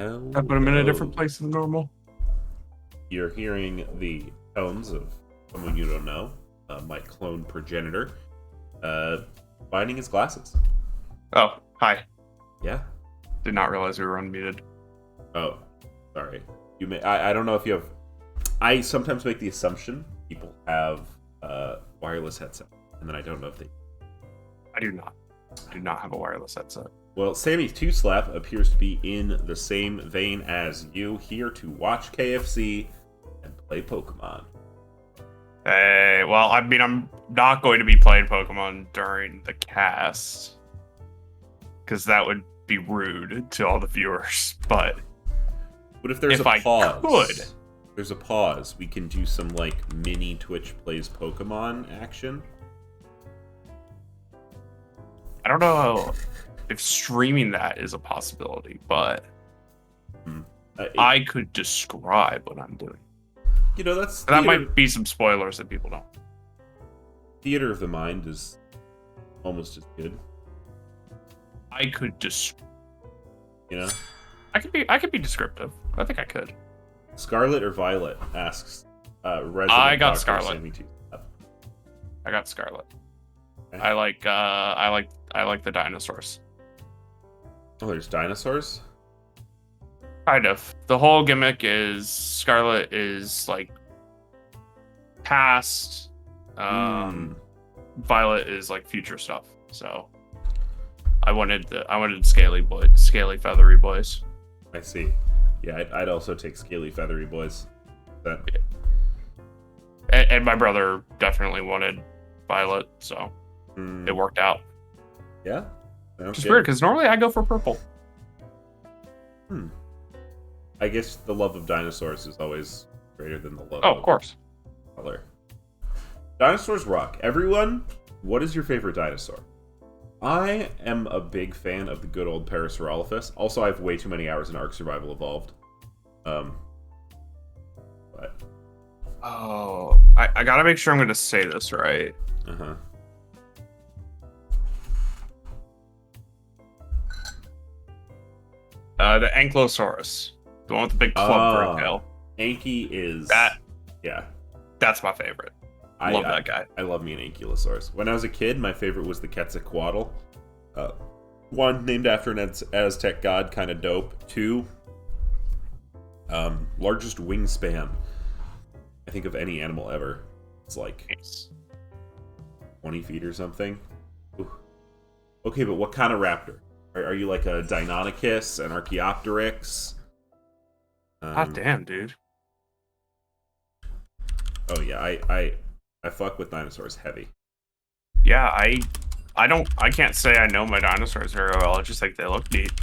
I put him in a different place than normal. You're hearing the tones of someone you don't know, my clone progenitor, finding his glasses. Oh, hi. Yeah. Did not realize we were unmuted. Oh, sorry. You may. I don't know if you have. I sometimes make the assumption people have wireless headset, and then I don't know if they. I do not. I do not have a wireless headset. Well, Sammy Two Slap appears to be in the same vein as you, here to watch KFC and play Pokemon. Hey, well, I mean, I'm not going to be playing Pokemon during the cast because that would be rude to all the viewers. But if there's if a I pause, could, there's a pause. We can do some like mini Twitch plays Pokemon action. I don't know if streaming that is a possibility, but I could describe what I'm doing. You know, that might be some spoilers that people don't. Theater of the mind is almost as good. I could You know, I could be descriptive. I think I could. Scarlet or Violet asks. Resident I got Dr. Scarlet. Sammy Two. I got Scarlet. Okay. I like the dinosaurs. Oh, there's dinosaurs? Kind of. The whole gimmick is Scarlet is like past. Violet is like future stuff. So I wanted scaly feathery boys. I see. Yeah, I'd also take scaly feathery boys. And my brother definitely wanted Violet, so it worked out. Yeah? Which is weird, because normally I go for purple. I guess the love of dinosaurs is always greater than the love of course. Color. Dinosaurs rock. Everyone, what is your favorite dinosaur? I am a big fan of the good old Parasaurolophus. Also, I have way too many hours in Ark Survival Evolved. But... Oh, I gotta make sure I'm gonna say this right. Uh-huh. The Ankylosaurus. The one with the big club for a tail. Anky is... Yeah. That's my favorite. I love that guy. I love me an Ankylosaurus. When I was a kid, my favorite was the Quetzalcoatl. One, named after an Aztec god, kind of dope. Two, largest wingspan, I think, of any animal ever. It's like 20 feet or something. Ooh. Okay, but what kind of raptor? Are you like a Deinonychus, an Archaeopteryx? God damn, dude. Oh yeah, I fuck with dinosaurs heavy. Yeah, I can't say I know my dinosaurs very well. I just think they look neat.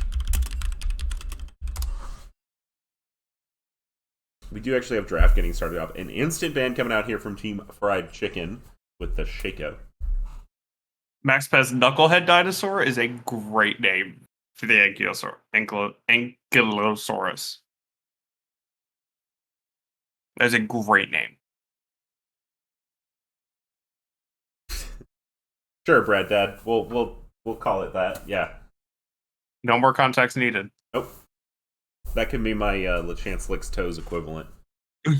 We do actually have draft getting started up. An instant ban coming out here from Team Fried Chicken with the Shakeout. Max Pez Knucklehead Dinosaur is a great name for the Ankylosaurus. That's a great name. Sure, Brad Dad. We'll call it that. Yeah. No more context needed. Nope. That can be my LeChance Licks Toes equivalent. Are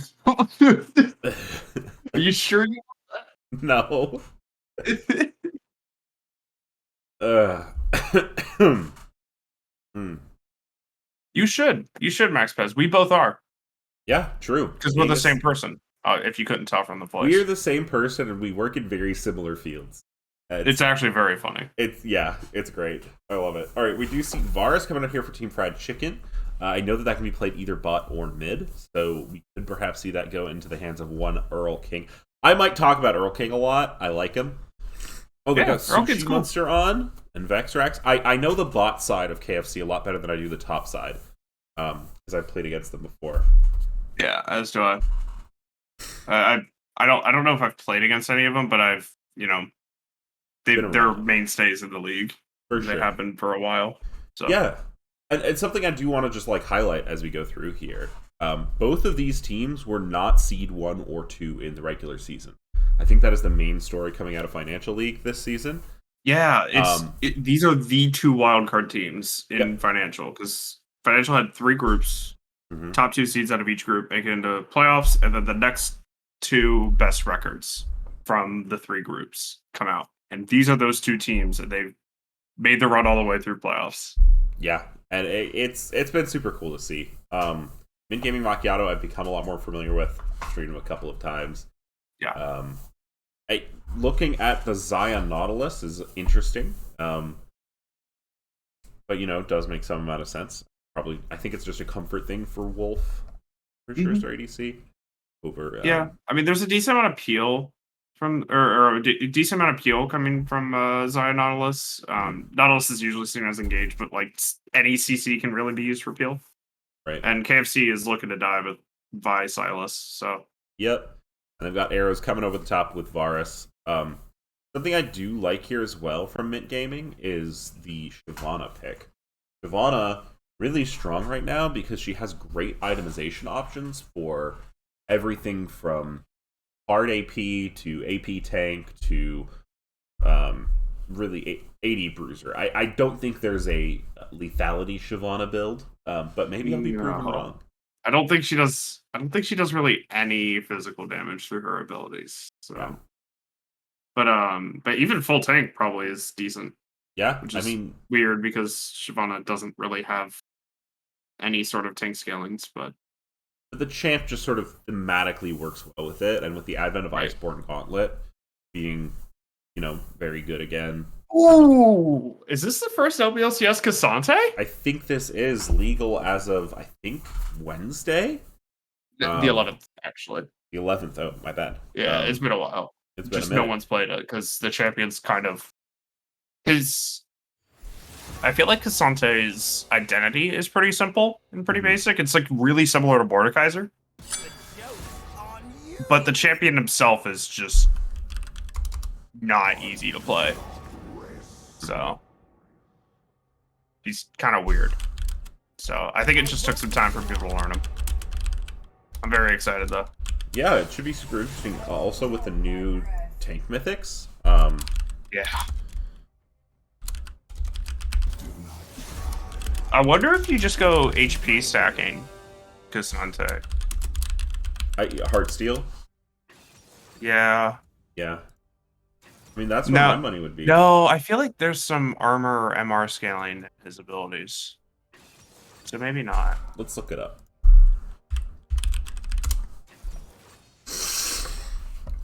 you sure you No. You should. You should, Max Pez. We both are. Yeah, true. Because we're the same person, if you couldn't tell from the voice. We're the same person, and we work in very similar fields. It's actually very funny. It's great. I love it. All right, we do see Varus coming up here for Team Fried Chicken. I know that can be played either bot or mid, so we could perhaps see that go into the hands of one Earl King. I might talk about Earl King a lot. I like him. Oh, they got Sushi Monster on and Vexrax. I know the bot side of KFC a lot better than I do the top side, because I've played against them before. Yeah, as do I. I don't know if I've played against any of them, but I've they're mainstays in the league. For sure. They have been for a while. So yeah, and something I do want to just like highlight as we go through here. Both of these teams were not seed 1 or 2 in the regular season. I think that is the main story coming out of Financial League this season. Yeah, these are the 2 wildcard teams in Financial, because Financial had 3 groups. Mm-hmm. Top 2 seeds out of each group make it into playoffs, and then the next 2 best records from the 3 groups come out. And these are those 2 teams that they've made the run all the way through playoffs. Yeah, and it's been super cool to see. Mint Gaming Macchiato, I've become a lot more familiar with. Streamed him a couple of times. Yeah. Looking at the Zion Nautilus is interesting. But does make some amount of sense. Probably, I think it's just a comfort thing for Wolf, for sure, ADC. Over, yeah, I mean, there's a decent amount of appeal from, or a decent amount of appeal coming from Zion Nautilus. Nautilus is usually seen as engaged, but like any CC can really be used for appeal. Right. And KFC is looking to dive with Vi Silas. So. Yep. And they've got arrows coming over the top with Varus. Something I do like here as well from Mint Gaming is the Shyvana pick. Shyvana really strong right now because she has great itemization options for everything from hard AP to AP tank to really AD bruiser. I don't think there's a lethality Shyvana build, but maybe I'll be proven wrong. I don't think she does really any physical damage through her abilities. So, yeah. But even full tank probably is decent. Yeah, which is weird because Shyvana doesn't really have any sort of tank scalings, but the champ just sort of thematically works well with it, and with the advent of Iceborne Gauntlet being, very good again. Ooh, is this the first LBLCS Cassante? I think this is legal as of Wednesday, the 11th actually. The 11th. Oh, my bad. Yeah, it's been a while. It's been just no one's played it because the champion's kind of his. I feel like Cassante's identity is pretty simple and pretty basic. It's like really similar to Mordekaiser. But the champion himself is just not easy to play. So he's kind of weird. So I think it just took some time for people to learn him. I'm very excited though. Yeah, it should be super interesting. Also with the new tank mythics. Yeah. I wonder if you just go HP stacking Cassante. Heartsteel? Yeah. Yeah. I mean, that's where my money would be. No, I feel like there's some armor or MR scaling in his abilities. So maybe not. Let's look it up.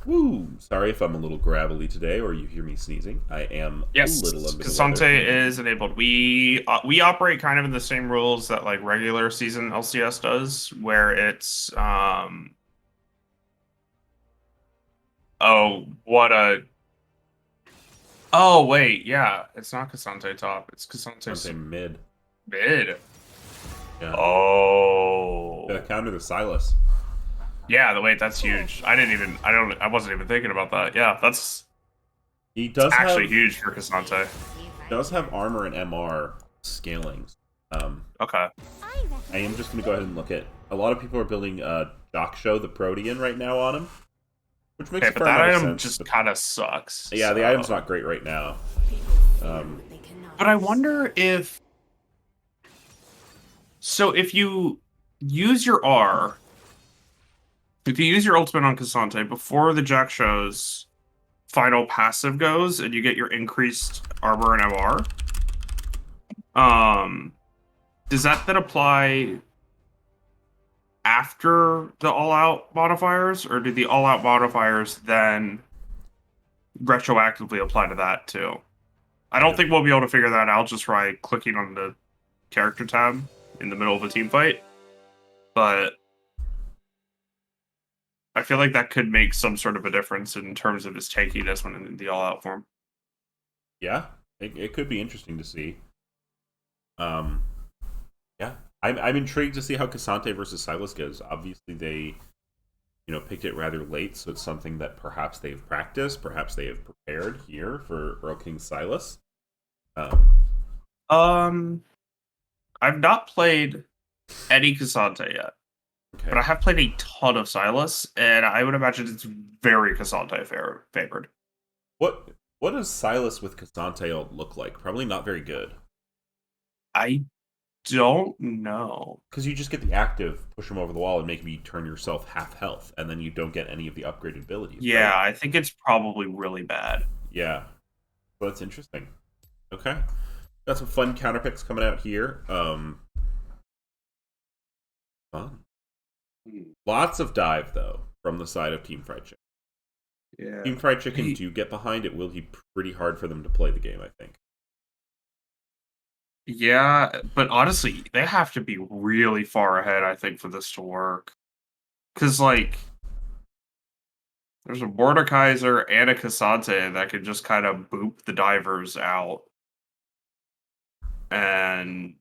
Woo! Sorry if I'm a little gravelly today, or you hear me sneezing. I am a little under Cassante is enabled. We operate kind of in the same rules that like regular season LCS does, where it's Oh wait, yeah, it's not Cassante top. It's Cassante mid. Mid. Yeah. Oh. Gonna counter the Silas. Yeah, that's huge. I wasn't even thinking about that. Yeah, he does actually huge for Cassante. He does have armor and MR scalings. Okay. I am just gonna go ahead and look at. A lot of people are building Joksho the Protean right now on him, which makes but that item just kind of sucks. Yeah, the item's not great right now. But I wonder if. So if you use your R. If you use your ultimate on Cassante before the Joksho's final passive goes and you get your increased armor and MR, does that then apply after the all-out modifiers, or do the all-out modifiers then retroactively apply to that too? I don't think we'll be able to figure that out just by clicking on the character tab in the middle of a team fight, but I feel like that could make some sort of a difference in terms of his tankiness when in the all-out form. Yeah, it could be interesting to see. Yeah, I'm intrigued to see how Cassante versus Silas goes. Obviously, they, picked it rather late, so it's something that perhaps they've practiced, perhaps they have prepared here for Earl King Silas. I've not played any Cassante yet. Okay. But I have played a ton of Silas, and I would imagine it's very Cassante favored. What does Silas with Cassante look like? Probably not very good. I don't know. Because you just get the active, push them over the wall, and make me turn yourself half health, and then you don't get any of the upgraded abilities, Yeah, right? I think it's probably really bad. Yeah. Well, that's interesting. Okay. Got some fun counter picks coming out here. Fun. Lots of dive, though, from the side of Team Fried Chicken. Yeah. Team Fried Chicken do get behind. It will be pretty hard for them to play the game, I think. Yeah, but honestly, they have to be really far ahead, I think, for this to work. Because, like, there's a Mordekaiser and a Cassante that could just kind of boop the divers out. And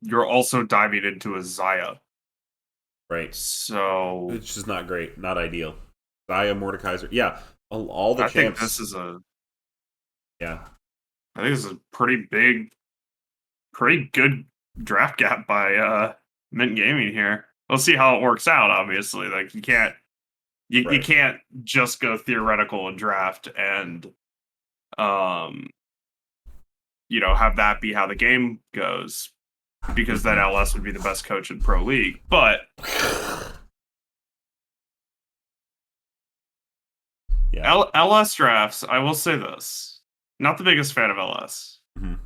you're also diving into a Zaya. Right. So, It's just not great. Not ideal. Zaya, Mordekaiser. Yeah. All the I think this champs. is a... Yeah. I think this is a pretty big, pretty good draft gap by Mint Gaming here. We'll see how it works out, obviously. Like, you Right. can't just go theoretical and draft and um have that be how the game goes, because then LS would be the best coach in Pro League. But Yeah. LS drafts, I will say this, not the biggest fan of LS. Mhm.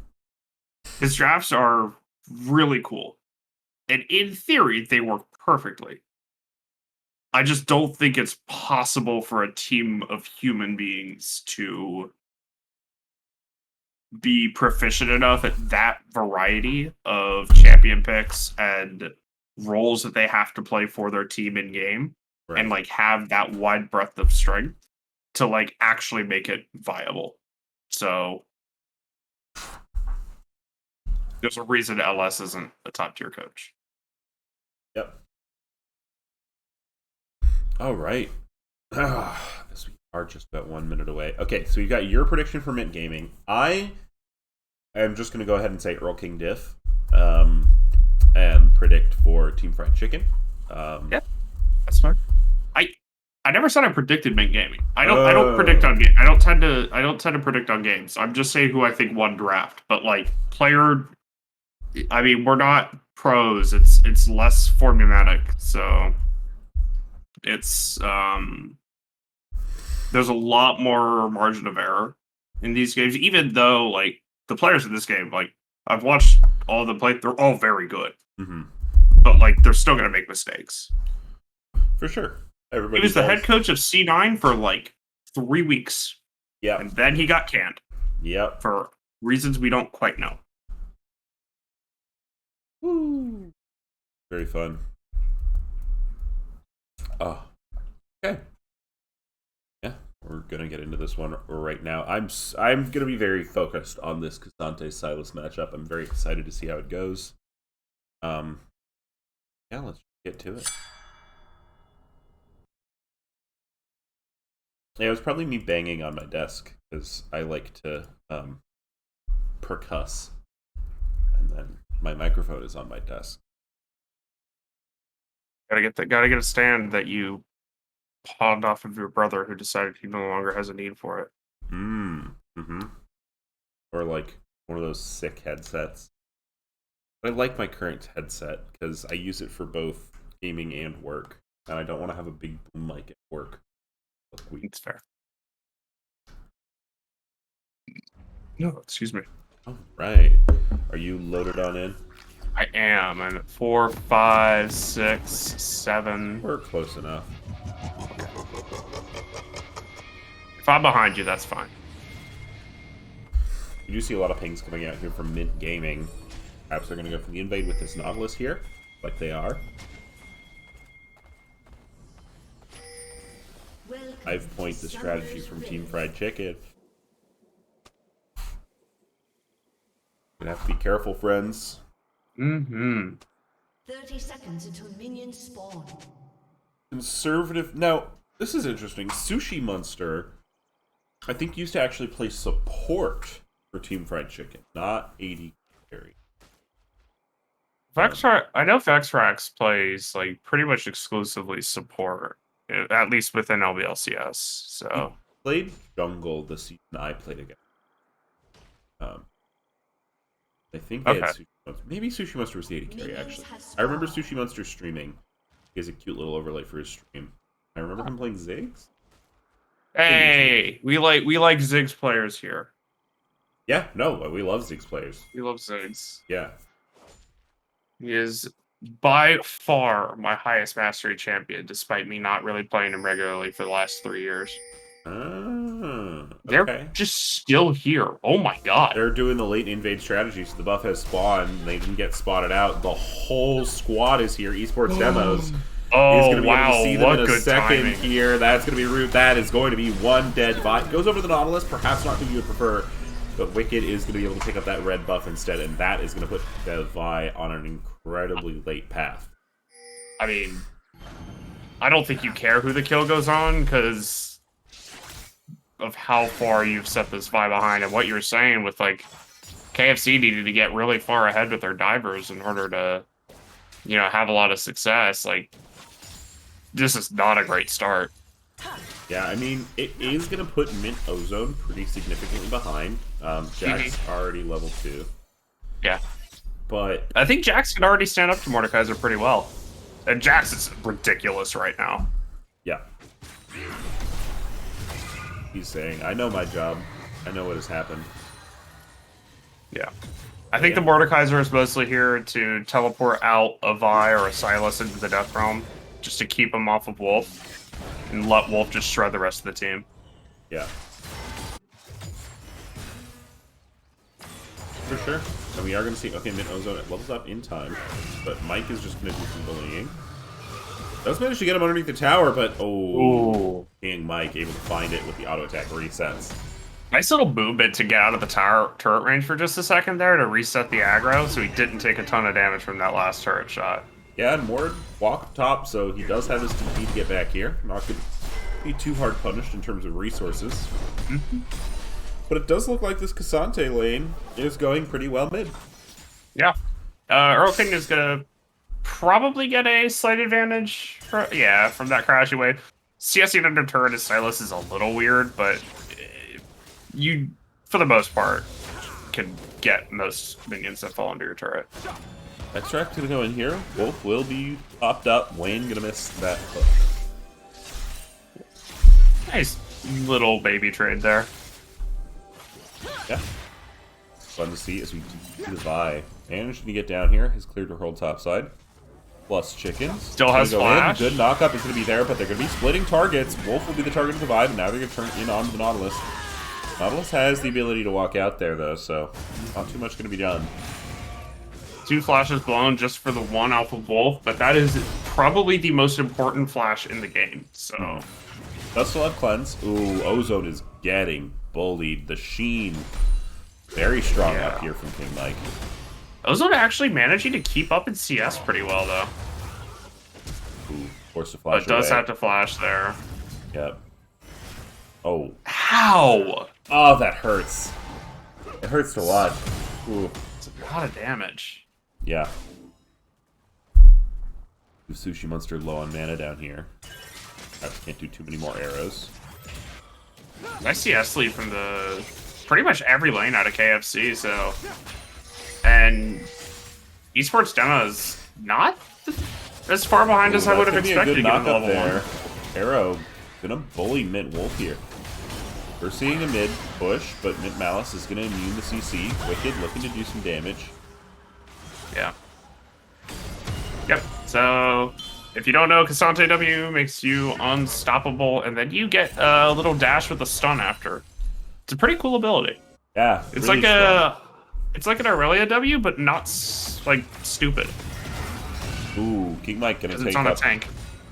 His drafts are really cool, and in theory they work perfectly. I just don't think it's possible for a team of human beings to be proficient enough at that variety of champion picks and roles that they have to play for their team in game, and Right. like have that wide breadth of strength to like actually make it viable. So there's a reason LS isn't a top tier coach. Yep. All right. This we are just about 1 minute away. Okay, so you got your prediction for Mint Gaming. I am just going to go ahead and say Earl King Diff, and predict for Team Fried Chicken. Yeah, that's fine. I never said I predicted Mint Gaming. I don't predict on I don't tend to predict on games. I'm just saying who I think won draft. But like player, I mean, we're not pros. It's less formulatic, so it's there's a lot more margin of error in these games. Even though like the players in this game, like I've watched all of them play, they're all very good. Mm-hmm. But like they're still gonna make mistakes. For sure. He Everybody was the does. head coach of C9 for like 3 weeks, Yep. and then he got canned Yep. for reasons we don't quite know. Woo. Very fun. Oh. Okay. Yeah, we're gonna get into this one right now. I'm gonna be very focused on this Casante Silas matchup. I'm very excited to see how it goes. Yeah, let's get to it. Yeah, it was probably me banging on my desk because I like to percuss, and then my microphone is on my desk. Gotta get a stand that you pawned off of your brother who decided he no longer has a need for it. Mm-hmm. Or like one of those sick headsets. I like my current headset because I use it for both gaming and work, and I don't want to have a big boom mic at work. It's fair. No, excuse me. All right, are you loaded on in? I am. I'm at 4, 5, 6, 7. We're close enough. If I'm behind you, that's fine. You do see a lot of pings coming out here from Mint Gaming. Perhaps they're going to go for the invade with this Nautilus here, like they are. I've pointed the strategy from Team Fried Chicken. Gonna have to be careful, friends. Mm-hmm. 30 seconds until minions spawn. Conservative. Now, this is interesting. Sushi Monster, I think, used to actually play support for Team Fried Chicken, not AD carry. I know Vexrax plays like pretty much exclusively support, at least within LBLCS. So He played jungle the season I played again. I think they had Okay. Sushi Monster. Maybe Sushi Monster was the AD carry, Minions actually. have I remember spawned. Sushi Monster streaming. He has a cute little overlay for his stream. I remember him playing Ziggs. Maybe. Hey, we like Ziggs players here. Yeah, no, we love Ziggs players. We love Ziggs. Yeah. He is by far my highest mastery champion, despite me not really playing him regularly for the last 3 years. Ah, They're okay. just still here. Oh my god. They're doing the late invade strategy, so the buff has spawned. They didn't get spotted out. The whole squad is here. Esports Demos is Oh going to be able wow, to see them what in a good second timing. here. That's going to be root. That is going to be one dead Vi. Goes over to the Nautilus. Perhaps not who you would prefer, but Wicked is going to be able to pick up that red buff instead, and that is going to put the Vi on an incredibly late path. I mean, I don't think you care who the kill goes on, because of how far you've set this Vi behind, and what you were saying with, like, KFC needed to get really far ahead with their divers in order to, have a lot of success. Like, this is not a great start. Yeah, I mean, it is going to put Mint Ozone pretty significantly behind. Jack's already level 2. Yeah. But I think Jax can already stand up to Mordekaiser pretty well. And Jax is ridiculous right now. yeah. He's saying, I know my job. I know what has happened. Yeah. I think the Mordekaiser is mostly here to teleport out a Vi or a Silas into the Death Realm, just to keep him off of Wolf, and let Wolf just shred the rest of the team. Yeah. For sure. And we are going to see, okay, Mint Ozone levels up in time, but Mike is just going to do some bullying. Does manage to get him underneath the tower, but Ooh. King Mike able to find it with the auto attack resets. Nice little movement to get out of the turret range for just a second there to reset the aggro, so he didn't take a ton of damage from that last turret shot. Yeah, and Mord walked top, so he does have his TP to get back here. Not going to be too hard punished in terms of resources. But it does look like this Cassante lane is going pretty well mid. Yeah. Earl King is going to probably get a slight advantage from that crashy wave. CSing under turret as Silas is a little weird, but you, for the most part, can get most minions that fall under your turret. Extract gonna go in here. Wolf will be popped up. Wayne gonna miss that hook. Nice little baby trade there. Yeah. Fun to see as we see the Vi. Managing to get down here. Has cleared to hold top side. Plus chickens. Still has Gonna go flash. in. Good knockup is going to be there, but they're going to be splitting targets. Wolf will be the target of the Vi, and now they're going to turn in onto the Nautilus. Nautilus has the ability to walk out there, though, so not too much going to be done. 2 flashes blown just for the 1 Alpha Wolf, but that is probably the most important flash in the game, so... Does still have cleanse. Ooh, Ozone is getting bullied. The Sheen, very strong up here from King Mike. Ozone actually managing to keep up in CS pretty well, though. Ooh, forced to flash But does away. have to flash there. Yep. Oh. How? Oh, that hurts. It hurts to watch. Ooh. It's a lot of damage. Yeah. Sushi Monster low on mana down here. Perhaps can't do too many more arrows. Nice CS lead from the pretty much every lane out of KFC, so... And Esports Demo is not as far behind as I would have expected Good given the knockup level there. 1. Arrow gonna bully Mint Wolf here. We're seeing a mid push, but Mint Malice is gonna immune the CC. Wicked looking to do some damage. Yeah. Yep, so... If you don't know, Cassante W makes you unstoppable, and then you get a little dash with a stun after. It's a pretty cool ability. Yeah, It's really like strong. it's like an Aurelia W, but not like stupid. Ooh, King Mike gonna 'Cause take it's on a up tank.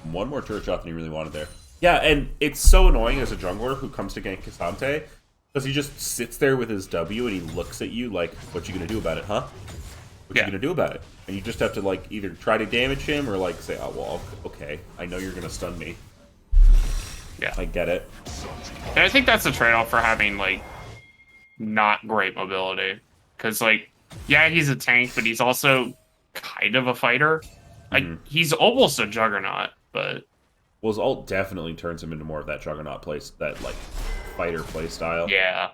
one more turret shot than he really wanted there. Yeah, and it's so annoying as a jungler who comes to gank Cassante, because he just sits there with his W and he looks at you like, what you gonna do about it, huh? What you gonna do about it? And you just have to like either try to damage him or like say, oh well, okay, I know you're gonna stun me. Yeah. I get it. And I think that's the trade-off for having like not great mobility, because like yeah, he's a tank, but he's also kind of a fighter. Like he's almost a juggernaut, but Well, his ult definitely turns him into more of that juggernaut place, that like fighter play style. yeah.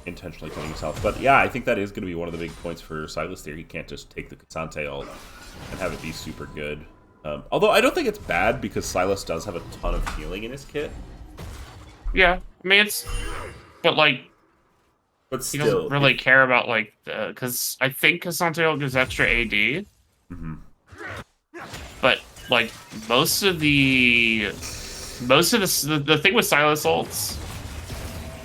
intentionally killing himself. But yeah, I think that is going to be one of the big points for Silas there. He can't just take the Cassante ult and have it be super good. Although I don't think it's bad because Silas does have a ton of healing in his kit. Yeah, I mean but like, But he still, doesn't really care about like because I think Cassante ult gives extra AD. Mm-hmm. But like most of the thing with Silas ults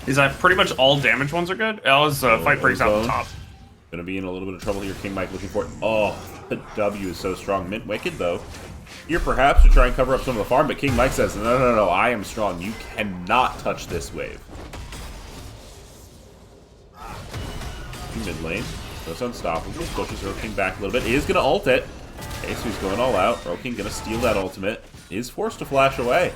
is that pretty much all damage ones are good. As fight breaks out the top. Gonna be in a little bit of trouble here. King Mike looking for it. Oh, the W is so strong. Mint Wicked though. Here perhaps to try and cover up some of the farm, but King Mike says, no, I am strong. You cannot touch this wave. Mid lane. Goes unstoppable. Pushes Earl King back a little bit. He is gonna ult it. Okay, so he's going all out. Earl King gonna steal that ultimate. Is forced to flash away.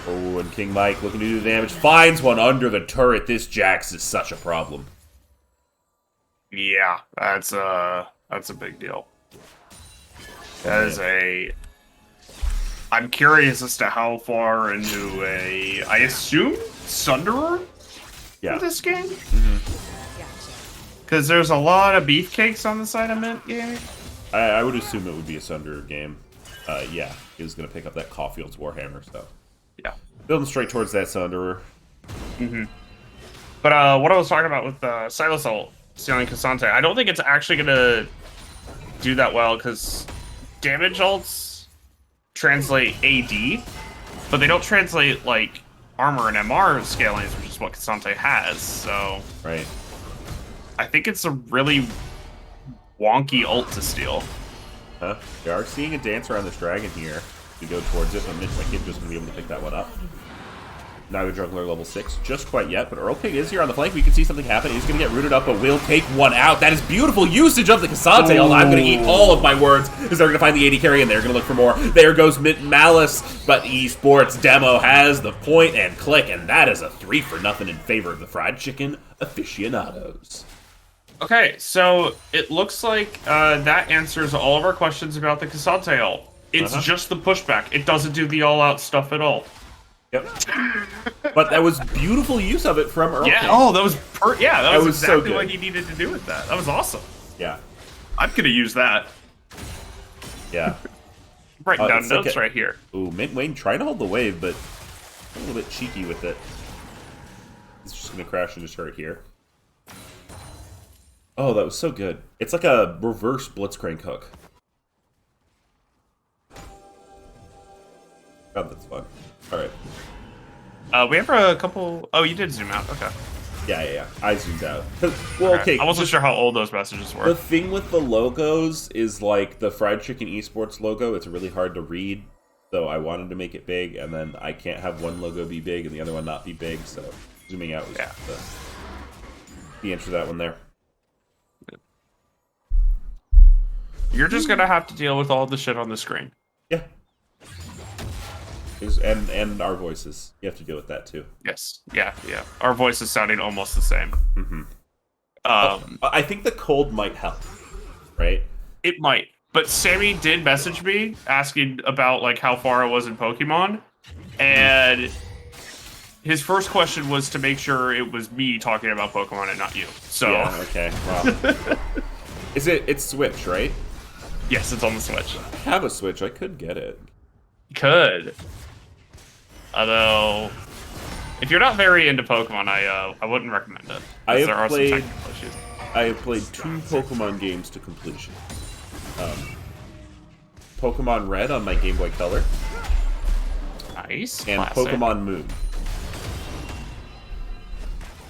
Oh, and King Mike looking to do the damage. Finds one under the turret. This Jax is such a problem. Yeah, that's a big deal. That is a. I'm curious as to how far into I assume Sunderer for this game. Because there's a lot of beefcakes on the side of Mint Gaming. I would assume it would be a Sunderer game. Yeah, he was going to pick up that Caulfield's Warhammer, so. Yeah. Building straight towards that Sunderer. But what I was talking about with Silas ult stealing Cassante, I don't think it's actually going to do that well because damage ults translate AD, but they don't translate like armor and MR scalings, which is what Cassante has. So right. I think it's a really wonky ult to steal. Huh? We are seeing a dance around this dragon here. We go towards it, but Mint Wicked just going to be able to pick that one up. Now the Juggler level 6, just quite yet, but Earl King is here on the flank. We can see something happen. He's going to get rooted up, but will take one out. That is beautiful usage of the Cassante. I'm going to eat all of my words, because they're going to find the AD carry, and they're going to look for more. There goes Mint Malice, but Esports Demo has the point and click, and that is a 3-for-0 in favor of the Fried Chicken aficionados. Okay, so it looks like that answers all of our questions about the Cassante ult. It's just the pushback. It doesn't do the all-out stuff at all. Yep. But that was beautiful use of it from Earl King. Oh, that was that was exactly so what he needed to do with that. That was awesome. Yeah. I'm gonna use that. Yeah. Writing down notes right here. Ooh, Mint Wayne trying to hold the wave, but a little bit cheeky with it. He's just gonna crash into turret here. Oh, that was so good. It's like a reverse Blitzcrank hook. God, that's fun. Alright. We have a couple... Oh, you did zoom out. Okay. Yeah. I zoomed out. Well, okay. I wasn't sure how old those messages were. The thing with the logos is, like, the Fried Chicken Esports logo, it's really hard to read. So I wanted to make it big, and then I can't have one logo be big and the other one not be big, so zooming out was the answer to that one there. You're just gonna have to deal with all the shit on the screen. Yeah. And our voices. You have to deal with that too. Yes. Yeah. Our voices sounding almost the same. I think the cold might help, right? It might. But Sammy did message me asking about like how far I was in Pokemon, and his first question was to make sure it was me talking about Pokemon and not you. So yeah, okay. Well, it's Switch, right? Yes, it's on the Switch. I have a Switch. I could get it. Could. Although, if you're not very into Pokemon, I wouldn't recommend it. I there are some have technical issues. played 2 Pokemon games to completion. Pokemon Red on my Game Boy Color. Nice. And Classic. Pokemon Moon.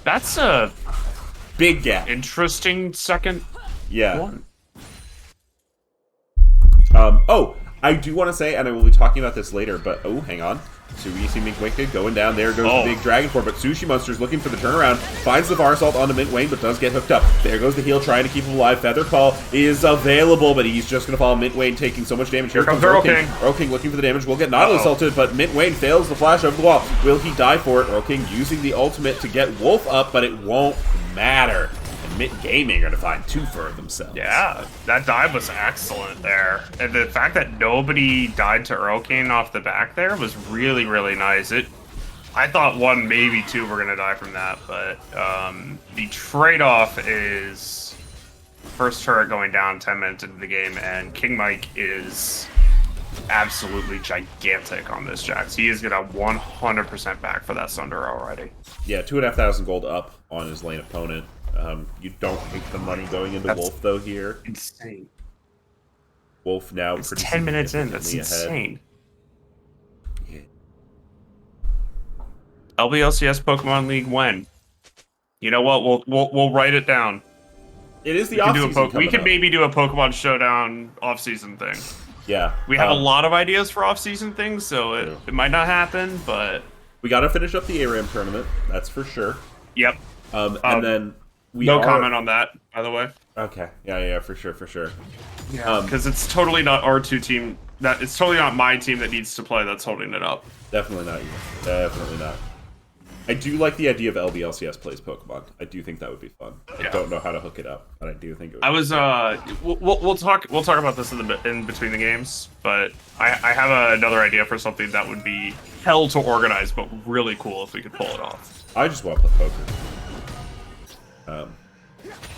That's a big gap. Interesting second one. Oh, I do want to say, and I will be talking about this later, but hang on. So we see Mint Wicked going down. There goes the big Dragon Form, but Sushi Monster's looking for the turnaround. Finds the Var Assault onto Mint Wayne, but does get hooked up. There goes the heal, trying to keep him alive. Feather Call is available, but he's just going to fall. Mint Wayne taking so much damage. Here comes Earl King. Earl King looking for the damage. Will get Nautilus ulted, but Mint Wayne fails the flash over the wall. Will he die for it? Earl King using the ultimate to get Wolf up, but it won't matter. Mint Gaming are going to find 2 for themselves. Yeah, that dive was excellent there. And the fact that nobody died to Earl King off the back there was really, really nice. I thought 1, maybe 2 were gonna die from that, but the trade-off is first turret going down 10 minutes into the game, and King Mike is absolutely gigantic on this Jax. He is gonna 100% back for that Sunder already. Yeah, 2,500 gold up on his lane opponent. You don't take the money going into Wolf though here. Insane. Wolf now It's pretty 10 minutes in. That's significantly insane. Yeah. LBLCS Pokemon League when? You know what? We'll write it down. It is the off-season We can up. maybe do a Pokemon Showdown off-season thing. Yeah. We have a lot of ideas for off-season things, so it might not happen, but we got to finish up the ARAM tournament. That's for sure. Yep. And then we no comment on that, by the way. Okay. Yeah, for sure. Yeah. Because it's totally not our two team. It's totally not my team that needs to play that's holding it up. Definitely not you. Definitely not. I do like the idea of LBLCS plays Pokemon. I do think that would be fun. Yeah. I don't know how to hook it up, but I do think it would. I was we'll talk about this in between the games, but I have another idea for something that would be hell to organize, but really cool if we could pull it off. I just want to play poker.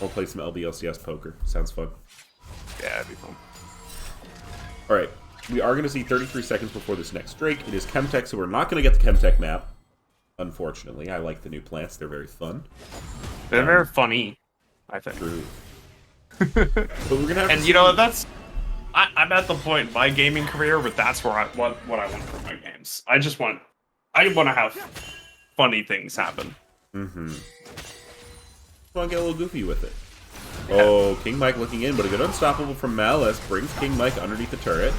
We'll play some LBLCS poker. Sounds fun. Yeah, it'd be fun. All right, we are going to see 33 seconds before this next Drake. It is Chemtech, so we're not going to get the Chemtech map. Unfortunately, I like the new plants. They're very fun. They're very funny, I think. True. But we're gonna have and you know that's. I'm at the point in my gaming career where that's where what I want for my games. I want to have funny things happen. Mm-hmm. Want to get a little goofy with it. Oh, King Mike looking in, but a good unstoppable from Malice brings King Mike underneath the turret.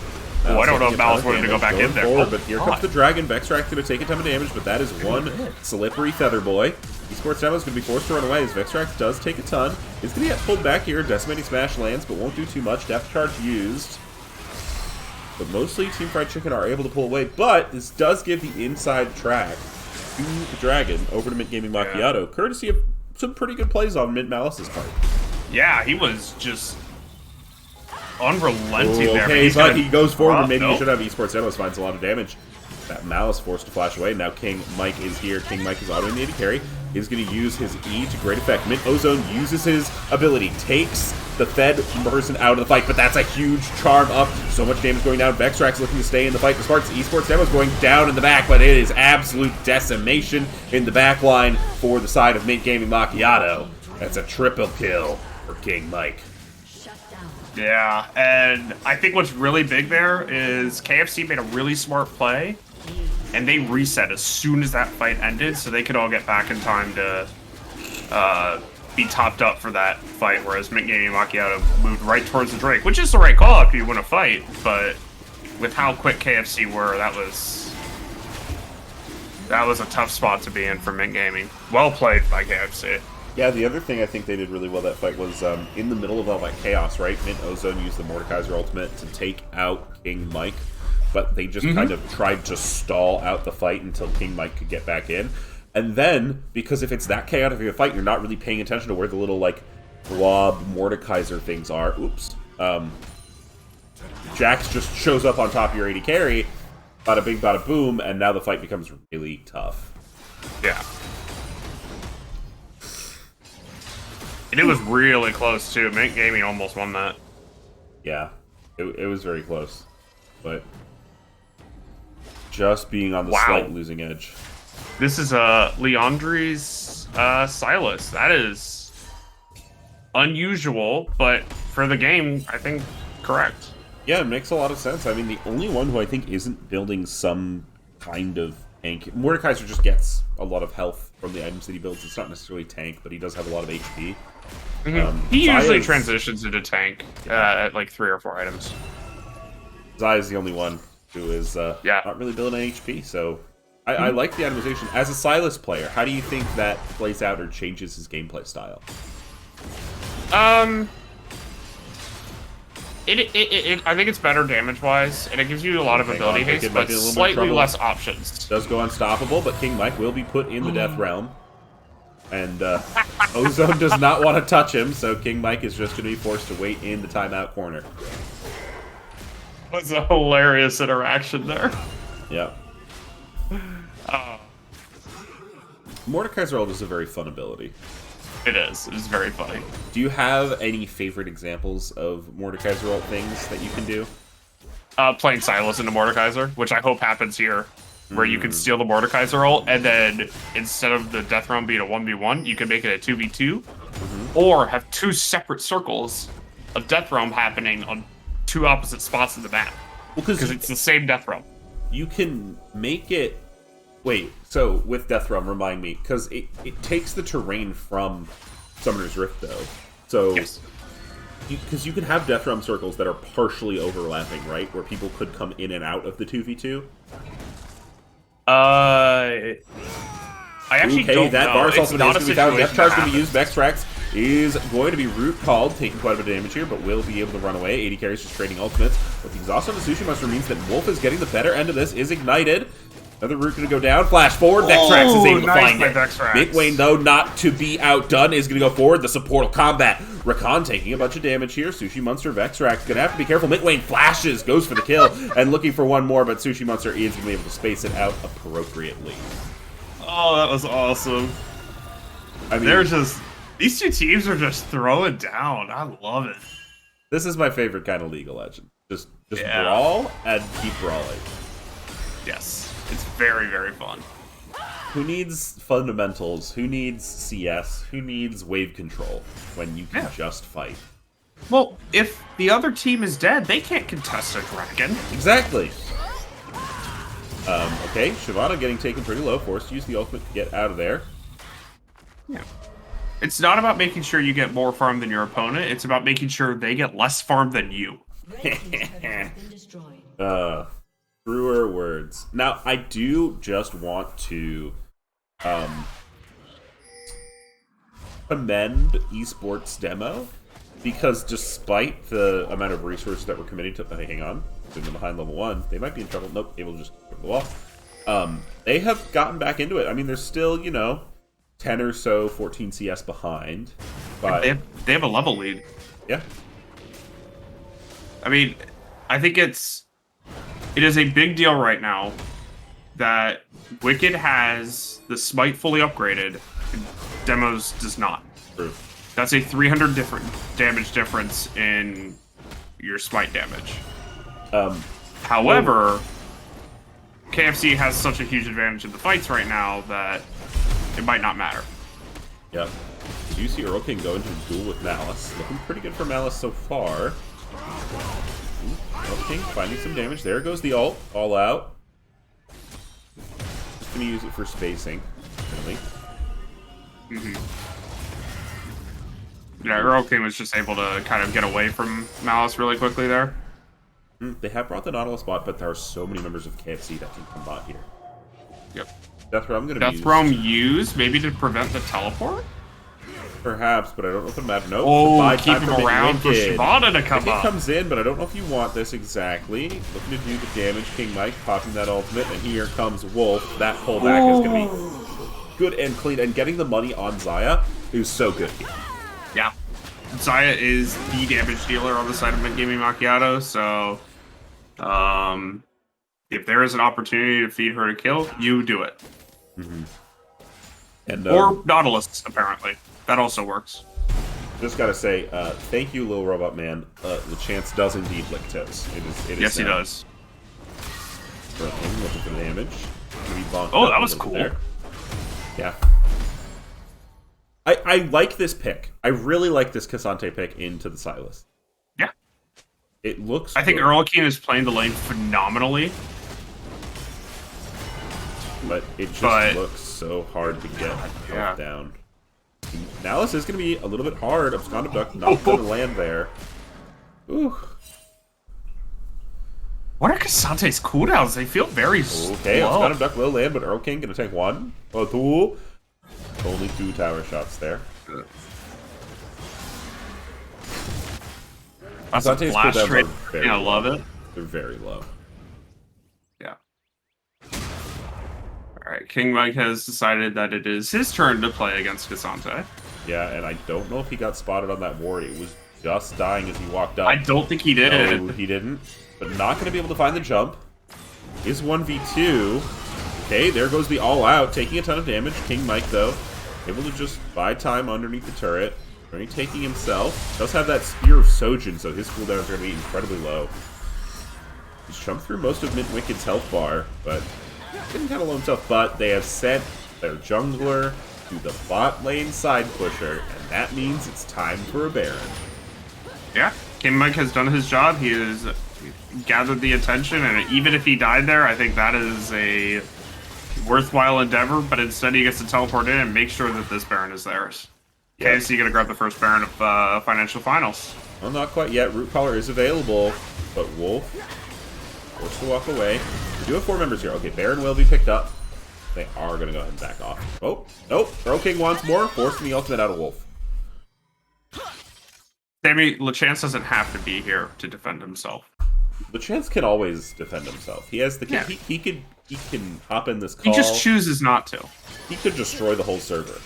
Oh, I don't know if Malice wanted to go back in there. Forward, but here comes the Dragon. Vextrack's going to take a ton of damage, but that is one slippery Feather Boy. Esports Demo is going to be forced to run away as Vextrack does take a ton. He's going to get pulled back here. Decimating Smash lands, but won't do too much. Depth Charge used. But mostly Team Fried Chicken are able to pull away, but this does give the inside track to the Dragon over to Mint Gaming Machiatto, courtesy of some pretty good plays on Mint Malice's part. Yeah, he was just unrelenting there. Okay, he's like, he goes forward, and maybe nope. he should have. Esports Demos finds a lot of damage. That Malice forced to flash away. Now King Mike is here. King Mike is autoing the AD carry. He's going to use his E to great effect. Mint Ozone uses his ability, takes the Fed person out of the fight, but that's a huge charm up. So much damage going down. Vextrack's looking to stay in the fight. The Sparks Esports Demo's going down in the back, but it is absolute decimation in the back line for the side of Mint Gaming Machiatto. That's a triple kill for King Mike. Yeah, and I think what's really big there is KFC made a really smart play, and they reset as soon as that fight ended, so they could all get back in time to be topped up for that fight, whereas Mint Gaming Machiatto moved right towards the Drake, which is the right call after you win a fight, but with how quick KFC were, that was a tough spot to be in for Mint Gaming. Well played by KFC. Yeah, the other thing I think they did really well that fight was in the middle of all that chaos, right? Mint Ozone used the Mordekaiser ultimate to take out King Mike, but they just kind of tried to stall out the fight until King Mike could get back in. And then, because if it's that chaotic of a fight, you're not really paying attention to where the little, like, blob Mordekaiser things are. Oops. Jax just shows up on top of your AD carry, bada bing, bada boom, and now the fight becomes really tough. Yeah. And it was really close, too. Mint Gaming almost won that. Yeah, it was very close. But just being on the slight losing edge. This is Leandri's Silas. That is unusual, but for the game, I think correct. Yeah, it makes a lot of sense. I mean, the only one who I think isn't building some kind of tank... Mordekaiser just gets a lot of health from the items that he builds. It's not necessarily tank, but he does have a lot of HP. He usually transitions into tank at like 3 or 4 items. Zai is the only one who is not really building any HP, so I like the itemization. As a Silas player, how do you think that plays out or changes his gameplay style? I think it's better damage-wise, and it gives you a lot of ability haste, but slightly less options. Does go unstoppable, but King Mike will be put in the Death Realm. And Ozone does not want to touch him, so King Mike is just going to be forced to wait in the timeout corner. That's a hilarious interaction there. Yep. Mordekaiser ult is a very fun ability. It is. It's very funny. Do you have any favorite examples of Mordekaiser ult things that you can do? Playing Silas into Mordekaiser, which I hope happens here, where you can steal the Mordekaiser ult, and then instead of the death round being a 1v1, you can make it a 2v2, or have 2 separate circles of death realm happening on 2 opposite spots in the map. Well, Because it's the same death realm. You can make it... Wait, so with Death Realm, remind me, because it takes the terrain from Summoner's Rift, though. So, Yes. because you can have Death Realm circles that are partially overlapping, right? Where people could come in and out of the 2v2. I actually don't that know. Varus It's also not needs a to be found. situation Death Charge that going to be happens. used. Vextrax is going to be root called, taking quite a bit of damage here, but will be able to run away. 80 carries just trading ultimates. But the exhaust on the Sushi Monster means that Wolf is getting the better end of this, is ignited. Another root going to go down. Flash forward. Vextrax is able to nice find by it. Vextrax. Mitwain, though, not to be outdone, is going to go forward. The support will combat. Rakan taking a bunch of damage here. Sushi Monster, Vextrax going to have to be careful. Mitwain flashes, goes for the kill, and looking for one more, but Sushi Monster is going to be able to space it out appropriately. Oh, that was awesome. I mean, They're just... These 2 teams are just throwing down. I love it. this is my favorite kind of League of Legends. Just Yeah. brawl and keep brawling. Yes. It's very, very fun. Who needs fundamentals? Who needs CS? Who needs wave control when you can Yeah. just fight? Well, if the other team is dead, they can't contest a dragon. Exactly. Okay, Shyvana getting taken pretty low, forced to use the ultimate to get out of there. Yeah. It's not about making sure you get more farm than your opponent. It's about making sure they get less farm than you. Red team's turret has been destroyed. Truer words. Now, I do just want to commend esports demo, because despite the amount of resources that we're committing to... Hey, hang on. Doing them behind level 1. They might be in trouble. Nope, able to just go to the wall. They have gotten back into it. I mean, they're still, 10 or so, 14 CS behind. But, They have a level lead. yeah. I mean, I think it is a big deal right now that Wicked has the Smite fully upgraded, and Demos does not. True. That's a 300 different damage difference in your Smite damage. However, KFC has such a huge advantage in the fights right now that it might not matter. Yep. Did you see Earl King go into a duel with Malice? Looking pretty good for Malice so far. Earl King finding some damage. There goes the ult. All out. Just gonna use it for spacing. Really. Yeah, Earl King was just able to kind of get away from Malice really quickly there. They have brought the Nautilus bot, but there are so many members of KFC that can come bot here. Yep. Death Realm gonna be Death used. Realm used, maybe to prevent the teleport? Perhaps, but I don't know if it matters. Nope. Oh, Buy keep time him around for Wicked. Shyvana to come Wicked up. comes in, but I don't know if you want this exactly. Looking to do the damage. King Mike popping that ultimate, and here comes Wolf. That pullback is going to be good and clean, and getting the money on Xayah, who's so good here. Yeah. Xayah is the damage dealer on the side of Gaming Macchiato, so if there is an opportunity to feed her to kill, you do it. And Or Nautilus, apparently. That also works. just gotta say, thank you, Little Robot Man. The chance does indeed lick toes. It is Yes, he now. does. Looking for the damage. Gonna be bonked Oh, up that a was little cool. bit there. Yeah. I like this pick. I really like this Cassante pick into the Silas. Yeah. It looks I think good, Earl King is playing the lane phenomenally. but it just but- looks so hard to get Yeah. down. Malice is going to be a little bit hard. Abscond Abduct not going to land there. Ooh. What are Cassante's cooldowns? They feel very Okay, slow. Abscond Abduct will land, but Earl King going to take one. Oh, two. Only 2 tower shots there. That's a Cassante's blast cooldowns straight. are very Yeah, I love it. They're very low. Yeah. Alright, King Mike has decided that it is his turn to play against Cassante. Yeah, and I don't know if he got spotted on that ward. It was just dying as he walked up. I don't think he did. No, he didn't. But not going to be able to find the jump. Is 1v2. Okay, there goes the all-out, taking a ton of damage. King Mike, though, able to just buy time underneath the turret. Already taking himself. Does have that Spear of Sojin, so his cooldowns are going to be incredibly low. He's jumped through most of Mint Wicked's health bar, but didn't kind of low himself. But they have sent their jungler to the bot lane side pusher, and that means it's time for a Baron. Yeah, King Mike has done his job. He has gathered the attention, and even if he died there, I think that is a worthwhile endeavor. But instead, he gets to teleport in and make sure that this Baron is theirs. Yeah. KFC gonna grab the first Baron of Financial Finals. Well, not quite yet. Root Collar is available, but Wolf forced to walk away. We do have 4 members here. Okay, Baron will be picked up. They are going to go ahead and back off. Oh, nope. Throw King once more, forcing the ultimate out of Wolf. Sammy LeChance doesn't have to be here to defend himself. LeChance can always defend himself. He has the Yeah. he can hop in this call. He just chooses not to. He could destroy the whole server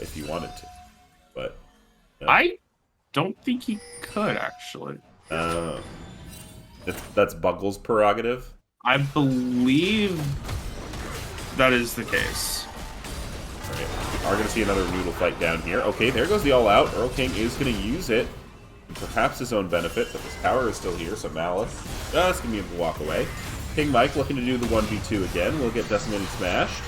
if he wanted to. But I don't think he could, actually. That's Buggle's prerogative. I believe that is the case. Alright, we are going to see another noodle fight down here. Okay, there goes the all-out. Earl King is going to use it for perhaps his own benefit, but this tower is still here, so Malice just going to be able to walk away. King Mike looking to do the 1v2 again. We'll get decimated smashed.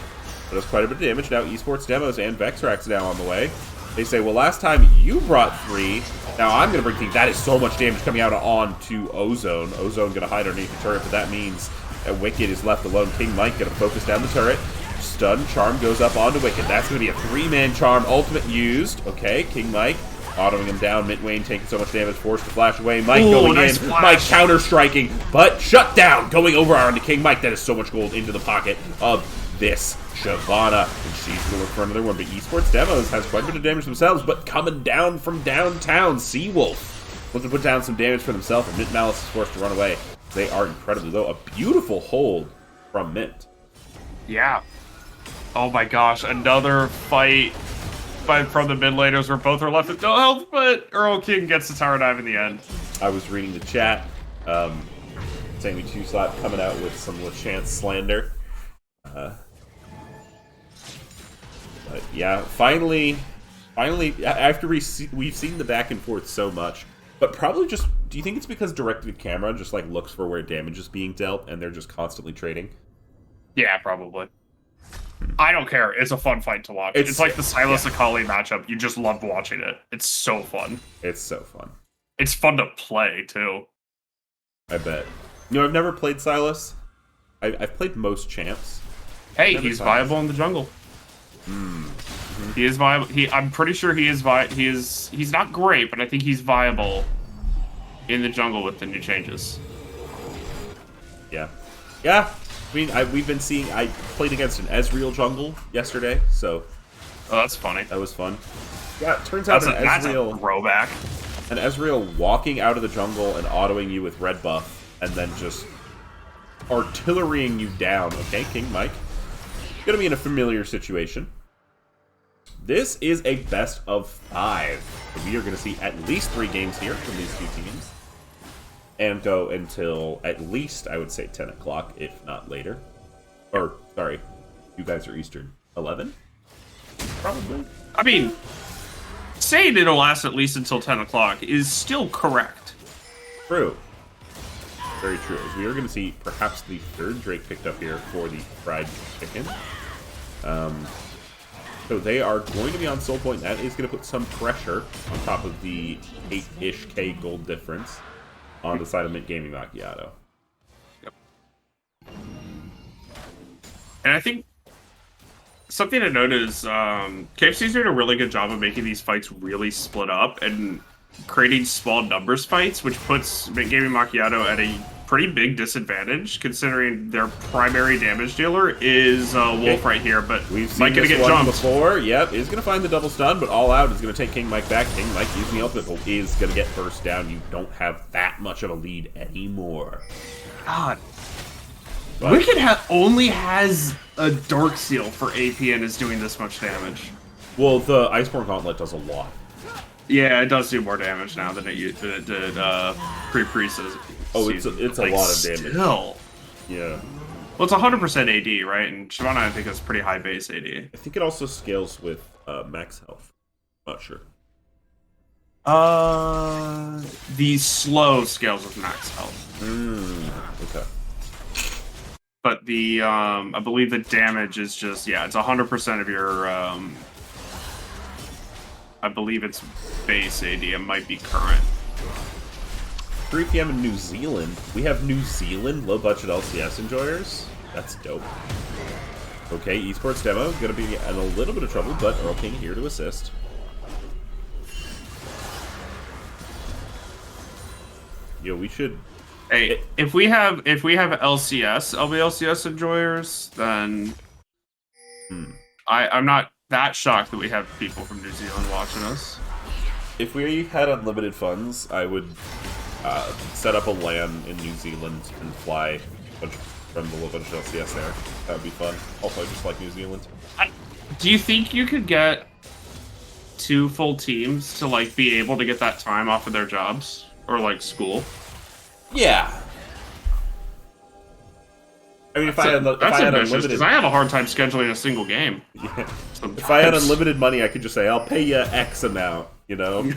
But it's quite a bit of damage. Now Esports Demos and Vexrax now on the way. They say, well, last time you brought 3, now I'm going to bring 3. That is so much damage coming out onto Ozone. Ozone going to hide underneath the turret, but that means that Wicked is left alone. King Mike going to focus down the turret. Stun, Charm goes up onto Wicked. That's going to be a 3-man Charm. Ultimate used. Okay, King Mike autoing him down. Mint Wayne taking so much damage, forced to flash away. Mike going nice in. flash. Mike counter-striking, but shut down. Going over onto King Mike. That is so much gold into the pocket of this Shyvana, and she's going to look for another one. But Esports Demos has quite a bit of damage themselves, but coming down from downtown, Seawolf wants to put down some damage for themselves, and Mint Malice is forced to run away. They are incredibly low. A beautiful hold from Mint. Yeah. Oh my gosh, another fight from the mid laners where both are left with no health, but Earl King gets the tower dive in the end. I was reading the chat, saying Two Slap coming out with some LeChance slander. But yeah, finally, after we've seen the back and forth so much, but probably just, do you think it's because directed camera just like looks for where damage is being dealt and they're just constantly trading? Yeah, probably. I don't care. It's a fun fight to watch. It's like the Silas Akali matchup. You just love watching it. It's so fun. It's so fun. It's fun to play, too. I bet. You know, I've never played Silas. I've played most champs. Hey, he's viable in the jungle. He is viable. I'm pretty sure he is he's not great, but I think he's viable in the jungle with the new changes. Yeah. Yeah. I mean, we've been seeing. I played against an Ezreal jungle yesterday, so. Oh, that's funny. That was fun. Yeah, it turns out that's a throwback. An Ezreal walking out of the jungle and autoing you with red buff, and then just artillerying you down. Okay, King Mike. Gonna be in a familiar situation. This is a best of 5. We are gonna see at least 3 games here from these two teams. And go until at least, I would say, 10 o'clock, if not later. Or, sorry, you guys are Eastern. 11? Probably. I mean, saying it'll last at least until 10 o'clock is still correct. True. Very true. We are going to see perhaps the 3rd Drake picked up here for the fried chicken. So they are going to be on Soul Point. That is going to put some pressure on top of the 8-ish K gold difference on the side of Mint Gaming Machiatto. Yep. And I think something to note is KFC's doing a really good job of making these fights really split up and creating small numbers fights, which puts Mint Gaming Machiatto at a pretty big disadvantage considering their primary damage dealer is Wolf right here, but we've seen Mike gonna this get one jumped before. Yep, is gonna find the double stun, but All Out is gonna take King Mike back. King Mike using the ultimate, but is gonna get burst down. You don't have that much of a lead anymore. God. But Wicked only has a Dark Seal for AP and is doing this much damage. well, the Iceborne Gauntlet does a lot. Yeah, it does do more damage now than it did pre-pre. Oh, it's a lot of damage. Still. Yeah. Well, it's 100% AD, right? And Shyvana, I think, is pretty high base AD. I think it also scales with max health. Not sure. The slow scales with max health. Okay. But the I believe the damage is just it's 100% of your I believe it's base AD. It might be current. 3 p.m. in New Zealand. We have New Zealand low budget LCS enjoyers. That's dope. Okay, esports demo gonna be in a little bit of trouble, but Earl King here to assist. Yo, we should. Hey, if we have LCS, LBLCS enjoyers, then I'm not that shocked that we have people from New Zealand watching us. If we had unlimited funds, I would set up a LAN in New Zealand and fly from the low budget LCS there. That would be fun. Also, I just like New Zealand. Do you think you could get 2 full teams to like be able to get that time off of their jobs or like school? Yeah. I mean, if I had unlimited, because I have a hard time scheduling a single game. Yeah. If I had unlimited money, I could just say, "I'll pay you X amount." You know,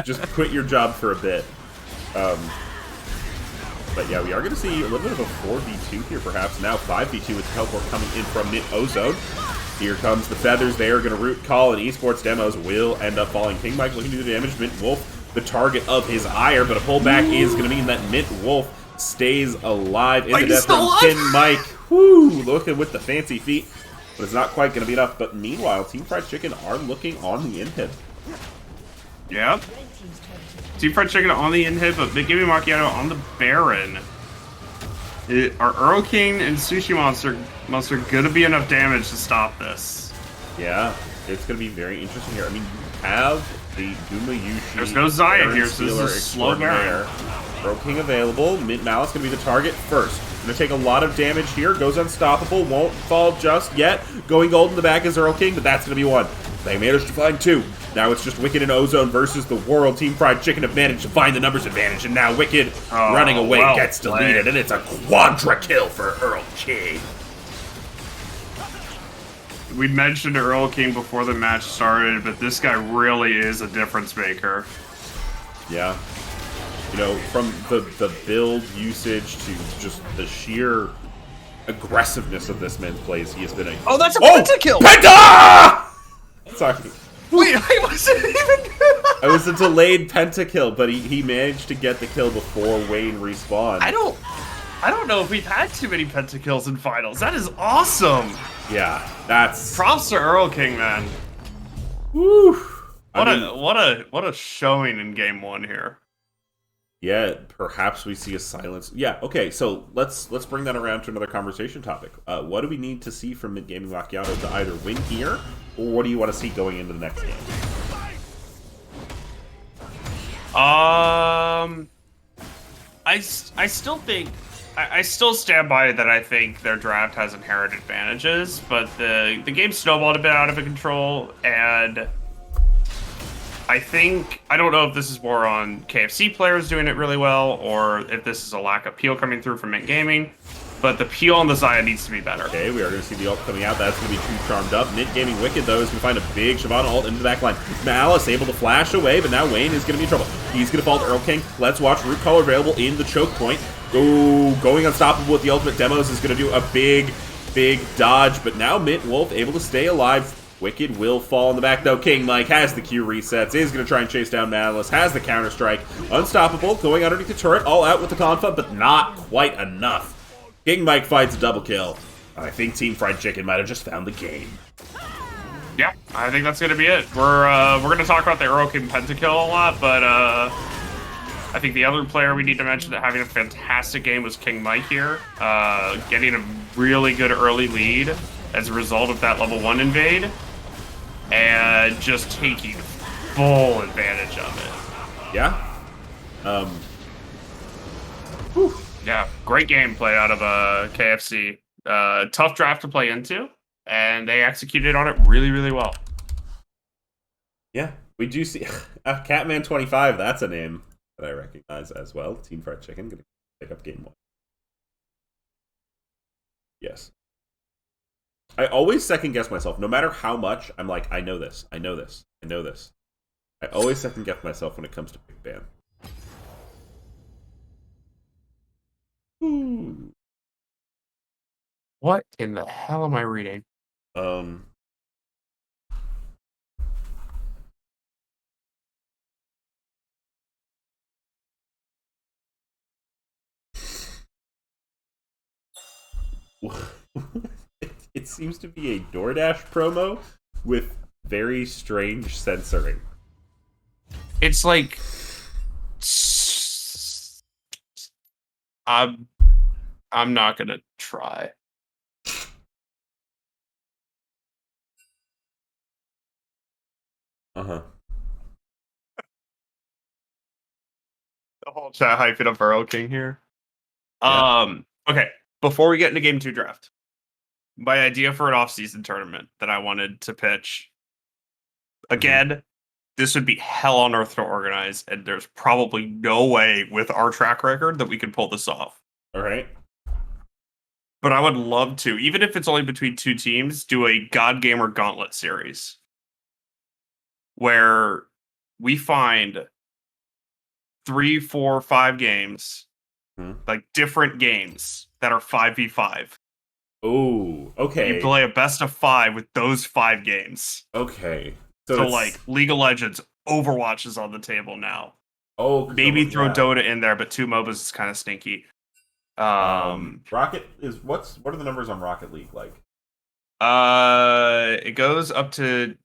just quit your job for a bit. But yeah, we are going to see a little bit of a 4v2 here, perhaps. Now 5v2 with teleport coming in from mid Ozone. Here comes the feathers. They are going to root call, and esports demos will end up falling. King Mike looking to do the damage. Mint Wolf, the target of his ire, but a pullback is going to mean that Mint Wolf stays alive in the death room. King Mike, looking with the fancy feet, but it's not quite going to be enough. But meanwhile, Team Fried Chicken are looking on the inhib. Yep. Team Fried Chicken on the inhib, but Big Gimme Machiatto on the Baron. Are Earl King and Sushi Monster gonna be enough damage to stop this? Yeah, it's gonna be very interesting here. I mean, you have the Guma Yushi. There's no Xayah here, so this is a slow Baron. Earl King available. Mint Malice gonna be the target first. Gonna take a lot of damage here. Goes unstoppable. Won't fall just yet. Going gold in the back is Earl King, but that's gonna be one. They managed to find 2. Now it's just Wicked and Ozone versus the world. Team Fried Chicken have managed to find the numbers advantage, and now Wicked running away gets deleted, and it's a quadra kill for Earl King. We mentioned Earl King before the match started, but this guy really is a difference maker. Yeah. You know, from the build usage to just the sheer aggressiveness of this man's plays, he has been a... Oh, that's a pentakill! Penta! Sorry. Wait, I wasn't even... It was a delayed pentakill, but he managed to get the kill before Wayne respawned. I don't know if we've had too many pentakills in finals. That is awesome! Yeah, that's... Props to Earl King, man. Woo! What a showing in game 1 here. Yeah, perhaps we see a silence. Yeah, okay, so let's bring that around to another conversation topic. What do we need to see from Mid Gaming Machiatto to either win here, or what do you want to see going into the next game? I still think I still stand by that. I think their draft has inherent advantages, but the game snowballed a bit out of control, and I don't know if this is more on KFC players doing it really well, or if this is a lack of peel coming through from Mint Gaming. But the peel on the Xayah needs to be better. Okay, we are going to see the ult coming out. That's going to be too charmed up. Mint Gaming Wicked, though, is going to find a big Shyvana ult into the back line. Malice able to flash away, but now Wayne is going to be in trouble. He's going to fall to Earl King. Let's watch Root Call available in the choke point. Going unstoppable with the ultimate demos is going to do a big dodge, but now Mint Wolf able to stay alive. Wicked will fall in the back, though. King Mike has the Q resets, is going to try and chase down Malice, has the counter-strike. Unstoppable, going underneath the turret, all out with the Confa, but not quite enough. King Mike fights a double kill. I think Team Fried Chicken might have just found the game. Yeah, I think that's going to be it. We're going to talk about the Earl King pentakill a lot, but I think the other player we need to mention that having a fantastic game was King Mike here. Getting a really good early lead as a result of that level 1 invade, and just taking full advantage of it. Yeah. Yeah, great gameplay out of KFC. Tough draft to play into, and they executed on it really, really well. Yeah, we do see Catman25. That's a name that I recognize as well. Team Fried Chicken gonna pick up game 1. Yes. I always second guess myself, no matter how much. I'm like, I know this. I know this. I know this. I always second guess myself when it comes to Big Band. Ooh. What in the hell am I reading? Um. It seems to be a DoorDash promo with very strange censoring. It's like I'm not gonna try. Uh-huh. The whole chat hyping up Earl King here. Yeah. Okay. Before we get into Game 2 draft, my idea for an off-season tournament that I wanted to pitch. Again, this would be hell on earth to organize, and there's probably no way with our track record that we could pull this off. All right. But I would love to, even if it's only between two teams, do a God Gamer Gauntlet series where we find 3, 4, 5 games, like different games that are 5v5. Oh, okay. You play a best of 5 with those 5 games. Okay. So like League of Legends, Overwatch is on the table now. Oh, Maybe throw Dota in there, but 2 MOBAs is kind of stinky. Rocket is what are the numbers on Rocket League like? It goes up to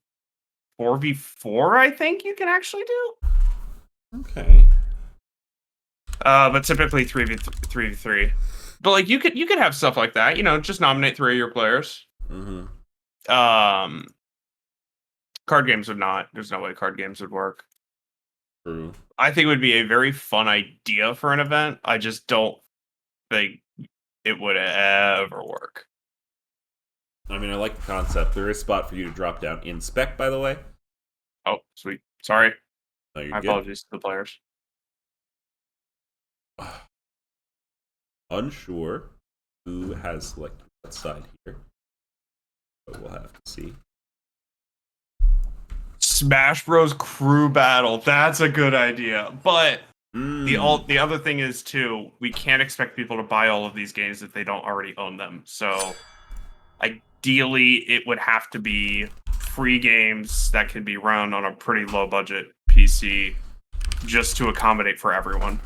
4v4, I think you can actually do. Okay. But typically 3v3. But like you could have stuff like that, just nominate 3 of your players. Mm-hmm. Card games would not. There's no way card games would work. True. I think it would be a very fun idea for an event. I just don't think it would ever work. I mean, I like the concept. There is a spot for you to drop down in spec, by the way. Oh, sweet. Sorry. No, you're My good. apologies to the players. Unsure who has selected what side here. But we'll have to see. Smash Bros. Crew Battle. That's a good idea. But the other thing is, too, we can't expect people to buy all of these games if they don't already own them. So ideally, it would have to be free games that can be run on a pretty low-budget PC just to accommodate for everyone.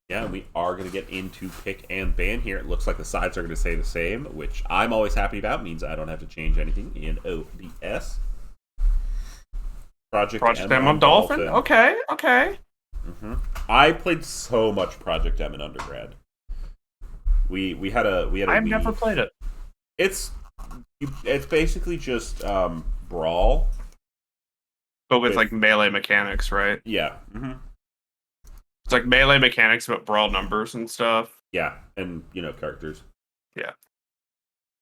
Yeah, we are going to get into pick and ban here. It looks like the sides are going to stay the same, which I'm always happy about. Means I don't have to change anything in OBS. Project M on Dolphin. Okay. Mm-hmm. I played so much Project M in undergrad. We had a I've never played it. It's basically just Brawl, but with like melee mechanics, right? Yeah. Mm-hmm. It's like melee mechanics, but Brawl numbers and stuff. Yeah, and characters. Yeah.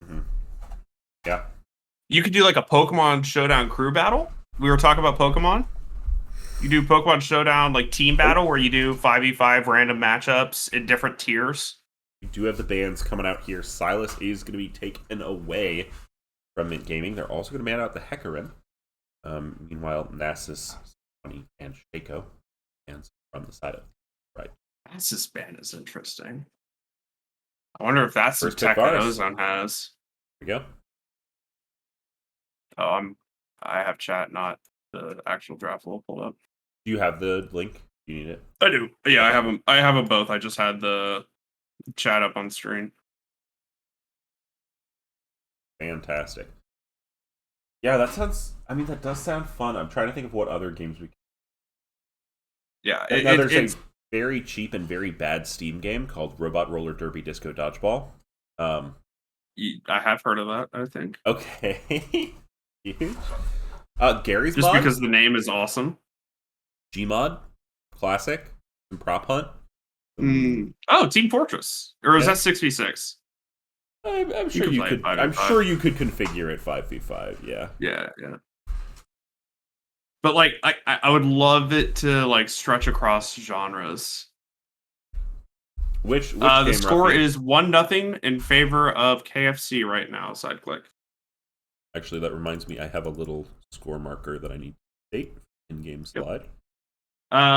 Mm-hmm. Yeah. You could do like a Pokemon Showdown crew battle. We were talking about Pokemon. You do Pokemon Showdown like team battle where you do 5v5 random matchups in different tiers. We do have the bans coming out here. Silas is going to be taken away from Mint Gaming. They're also going to ban out the Hecarim. Meanwhile, Nasus, Sonny, and Shaco bans from the side of right. Nasus ban is interesting. I wonder if that's the First tech pick that Varus. Ozone has. Here we go. Oh, I have chat, not the actual draft will pulled up. Do you have the link? You need it? I do. Yeah, I have them. I have them both. I just had the chat up on screen. Fantastic. Yeah, that does sound fun. I'm trying to think of what other games we can. Yeah, there's a very cheap and very bad Steam game called Robot Roller Derby Disco Dodgeball. I have heard of that, I think. Okay. Huge. Gary's Just mod? because the name is awesome. Gmod, classic, and prop hunt. Oh, Team Fortress, or is Yeah. that 6v6? I'm sure you could. I'm sure you could configure it 5v5. Yeah. Yeah. But like, I would love it to like stretch across genres. Which The game, score roughly? is 1-0 in favor of KFC right now. Side click. Actually, that reminds me, I have a little score marker that I need to take in game slide.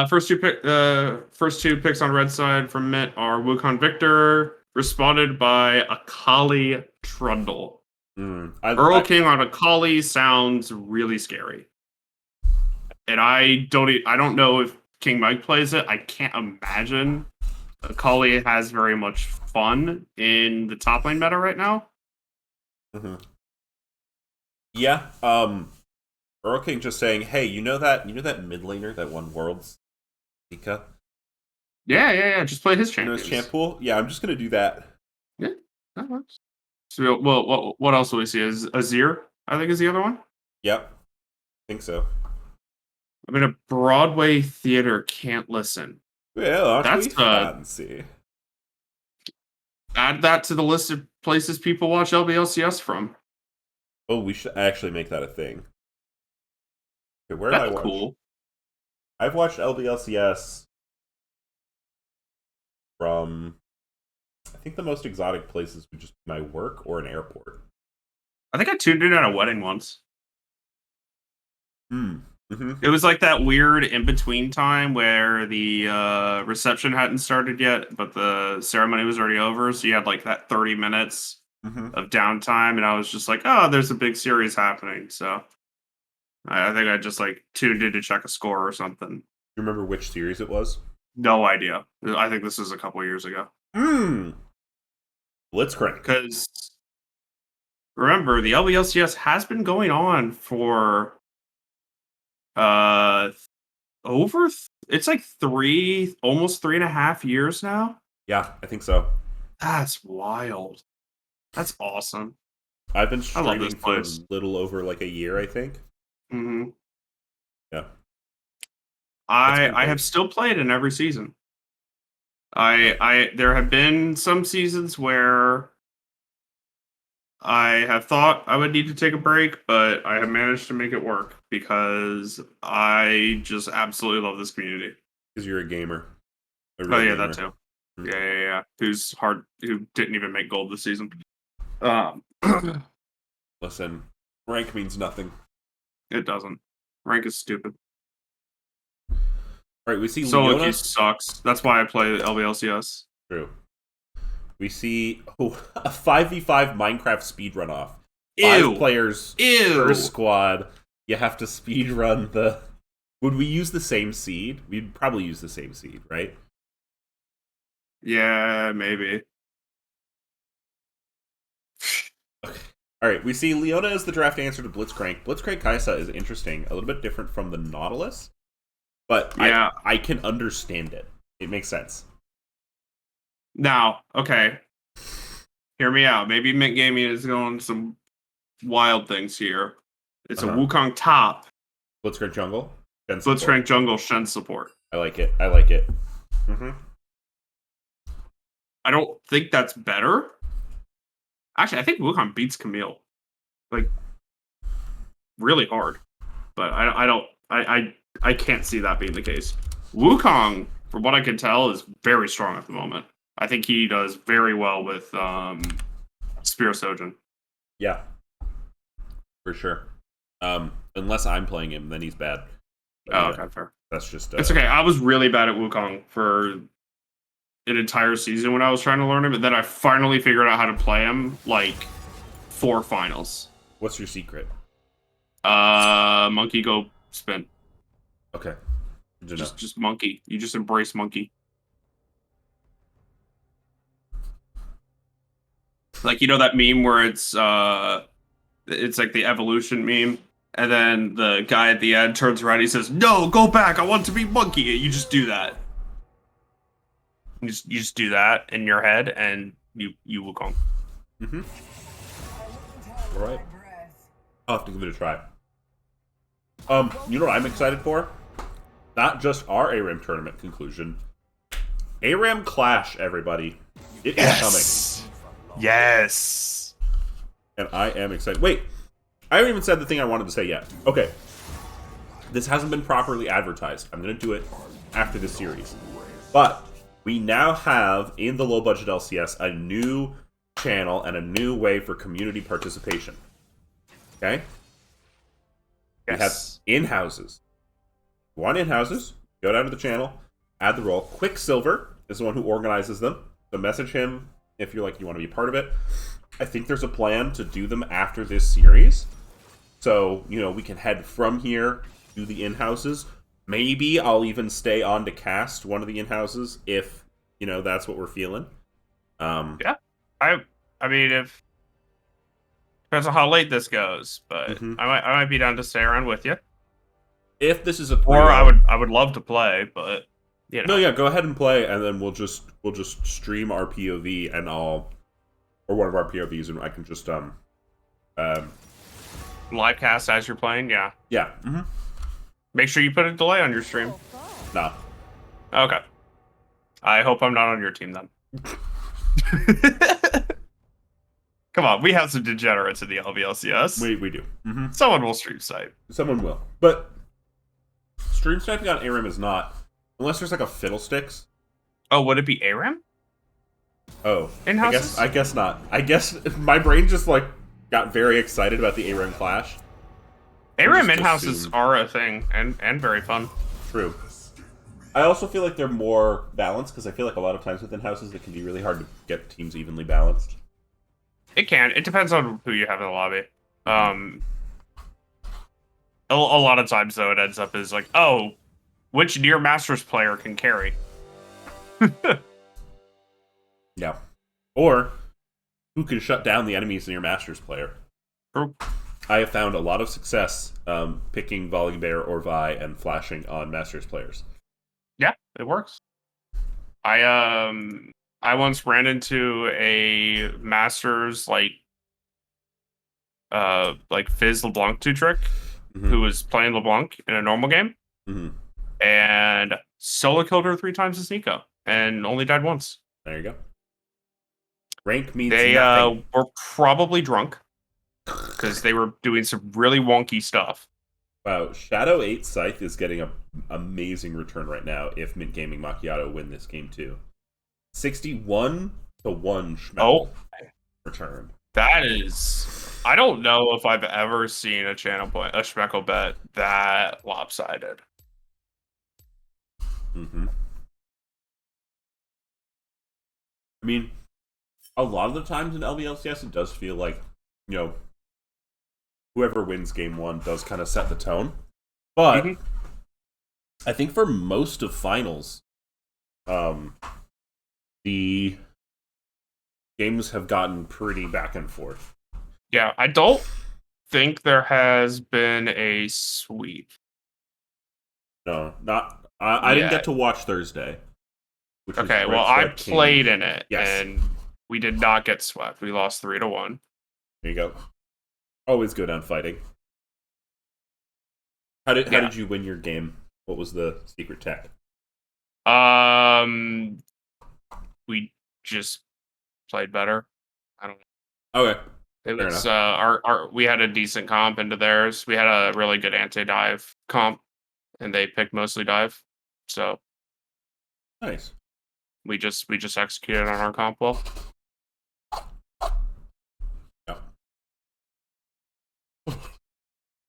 First two picks on red side from Mitt are Wukong Victor, responded by Akali Trundle. Earl King on Akali sounds really scary, and I don't know if King Mike plays it. I can't imagine Akali has very much fun in the top lane meta right now. Mm-hmm. Yeah. Earl King just saying, "Hey, you know that mid laner that won Worlds, Ika? Yeah. Just play his champions. You know his champ pool? Yeah, I'm just gonna do that. Yeah, that works. So, well, what else do we see? Is Azir? I think is the other one. Yep, I think so. I mean, a Broadway theater can't listen. Well, That's fancy. Add that to the list of places people watch LBLCS from. Oh, we should actually make that a thing. Okay, where have I That's watched? cool. I've watched LBLCS from, I think the most exotic places would just be my work or an airport. I think I tuned in at a wedding once. Mm-hmm. It was like that weird in-between time where the reception hadn't started yet, but the ceremony was already over, so you had like that 30 minutes of downtime, and I was just like, oh, there's a big series happening, so I think I just like tuned in to check a score or something. You remember which series it was? No idea. I think this was a couple years ago. Blitzcrank. Because remember, the LBLCS has been going on for it's like almost 3.5 years now. Yeah, I think so. That's wild. That's awesome. I've been streaming for a place. little over like a year, I think. Mm-hmm. Yeah. I have still played in every season. There have been some seasons where I have thought I would need to take a break, but I have managed to make it work because I just absolutely love this community. Because you're a gamer. Oh yeah, that too. Yeah. Who didn't even make gold this season. Listen, rank means nothing. It doesn't. Rank is stupid. All right, we see Solo Leona. queue sucks. That's why I play LBLCS. True. We see a 5v5 Minecraft speedrun off. Ew. 5 players per squad. You have to speedrun the... Would we use the same seed? We'd probably use the same seed, right? Yeah, maybe. Okay. All right, we see Leona as the draft answer to Blitzcrank. Blitzcrank Kai'Sa is interesting, a little bit different from the Nautilus, but yeah. I can understand it. It makes sense. Now, okay, hear me out. Maybe Mint Gaming is going some wild things here. It's a Wukong top. Blitzcrank jungle. Blitzcrank jungle Shen support. I like it. Mm-hmm. I don't think that's better. Actually, I think Wukong beats Camille, like, really hard. But I can't see that being the case. Wukong, from what I can tell, is very strong at the moment. I think he does very well with Spear Sojin. Yeah, for sure. Unless I'm playing him, then he's bad. But, okay, fair. That's just... It's okay. I was really bad at Wukong for an entire season when I was trying to learn him, and then I finally figured out how to play him, like, 4 finals. What's your secret? Monkey go spin. Okay. Just monkey. You just embrace monkey. Like, you know that meme where it's like the evolution meme, and then the guy at the end turns around and he says, "No, go back, I want to be monkey." You just do that. You just do that in your head, and you will come. Mm-hmm. All right. I'll have to give it a try. You know what I'm excited for? Not just our ARAM tournament conclusion. ARAM Clash, everybody. It is coming. Yes. And I am excited. Wait, I haven't even said the thing I wanted to say yet. Okay. This hasn't been properly advertised. I'm going to do it after this series. But we now have in the low budget LCS a new channel and a new way for community participation. Okay? We have Yes. in-houses. Go on in-houses, go down to the channel, add the role. Quicksilver is the one who organizes them. So message him if you're like you want to be a part of it. I think there's a plan to do them after this series. So, we can head from here to the in-houses. Maybe I'll even stay on to cast one of the in-houses if, that's what we're feeling. Yeah. I mean, if depends on how late this goes, but I might be down to stay around with you. If this is a 3-0, Or I would love to play, but No, yeah, go ahead and play, and then we'll just stream our POV, and or one of our POVs, and I can just live cast as you're playing. Yeah. Yeah. Make sure you put a delay on your stream. No. Okay. I hope I'm not on your team then. Come on, we have some degenerates in the LVLCS. We do. Someone will stream snipe. Someone will. But stream sniping on ARAM is not, unless there's like a fiddlesticks. Oh, would it be ARAM? Oh. In-houses? I guess not. I guess my brain just got very excited about the ARAM Clash. ARAM in-houses are a thing, and very fun. True. I also feel like they're more balanced, because I feel like a lot of times with in-houses it can be really hard to get teams evenly balanced. It can. It depends on who you have in the lobby. A lot of times, though, it ends up as like, oh, which near Masters player can carry? Yeah. Or, who can shut down the enemies in your Masters player? True. I have found a lot of success picking Volibear or Vi and flashing on Masters players. Yeah, it works. I once ran into a Masters Fizz LeBlanc 2 trick who was playing LeBlanc in a normal game and solo killed her 3 times as Nico and only died once. There you go. Rank means they nothing. Were probably drunk because they were doing some really wonky stuff. Wow, Shadow 8 Scythe is getting an amazing return right now if Mint Gaming Machiatto win this game too. 61-1 Schmeckle return. That is... I don't know if I've ever seen a Schmeckle bet that lopsided. I mean, a lot of the times in LVLCS it does feel like, whoever wins game 1 does kind of set the tone. But I think for most of finals, the games have gotten pretty back and forth. Yeah, I don't think there has been a sweep. No, not. I didn't get to watch Thursday. Okay, well, I played in it, and we did not get swept. We lost 3-1. There you go. Always go down fighting. How did you win your game? What was the secret tech? We just played better. I don't know. Okay. It was we had a decent comp into theirs. We had a really good anti-dive comp, and they picked mostly dive. So nice. We just executed on our comp well. Yeah.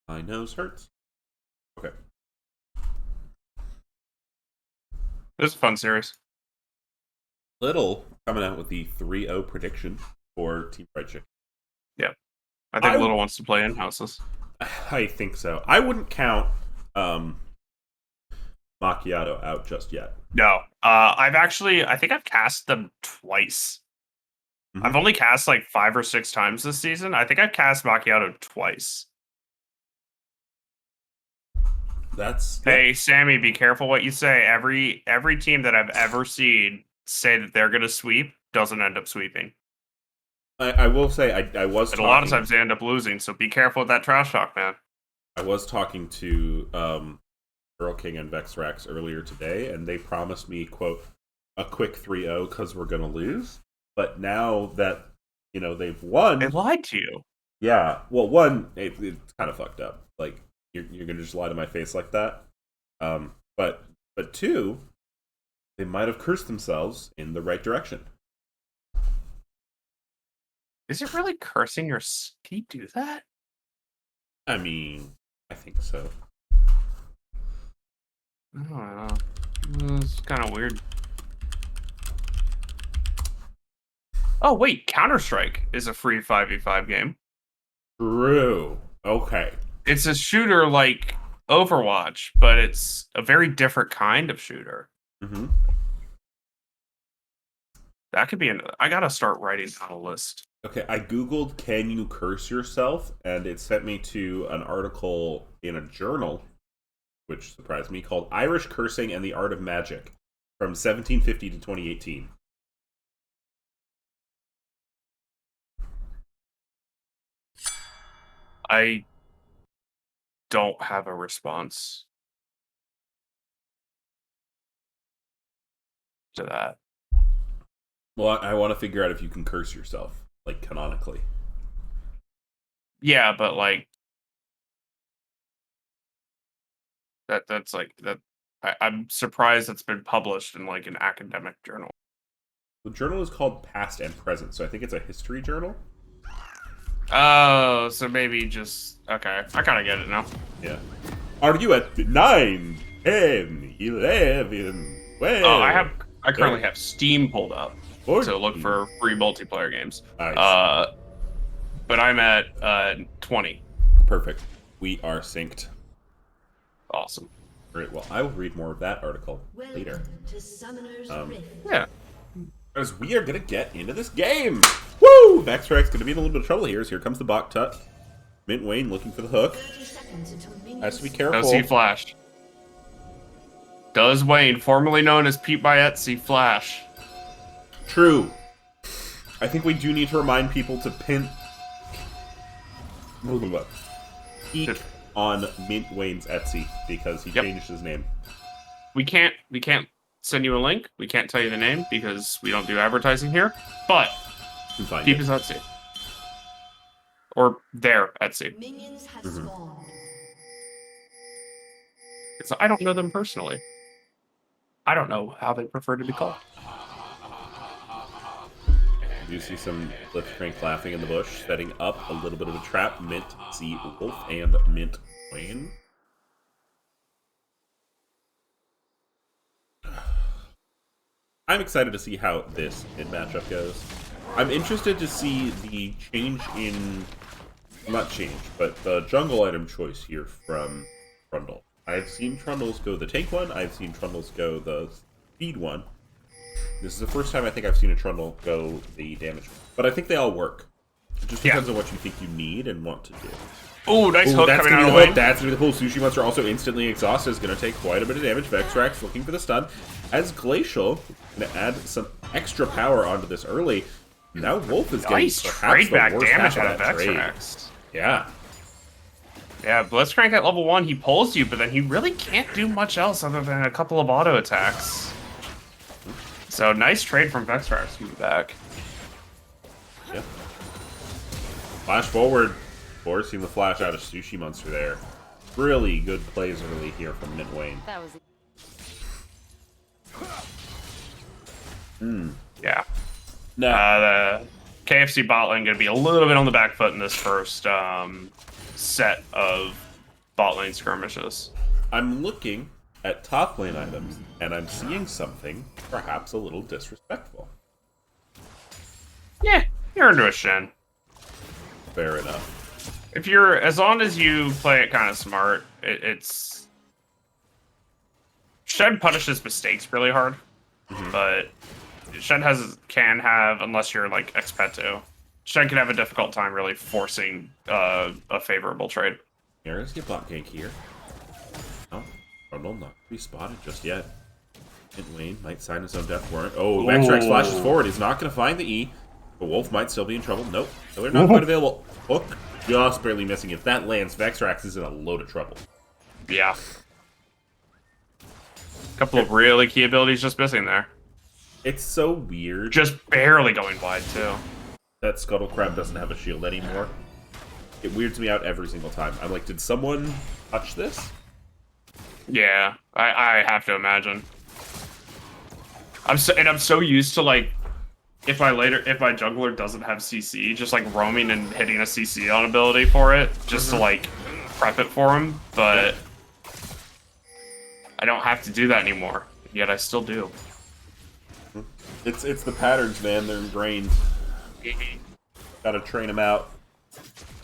My nose hurts. Okay. This is a fun series. Little coming out with the 3-0 prediction for Team Fried Chicken. Yeah. I think Little wants to play in houses. I think so. I wouldn't count Machiatto out just yet. No. I think I've cast them twice. I've only cast 5 or 6 times this season. I think I've cast Machiatto twice. Hey, Sammy, be careful what you say. Every team that I've ever seen say that they're going to sweep doesn't end up sweeping. I will say I was talking, a lot of times they end up losing, so be careful with that trash talk, man. I was talking to Earl King and Vexrax earlier today, and they promised me, quote, a quick 3-0 because we're going to lose. But now that, they've won... They lied to you. Yeah. Well, one, it's kind of fucked up. You're going to just lie to my face like that. But two, They might have cursed themselves in the right direction. Is it really cursing your... Can you do that? I mean, I think so. I don't know. It's kind of weird. Oh, wait. Counter-Strike is a free 5v5 game. True. Okay. It's a shooter like Overwatch, but it's a very different kind of shooter. Mm-hmm. That could be I gotta start writing down a list. Okay, I googled "Can you curse yourself?" and it sent me to an article in a journal, which surprised me, called "Irish Cursing and the Art of Magic" from 1750 to 2018. I don't have a response to that. Well, I want to figure out if you can curse yourself, like canonically. Yeah, but like that's like that. I'm surprised it's been published in like an academic journal. The journal is called Past and Present, so I think it's a history journal. Oh, so maybe just okay. I kind of get it now. Yeah. Are you at 9, 10, 11, 12? Oh, I currently have Steam pulled up 14. to look for free multiplayer games. Nice. But I'm at 20. Perfect. We are synced. Awesome. Great. Well, I will read more of that article later. To Summoner's Rift. Yeah. As we are going to get into this game. Woo! Vextrack's going to be in a little bit of trouble here. So here comes the Bok Tut. Mint Wayne looking for the hook. 30 seconds until minions Has to be careful. Does he flash? Does Wayne, formerly known as Pete Byette, see flash? True. I think we do need to remind people to peek on Mint Wayne's Etsy because he changed his name. We can't send you a link. We can't tell you the name because we don't do advertising here. But You can find keep it. his Etsy. Or their Etsy. Minions have spawned. I don't know them personally. I don't know how they prefer to be called. You see some Blitzcrank laughing in the bush, setting up a little bit of a trap. Mint see Wolf and Mint Wayne. I'm excited to see how this mid matchup goes. I'm interested to see the change in, not change, but the jungle item choice here from Trundle. I've seen Trundles go the tank one. I've seen Trundles go the speed one. This is the first time I think I've seen a Trundle go the damage one. But I think they all work. It just depends on what you think you need and want to do. Oh, nice Ooh, hook that's coming gonna out be of the the hook. way. That's gonna be the pull. Sushi Monster also instantly exhausted. Is gonna take quite a bit of damage. Vextrax looking for the stun. As Glacial gonna add some extra power onto this early. Now Wolf is getting Nice perhaps trade the back worst damage half out of of that trade. Vexrax. Yeah. Yeah, Blitzcrank at level 1, he pulls you, but then he really can't do much else other than a couple of auto attacks. So nice trade from Vexrax to be back. Yeah. Flash forward. Forcing the flash out of Sushi Monster there. Really good plays early here from Mint Wayne. That was Yeah. Now, The KFC bot lane going to be a little bit on the back foot in this first set of bot lane skirmishes. I'm looking at top lane items, and I'm seeing something perhaps a little disrespectful. Yeah, you're into a Shen. Fair enough. If you're, as long as you play it kind of smart, it's... Shen punishes mistakes really hard, but Shen can have, unless you're like Expeto, Shen can have a difficult time really forcing a favorable trade. Here, let's get bot gank here. Oh, Trundle not to be spotted just yet. Mint Wayne might sign his own death warrant. Oh, Vextrax flashes forward. He's not going to find the E. But Wolf might still be in trouble. Nope. So they're not quite available. Hook just barely missing. If that lands, Vextrax is in a load of trouble. Yeah. A couple of really key abilities just missing there. It's so weird Just barely going wide, too. that Scuttle Crab doesn't have a shield anymore. It weirds me out every single time. I'm like, did someone touch this? Yeah, I have to imagine. I'm so used to like if my jungler doesn't have CC, just like roaming and hitting a CC on ability for it, just to like prep it for him. But I don't have to do that anymore. Yet I still do. It's the patterns, man. They're ingrained. Gotta train them out.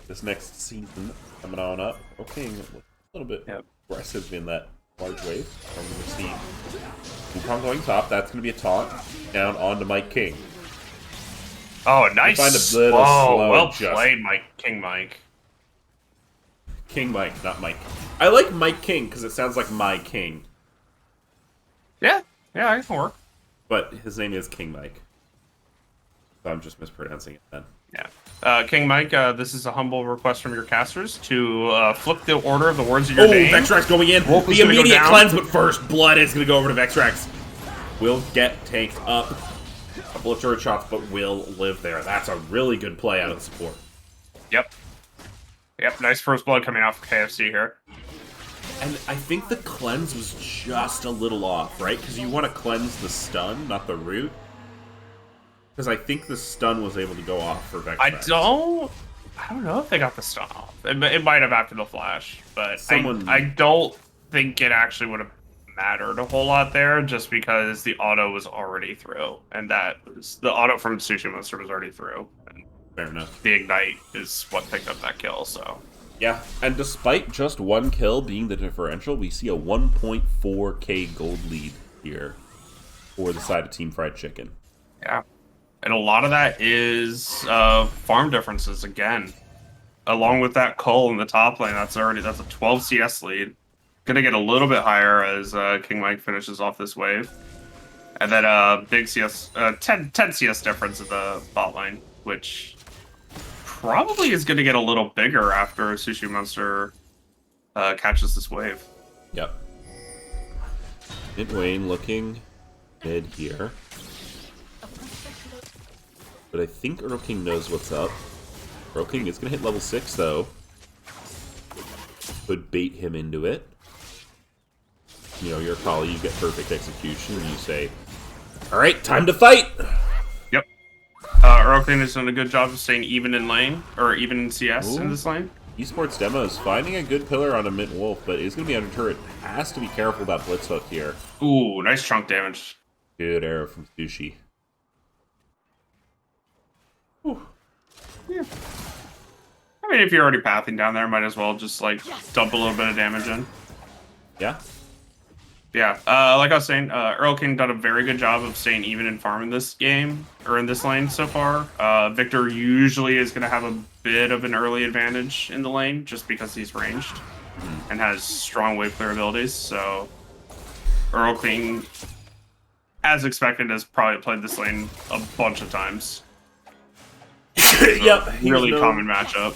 This next season coming on up. Okay, a little bit aggressive in that large wave. I'm going to see Wukong going top. That's going to be a taunt down onto Mike King. Oh, nice! Find a little slow well adjustment. played, King Mike. King Mike, not Mike. I like Mike King because it sounds like my king, Yeah, it can work. but his name is King Mike. So I'm just mispronouncing it then. Yeah. King Mike, this is a humble request from your casters to flip the order of the words of your Oh, name. Vexrax going in. Wolf is The gonna go immediate down. cleanse, but first, blood is going to go over to Vexrax. Will get tanked up. A couple of turret shots, but will live there. That's a really good play out of the support. Yep, nice first blood coming out from KFC here. And I think the cleanse was just a little off, right? Because you want to cleanse the stun, not the root. Because I think the stun was able to go off for Vexrax. I don't know if they got the stun off. It might have after the flash, but I don't think it actually would have mattered a whole lot there, just because the auto was already through, and the auto from Sushi Monster was already through. And Fair enough. the ignite is what picked up that kill, so. Yeah, and despite just one kill being the differential, we see a 1.4k gold lead here for the side of Team Fried Chicken. Yeah. And a lot of that is farm differences again. Along with that cull in the top lane, that's a 12 CS lead. Gonna get a little bit higher as King Mike finishes off this wave. And then big CS, 10 CS difference in the bot lane, which probably is gonna get a little bigger after Sushi Monster catches this wave. Yep. Mid Wayne looking mid here. But I think Earl King knows what's up. Earl King is going to hit level 6, though. Could bait him into it. You know, you're a Kali, you get perfect execution, and you say, alright, time to fight! Yep. Earl King has done a good job of staying even in lane, or even in CS in this lane. Esports Demo is finding a good pillar on a Mint Wolf, but is going to be under turret. Has to be careful about Blitz Hook here. Ooh, nice chunk damage. Good arrow from Sushi. Whew. Yeah. I mean, if you're already pathing down there, might as well just, like, dump a little bit of damage in. Yeah? Yeah, like I was saying, Earl King done a very good job of staying even in farm in this game, or in this lane so far. Victor usually is going to have a bit of an early advantage in the lane, just because he's ranged, and has strong wave clear abilities, so Earl King, as expected, has probably played this lane a bunch of times. Yep. Really common matchup.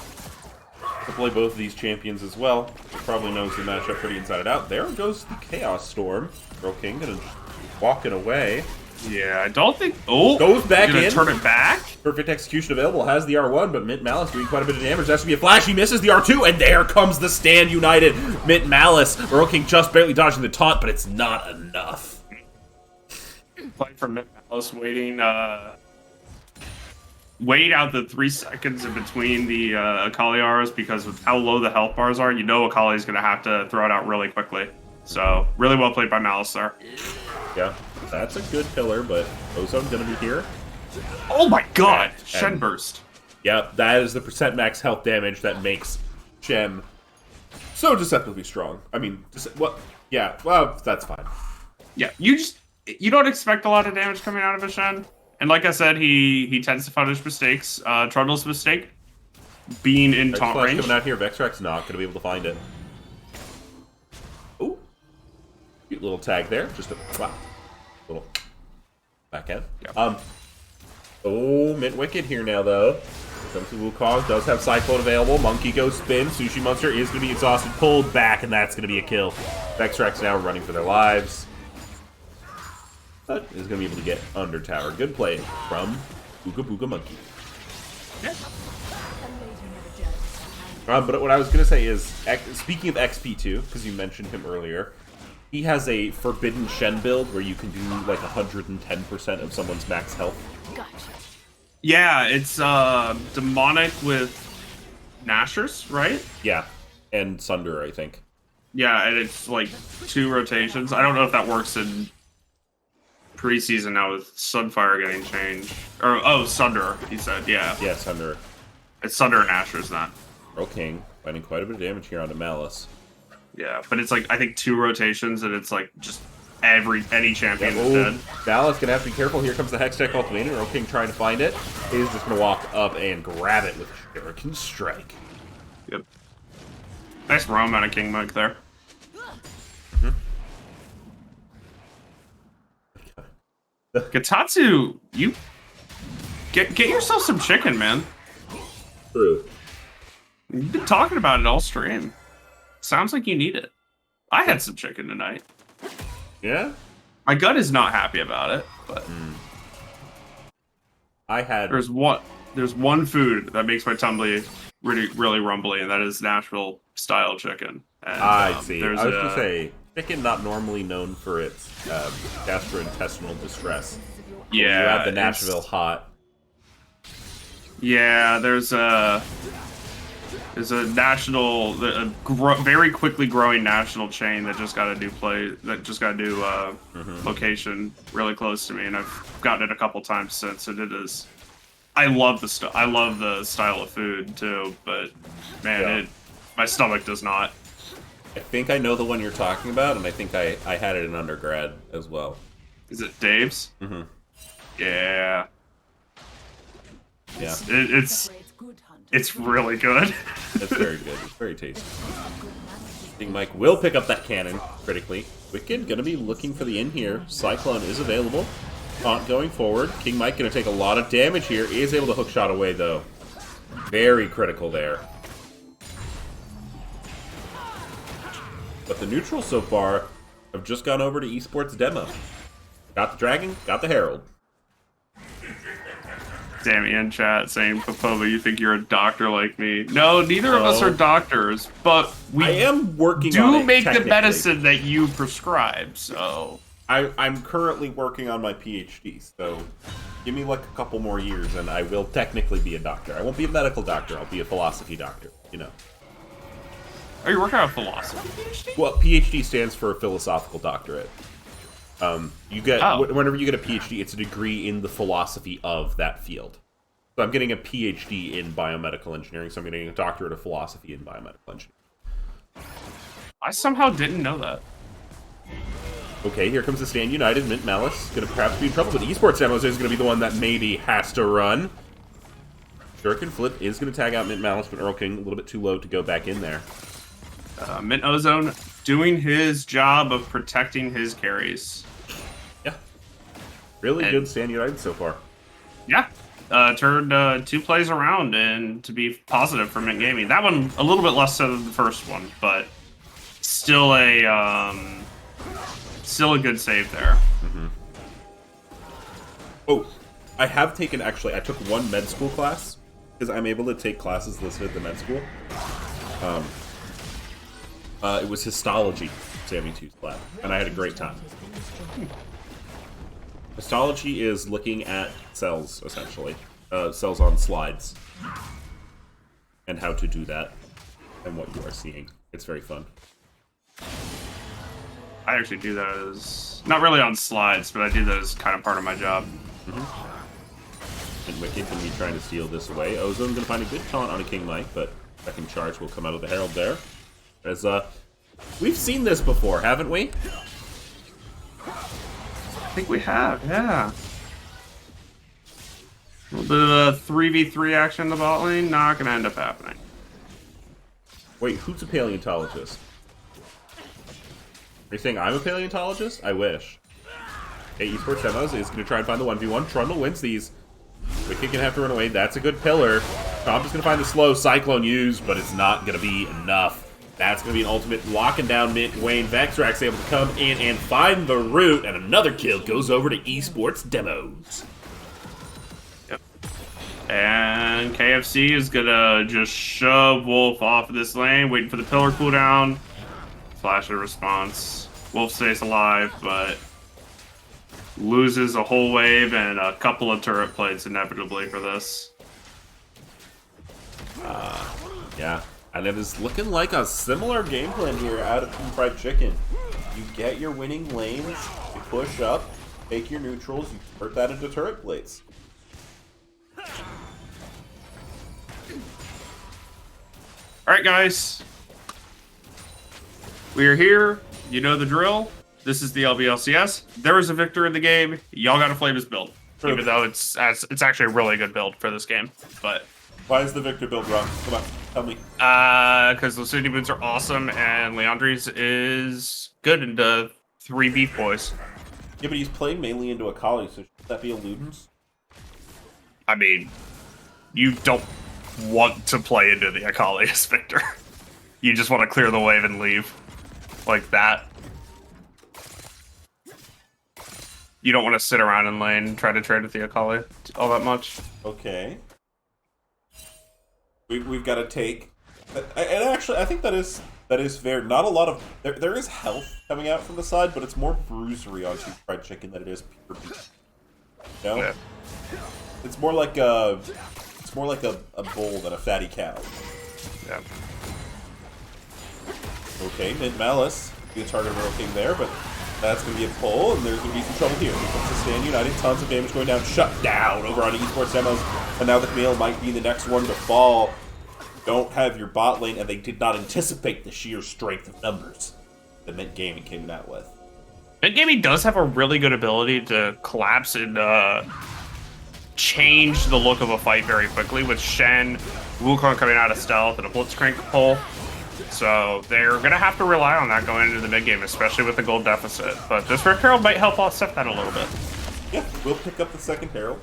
To play both of these champions as well. Probably knows the matchup pretty inside and out. There goes the Chaos Storm. Earl King gonna just walking away. Yeah, I don't think... Oh! Goes back gonna in. turn it back? Perfect execution available. Has the R1, but Mint Malice doing quite a bit of damage. That's to be a flash. He misses the R2, and there comes the Stand United. Mint Malice. Earl King just barely dodging the taunt, but it's not enough. Play for Mint Malice, wait out the 3 seconds in between the Akali Rs, because with how low the health bars are, you know Akali's going to have to throw it out really quickly. So, really well played by Malice there. Yeah, that's a good pillar, but Ozone's gonna be here. Oh my god! And- Shen Burst. Yeah, that is the percent max health damage that makes Shen so deceptively strong. I mean, what? Yeah, well, that's fine. Yeah, you don't expect a lot of damage coming out of a Shen. And like I said, he tends to punish mistakes. Trundle's mistake being in Red taunt Flash range. coming out here. Vexrax's not going to be able to find it. Ooh. Cute little tag there. Just a little backhand. Yeah. Oh, Mint Wicked here now, though. Comes to Wukong. Does have Cyclone available. Monkey goes spin. Sushi Monster is going to be exhausted. Pulled back, and that's going to be a kill. Vexrax now running for their lives. But is going to be able to get under tower. Good play from Booga Booga Monkey. Yeah. But what I was going to say is, speaking of XP2, because you mentioned him earlier, He has a Forbidden Shen build where you can do like 110% of someone's max health. Gotcha. Yeah, it's demonic with Nashers, right? Yeah, and Sunder, I think. Yeah, and it's like 2 rotations. I don't know if that works in preseason now with Sunfire getting changed. Or, oh, Sunder, he said, yeah. Yeah, Sunder. It's Sunder and Nashers, not. Earl King, finding quite a bit of damage here onto Malice. Yeah, but it's like, I think 2 rotations, and it's like just any champion is dead. Malice gonna have to be careful. Here comes the Hextech Ultimatum. Earl King trying to find it. He's just gonna walk up and grab it with Shuriken Strike. Yep. Nice roam out of King Mike there. Gatatsu, you get yourself some chicken, man. True. You've been talking about it all stream. Sounds like you need it. I had some chicken tonight. Yeah? My gut is not happy about it, but I had... there's one food that makes my tummy really rumbly, and that is Nashville style chicken. And, I see. I was There's gonna say, chicken not normally known for its gastrointestinal distress. yeah, You have the it's- Nashville hot. Yeah, there's a national, very quickly growing national chain that just got a new location really close to me, and I've gotten it a couple times since. And it is, I love the style of food too, but man, Yeah. my stomach does not. I think I know the one you're talking about, and I think I had it in undergrad as well. Is it Dave's? Mm-hmm. Yeah, Yeah, it's really good. that's very good. It's very tasty. I think Mike will pick up that cannon critically. Wicked gonna be looking for the in here. Cyclone is available. Taunt going forward. King Mike gonna take a lot of damage here. Is able to hook shot away though. Very critical there. But the neutrals so far have just gone over to esports demo. Got the dragon, got the herald. Sammy in chat saying, Popova, you think you're a doctor like me. No, neither of us No. are doctors, but we I am working on do it, make the technically. medicine that you prescribe, so... I'm currently working on my PhD, so give me like a couple more years and I will technically be a doctor. I won't be a medical doctor, I'll be a philosophy doctor, you know. Are you working on philosophy PhD? Well, PhD stands for philosophical doctorate. You get whenever you get a PhD, it's a degree in the philosophy of that field. So I'm getting a PhD in biomedical engineering, so I'm getting a doctorate of philosophy in biomedical engineering. I somehow didn't know that. Okay, here comes the Stand United. Mint Malice gonna perhaps be in trouble, but esports demos is gonna be the one that maybe has to run. Shuriken Flip is gonna tag out Mint Malice, but Earl King a little bit too low to go back in there. Mint Ozone doing his job of protecting his carries. Yeah, really And- good Stand United so far. Yeah. Turned 2 plays around and to be positive for Mint Gaming. That one a little bit less so than the first one, but still a good save there. Oh, I have taken, actually, I took one med school class, because I'm able to take classes listed at the med school. It was histology, Sammy 2's lab, and I had a great time. Histology is looking at cells, essentially. Cells on slides. And how to do that, and what you are seeing. It's very fun. I actually do that as, not really on slides, but I do that as kind of part of my job. And Wicked can be trying to steal this away. Ozone gonna find a good taunt on a King Mike, but second charge will come out of the Herald there. As we've seen this before, haven't we? I think we have, yeah. A little bit of a 3v3 action in the bot lane, not gonna end up happening. Wait, who's a paleontologist? Are you saying I'm a paleontologist? I wish. Hey, esports demos is gonna try and find the 1v1. Trundle wins these. Wicked gonna have to run away. That's a good pillar. Tom's gonna find the slow Cyclone used, but it's not gonna be enough. That's gonna be an ultimate locking down Mint Wayne. Vexrax able to come in and find the root, and another kill goes over to esports demos. Yep. And KFC is gonna just shove Wolf off of this lane, waiting for the pillar cooldown. Flash of response. Wolf stays alive, but loses a whole wave and a couple of turret plates inevitably for this. Yeah, and it is looking like a similar game plan here out of Team Fried Chicken. You get your winning lanes, you push up, take your neutrals, you convert that into turret plates. Alright, guys. We are here. You know the drill. This is the LBLCS. There is a victor in the game. Y'all gotta flame his build. True. Even though it's actually a really good build for this game. But Why is the Victor build wrong? Come on, tell me. because the City Boots are awesome and Leandri's is good into 3 Beef Boys. Yeah, but he's playing mainly into Akali, so should that be a Ludens? I mean, you don't want to play into the Akali as Victor. You just want to clear the wave and leave. Like that. You don't want to sit around in lane and try to trade with the Akali all that much. Okay. We've got to take... And actually, I think that is fair. Not a lot of... There is health coming out from the side, but it's more bruisery on Team Fried Chicken than it is pure beef. You know? Yeah. It's more like a... It's more like a bull than a fatty cow. Yeah. Okay, Mid Malice. Be a target of Earl King there, but that's going to be a pull, and there's going to be some trouble here. Here comes the Stand United. Tons of damage going down. Shut down over on Esports Demos. And now the Camille might be the next one to fall. Don't have your bot lane, and they did not anticipate the sheer strength of numbers that Mint Gaming came out with. Mint Gaming does have a really good ability to collapse and change the look of a fight very quickly with Shen, Wukong coming out of stealth, and a Blitzcrank pull. So they're going to have to rely on that going into the mid game, especially with the gold deficit. But this Rift Herald might help offset that a little bit. Yeah, we'll pick up the second Herald.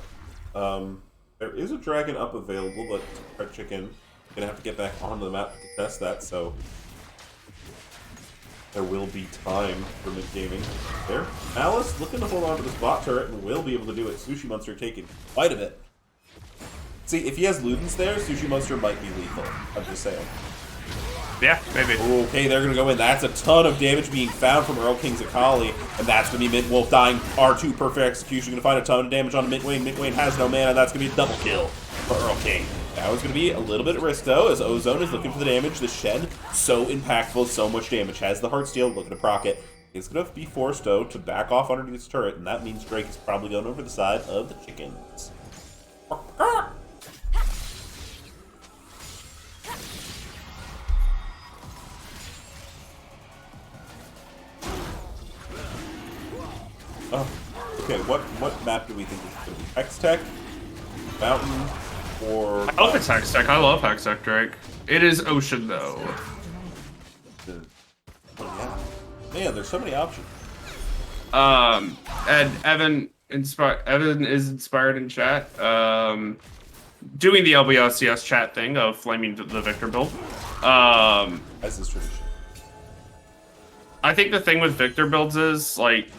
There is a dragon up available, but Fried Chicken gonna have to get back onto the map to contest that, so there will be time for Mid Gaming there. Alice looking to hold on to this bot turret and will be able to do it. Sushi Monster taking quite a bit. See, if he has Ludens there, Sushi Monster might be lethal. I'm just saying. Yeah, maybe. Okay, they're gonna go in. That's a ton of damage being found from Earl King's Akali, and that's gonna be Mint Wolf dying. R2 perfect execution, gonna find a ton of damage on Mint Wayne. Mint Wayne has no mana, that's gonna be a double kill for Earl King. That was gonna be a little bit at risk though, as Ozone is looking for the damage. The Shed, so impactful, so much damage. Has the Heartsteel, looking to proc it. He's gonna be forced though to back off underneath this turret, and that means Drake is probably going over the side of the chickens. Oh, okay, what map do we think this is going to be? Hextech, Mountain, or... I hope it's Hextech. I love Hextech, Drake. It is Ocean, though. Oh, yeah. Man, there's so many options. And Evan is inspired in chat. Doing the LBLCS chat thing of flaming the Victor build. As is tradition. I think the thing with Victor builds is, like,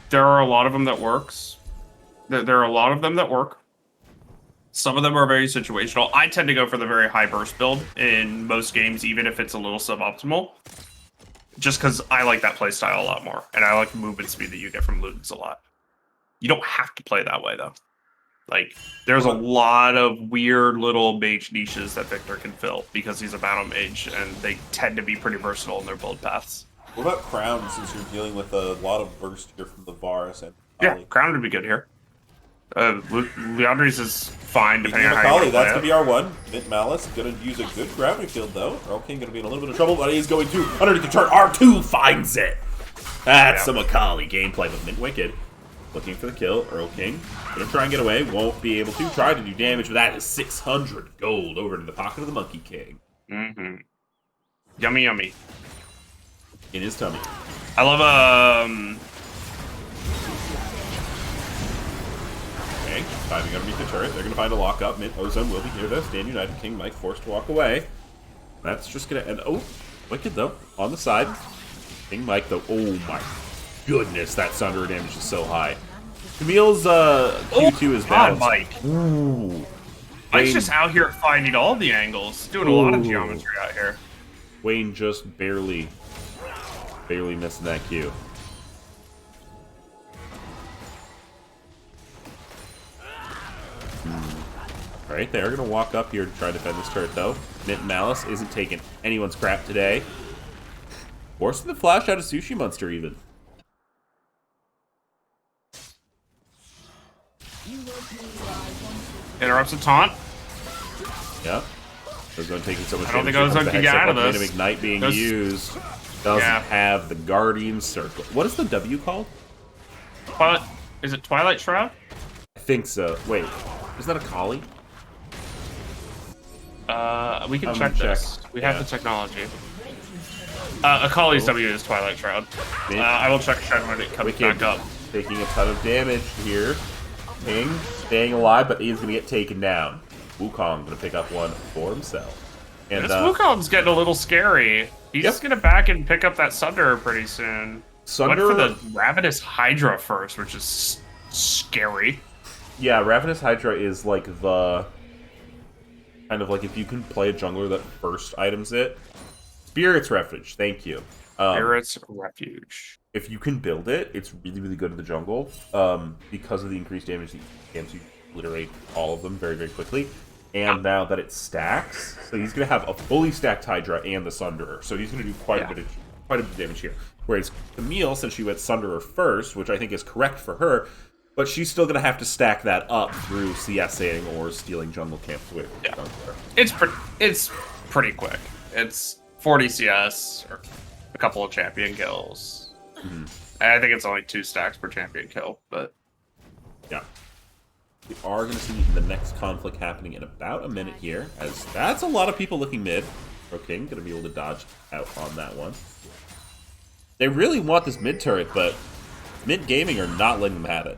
there are a lot of them that works. There are a lot of them that work. Some of them are very situational. I tend to go for the very high burst build in most games, even if it's a little suboptimal. Just because I like that playstyle a lot more. And I like the movement speed that you get from Ludens a lot. You don't have to play that way, though. Like, there's a lot of weird little mage niches that Victor can fill because he's a battle mage, and they tend to be pretty versatile in their build paths. What about Crown, since you're dealing with a lot of burst here from the Varus and Yeah, Crown would be good here. Leandri's is fine, depending on how you Akali, want to play that's it. going to be R1. Mint Malice going to use a good gravity field, though. Earl King going to be in a little bit of trouble, but he's going to, underneath the turret, R2 finds it! That's some Akali gameplay, but Mint Wicked looking for the kill. Earl King going to try and get away, won't be able to. Try to do damage, but that is 600 gold over to the pocket of the Monkey King. Mm-hmm. Yummy, yummy. In his tummy. I love, Okay, diving underneath the turret. They're going to find a lockup. Mint Ozone will be here, though. Stand United. King Mike forced to walk away. That's just going to end. Oh, Wicked, though, on the side. King Mike, though. Oh, my goodness. That Sunder damage is so high. Camille's Q2 is balanced. Mike. Ooh. Mike's just out here finding all the angles. Doing a lot of geometry out here. Wayne just barely Barely missing that Q. Alright, they are going to walk up here to try to defend this turret, though. Mint Malice isn't taking anyone's crap today. Forcing the flash out of Sushi Monster, even. Interrupts a taunt. Yep. Ozone taking so much I don't damage. think Ozone The can get Hextech out of Ultimate this. Ignite being Those- used. Doesn't Yeah. have the Guardian Circle. What is the W called? Is it Twilight Shroud? I think so. Wait, is that a Kali? We can I'm check gonna this. check. We have Yeah. the technology. Akali's W is Twilight Shroud. Mint. I will check Shroud when it comes Wicked back up. taking a ton of damage here. King staying alive, but he's going to get taken down. Wukong going to pick up one for himself. And This Wukong's getting a little scary. He's Yep. gonna back and pick up that Sunder pretty soon. Went for the Ravenous Hydra first, which is scary. Yeah, Ravenous Hydra is like the kind of like if you can play a jungler that first items it. Spirit's Refuge, thank you. Spirit's Refuge. If you can build it, it's really, really good in the jungle. Because of the increased damage that you obliterate all of them very, very quickly. And now that it stacks, so he's going to have a fully stacked Hydra and the Sunderer. So he's going to do quite a bit of damage here. Whereas Camille, since she went Sunderer first, which I think is correct for her, but she's still going to have to stack that up through CSing or stealing jungle camps with jungler. It's pretty quick. It's 40 CS or a couple of champion kills. Mm-hmm. I think it's only 2 stacks per champion kill, but Yeah. We are going to see the next conflict happening in about a minute here, as that's a lot of people looking mid. Pro King going to be able to dodge out on that one. They really want this mid turret, but mid gaming are not letting them have it.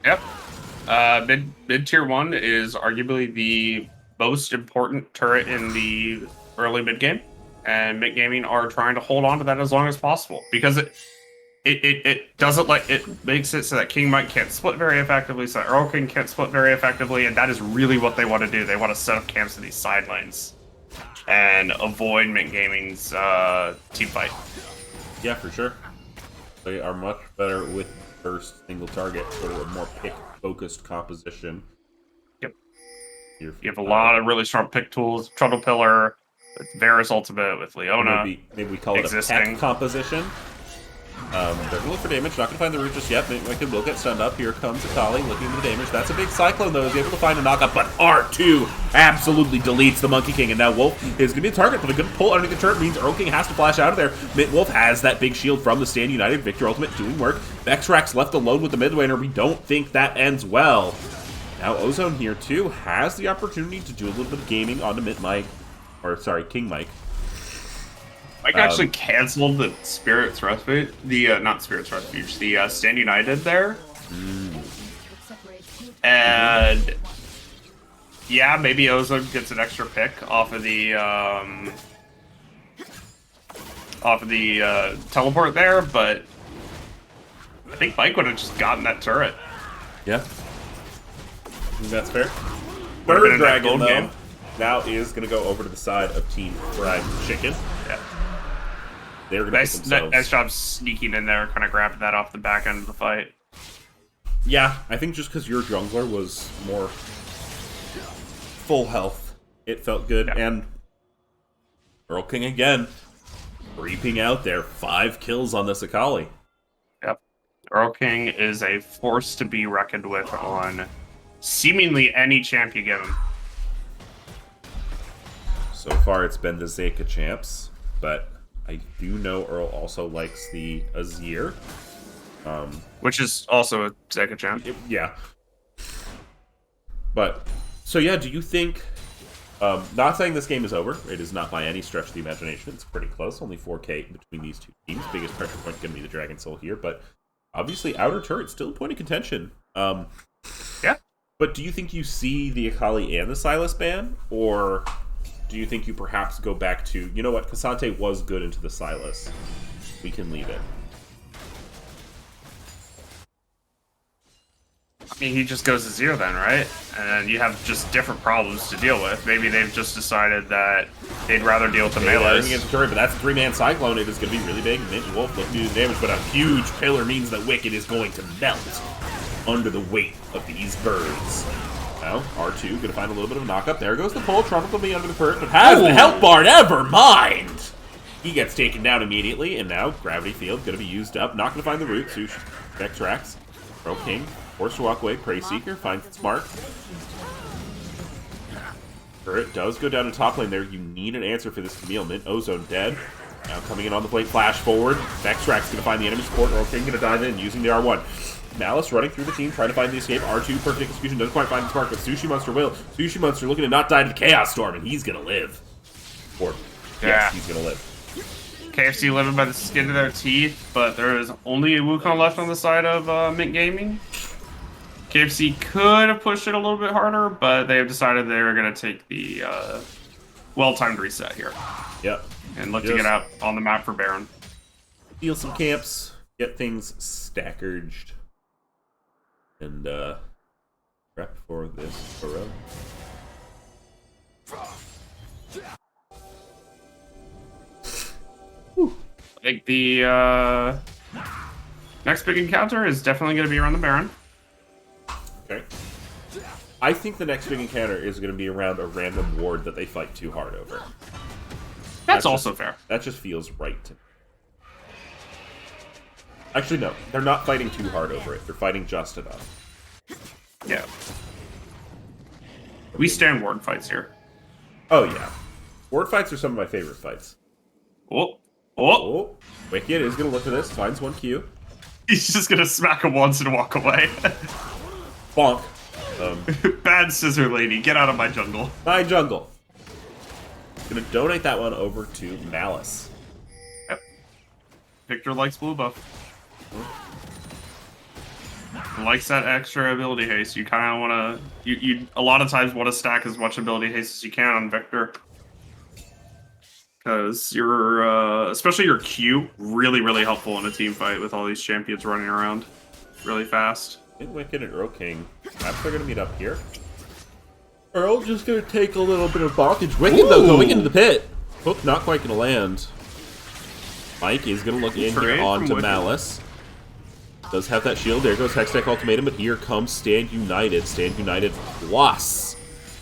yep. Mid tier 1 is arguably the most important turret in the early mid game, and mid gaming are trying to hold on to that as long as possible because it doesn't it makes it so that King Mike can't split very effectively, so that Earl King can't split very effectively, and that is really what they want to do. They want to set up camps in these side lanes and avoid mid gaming's team fight. Yeah, for sure. They are much better with first single target or a more pick-focused composition. Yep. You have a lot of really strong pick tools. Trundle Pillar, with Varus Ultimate, with Leona. Maybe we call it a tech composition. They're going to look for damage. Not going to find the root just yet. Maybe will get stunned up. Here comes Akali looking for the damage. That's a big Cyclone, though. He's able to find a knockup, but R2 absolutely deletes the Monkey King. And now Wolf is going to be a target, but a good pull underneath the turret means Earl King has to flash out of there. Mint Wolf has that big shield from the Stand United. Victor Ultimate doing work. Vexrax left alone with the mid laner. We don't think that ends well. Now Ozone here, too, has the opportunity to do a little bit of gaming onto Mint Mike. Or, sorry, King Mike. Mike actually canceled the Spirit's Refuge, not Spirit's Refuge, the Stand United there. And yeah, maybe Ozone gets an extra pick off of the teleport there, but I think Mike would have just gotten that turret. Yeah. I think that's fair. Would've been Third a Dragon, gold though, game. now is going to go over to the side of Team Fried Chicken. Yeah. They're going to Nice, put themselves... nice job sneaking in there, kind of grabbing that off the back end of the fight. Yeah, I think just because your jungler was more full health, it felt good. Yeah. And Earl King again, reaping out there. 5 kills on this Akali. Yep. Earl King is a force to be reckoned with on seemingly any champ you give him. So far, it's been the Zeka champs, but I do know Earl also likes the Azir. Which is also a Zeka champ. Yeah. But, so yeah, do you think... not saying this game is over. It is not by any stretch of the imagination. It's pretty close. Only 4K between these two teams. Biggest pressure point going to be the Dragon Soul here. But obviously, outer turret still a point of contention. Yeah. But do you think you see the Akali and the Silas ban? Or do you think you perhaps go back to... You know what? Cassante was good into the Silas. We can leave it. I mean, he just goes to 0 then, right? And then you have just different problems to deal with. Maybe they've just decided that they'd rather deal with the melees. Against Victoria, but that's a 3-man Cyclone. It is going to be really big. Mint and Wolf looking to do the damage, but a huge pillar means that Wicked is going to melt under the weight of these birds. Now, R2 going to find a little bit of a knock-up. There goes the pull. Trumpet will be under the perk, but has the health bar. Never mind! He gets taken down immediately, and now Gravity Field going to be used up. Not going to find the root. Sushi, Vexrax, Pro King, forced to walk away. Prey Seeker finds its mark. Turret does go down to top lane there. You need an answer for this Camille. Mint Ozone dead. Now coming in on the plate, flash forward. Vexrax going to find the enemy support. Pro King going to dive in using the R1. Malice running through the team, trying to find the escape. R2, perfect execution, doesn't quite find the spark, but Sushi Monster will. Sushi Monster looking to not die to the Chaos Storm, and he's gonna live. Or, yes, he's gonna live. KFC living by the skin of their teeth, but there is only a Wukong left on the side of Mint Gaming. KFC could have pushed it a little bit harder, but they have decided they're gonna take the well-timed reset here. Yep. And look to get out on the map for Baron. Steal some camps, get things stackerged. And prep for this Burrow. I think the next big encounter is definitely going to be around the Baron. Okay. I think the next big encounter is going to be around a random ward that they fight too hard over. That's also fair. That just feels right to me. Actually, no. They're not fighting too hard over it. They're fighting just enough. Yeah. We stand ward fights here. Oh, yeah. Ward fights are some of my favorite fights. Oh. Oh. Wicked is going to look at this. Finds 1Q. He's just going to smack him once and walk away. Bonk. Bad scissor lady. Get out of my jungle. My jungle. Going to donate that one over to Malice. Yep. Victor likes blue buff. Likes that extra ability haste. You kind of want to... You a lot of times want to stack as much ability haste as you can on Victor. Because your... especially your Q, really, really helpful in a team fight with all these champions running around really fast. In Wicked and Earl King, perhaps they're going to meet up here. Earl just going to take a little bit of blockage. Wicked, though, going into the pit. Hook not quite going to land. Mike is going to look in here onto Malice. Does have that shield. There goes Hextech Ultimatum, but here comes Stand United. Stand United plus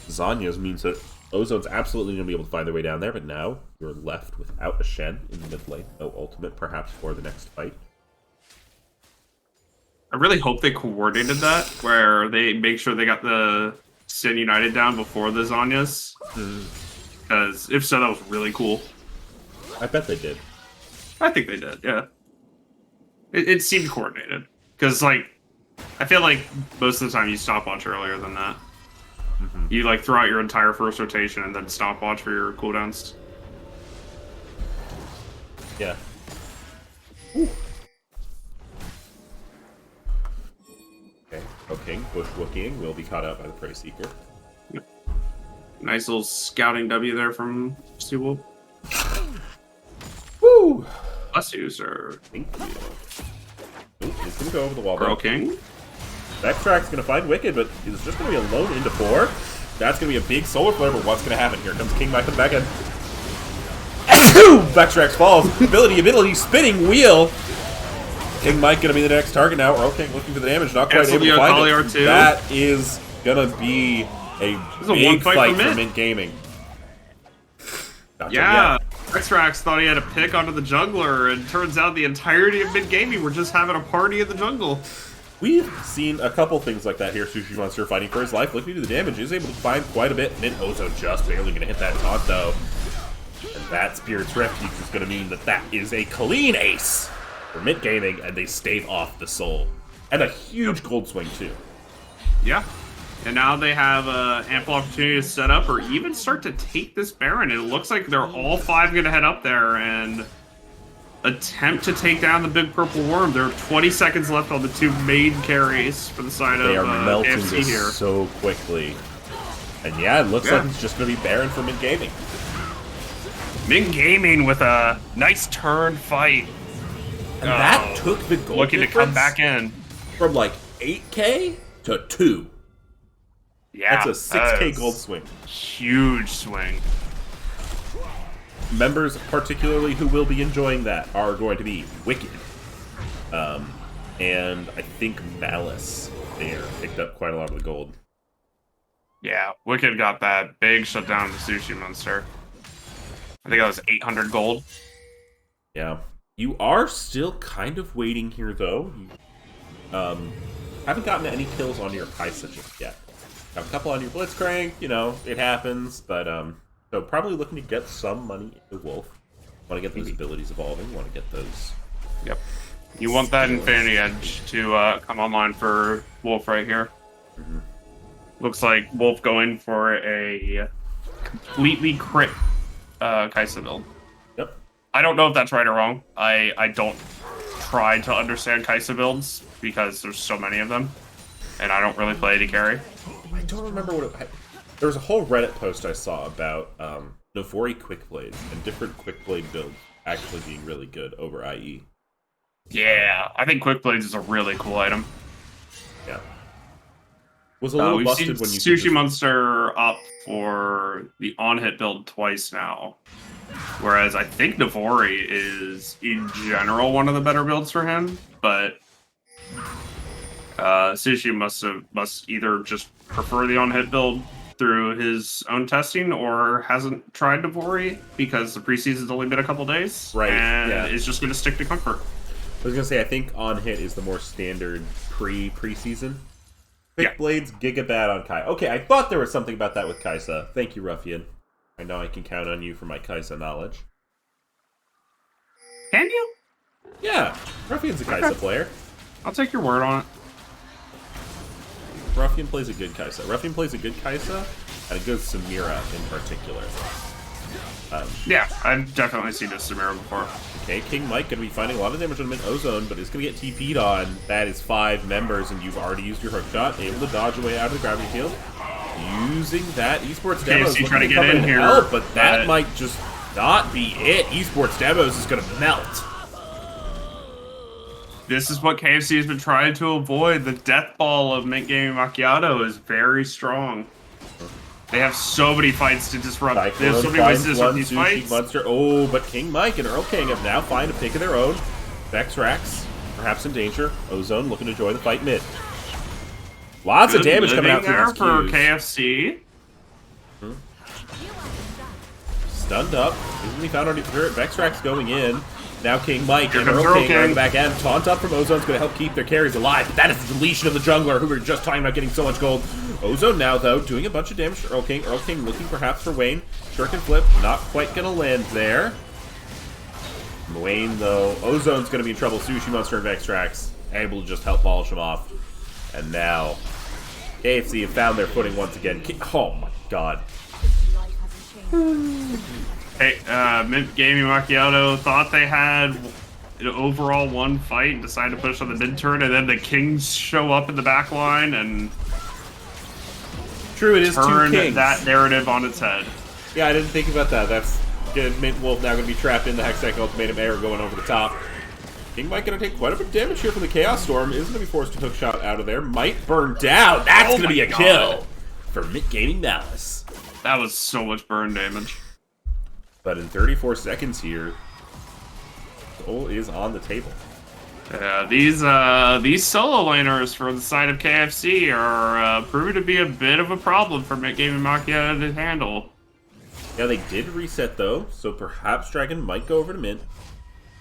Zanya's means that Ozone's absolutely going to be able to find their way down there, but now you're left without a Shen in the mid lane. No ultimate, perhaps, for the next fight. I really hope they coordinated that, where they make sure they got the Stand United down before the Zanyas. Because if so, that was really cool. I bet they did. I think they did, yeah. It seemed coordinated. Because, like, I feel like most of the time you stopwatch earlier than that. You, like, throw out your entire first rotation and then stopwatch for your cooldowns. Yeah. Okay, okay. Bushwooking will be caught out by the Prey Seeker. Nice little scouting W there from Seawolf. Woo! Bless you, sir. Thank you. Ooh, he's gonna go over the wall. Earl King. Backtrack's gonna find Wicked, but he's just gonna be alone into 4. That's gonna be a big solar flare, but what's gonna happen? Here comes King Mike back in. Backtrack falls. Ability, spinning wheel. King Mike gonna be the next target now. Earl King looking for the damage, not quite able to find it. R2. That is gonna be a big fight for Mint Gaming. Not Yeah, X-Rax thought he had a pick onto the jungler, and turns out the entirety of Mint Gaming were just having a party in the jungle. We've seen a couple things like that here. Sushi Monster fighting for his life, looking to do the damage, is able to find quite a bit. Mint Ozo just barely going to hit that taunt, though. And that Spirit's Refuge is going to mean that that is a clean ace for Mint Gaming, and they stave off the soul. And a huge gold swing, too. Yeah. And now they have ample opportunity to set up or even start to take this Baron. And it looks like they're all 5 going to head up there and attempt to take down the big purple worm. There are 20 seconds left on the 2 main carries for the side They of are melting AFC this here. so quickly. And yeah, it looks like it's just going to be Baron for Mint Gaming. Mint Gaming with a nice turn fight. And that took the gold looking to come difference back in. from like 8K to 2. Yeah, That's a 6K gold swing. Huge swing. Members, particularly who will be enjoying that, are going to be Wicked. And I think Malice there picked up quite a lot of the gold. Yeah, Wicked got that big shutdown of the Sushi Monster. I think that was 800 gold. Yeah. You are still kind of waiting here, though. You haven't gotten any kills on your Kaisa just yet. Got a couple on your Blitzcrank, you know, it happens, but, so probably looking to get some money into Wolf. Want to get those abilities evolving, want to get those... Yep. You want that Infinity Edge to come online for Wolf right here. Mm-hmm. Looks like Wolf going for a completely crit Kaisa build. Yep. I don't know if that's right or wrong. I don't try to understand Kaisa builds because there's so many of them, and I don't really play AD carry. I don't remember what it... There was a whole Reddit post I saw about Navori Quickblades and different Quickblade builds actually being really good over IE. Yeah, I think Quickblades is a really cool item. Yeah. Was a little We've busted seen when you Sushi Monster up for the on-hit build twice now. Whereas I think Navori is, in general, one of the better builds for him, but Sushi must either just prefer the on-hit build through his own testing or hasn't tried Navori because the preseason's only been a couple days. Right, and yeah. is just going to stick to Comfort. I was gonna say I think on hit is the more standard preseason. Yeah. Quickblades, Gigabad on Kai. Okay, I thought there was something about that with Kaisa. Thank you, Ruffian. I know I can count on you for my Kaisa knowledge. Can you? Yeah, Ruffian's a Kaisa player. I'll take your word on it. Ruffian plays a good Kaisa. Ruffian plays a good Kaisa and a good Samira in particular. Yeah, I've definitely seen this Samira before. Okay, King Mike going to be finding a lot of damage on mid-ozone, but is going to get TP'd on. That is 5 members, and you've already used your hook shot, able to dodge away out of the gravity field. Using that, Esports Demos KFC trying to get come in here, help, but that but- might just not be it. Esports Demos is going to melt. This is what KFC has been trying to avoid. The death ball of Mint Gaming Macchiato is very strong. They have so many fights to disrupt. They have so many ways to disrupt these fights. Monster. Oh, but King Mike and Earl King have now found a pick of their own. Vex Rax, perhaps in danger. Ozone looking to join the fight mid. Lots of damage coming out through there these for Qs. KFC. Stunned up. Easily found on Vex Rax going in. Now King Mike Here and comes Earl Earl King are on King. the back end. Taunt up from Ozone's going to help keep their carries alive. But that is the deletion of the jungler, who we were just talking about getting so much gold. Ozone now, though, doing a bunch of damage to Earl King. Earl King looking perhaps for Wayne. Shuriken flip, not quite going to land there. Wayne, though, Ozone's going to be in trouble. Sushi Monster and Vex Rax able to just help polish him off. And now, KFC have found their footing once again. Oh my god. Hey, Mint Gaming Macchiato thought they had an overall one fight and decided to push on the mid turn, and then the Kings show up in the back line and True, it is two turn kings. that narrative on its head. Yeah, I didn't think about that. That's good. Mint Wolf now going to be trapped in the Hextech Ultimatum Air going over the top. King Mike going to take quite a bit of damage here from the Chaos Storm. Is going to be forced to hook shot out of there. Might burn down. That's going to be a kill for Mint Gaming Malice. That was so much burn damage. But in 34 seconds here, goal is on the table. Yeah, these solo laners from the side of KFC are proving to be a bit of a problem for Mint Gaming Macchiato to handle. Yeah, they did reset though, so perhaps Dragon might go over to Mint.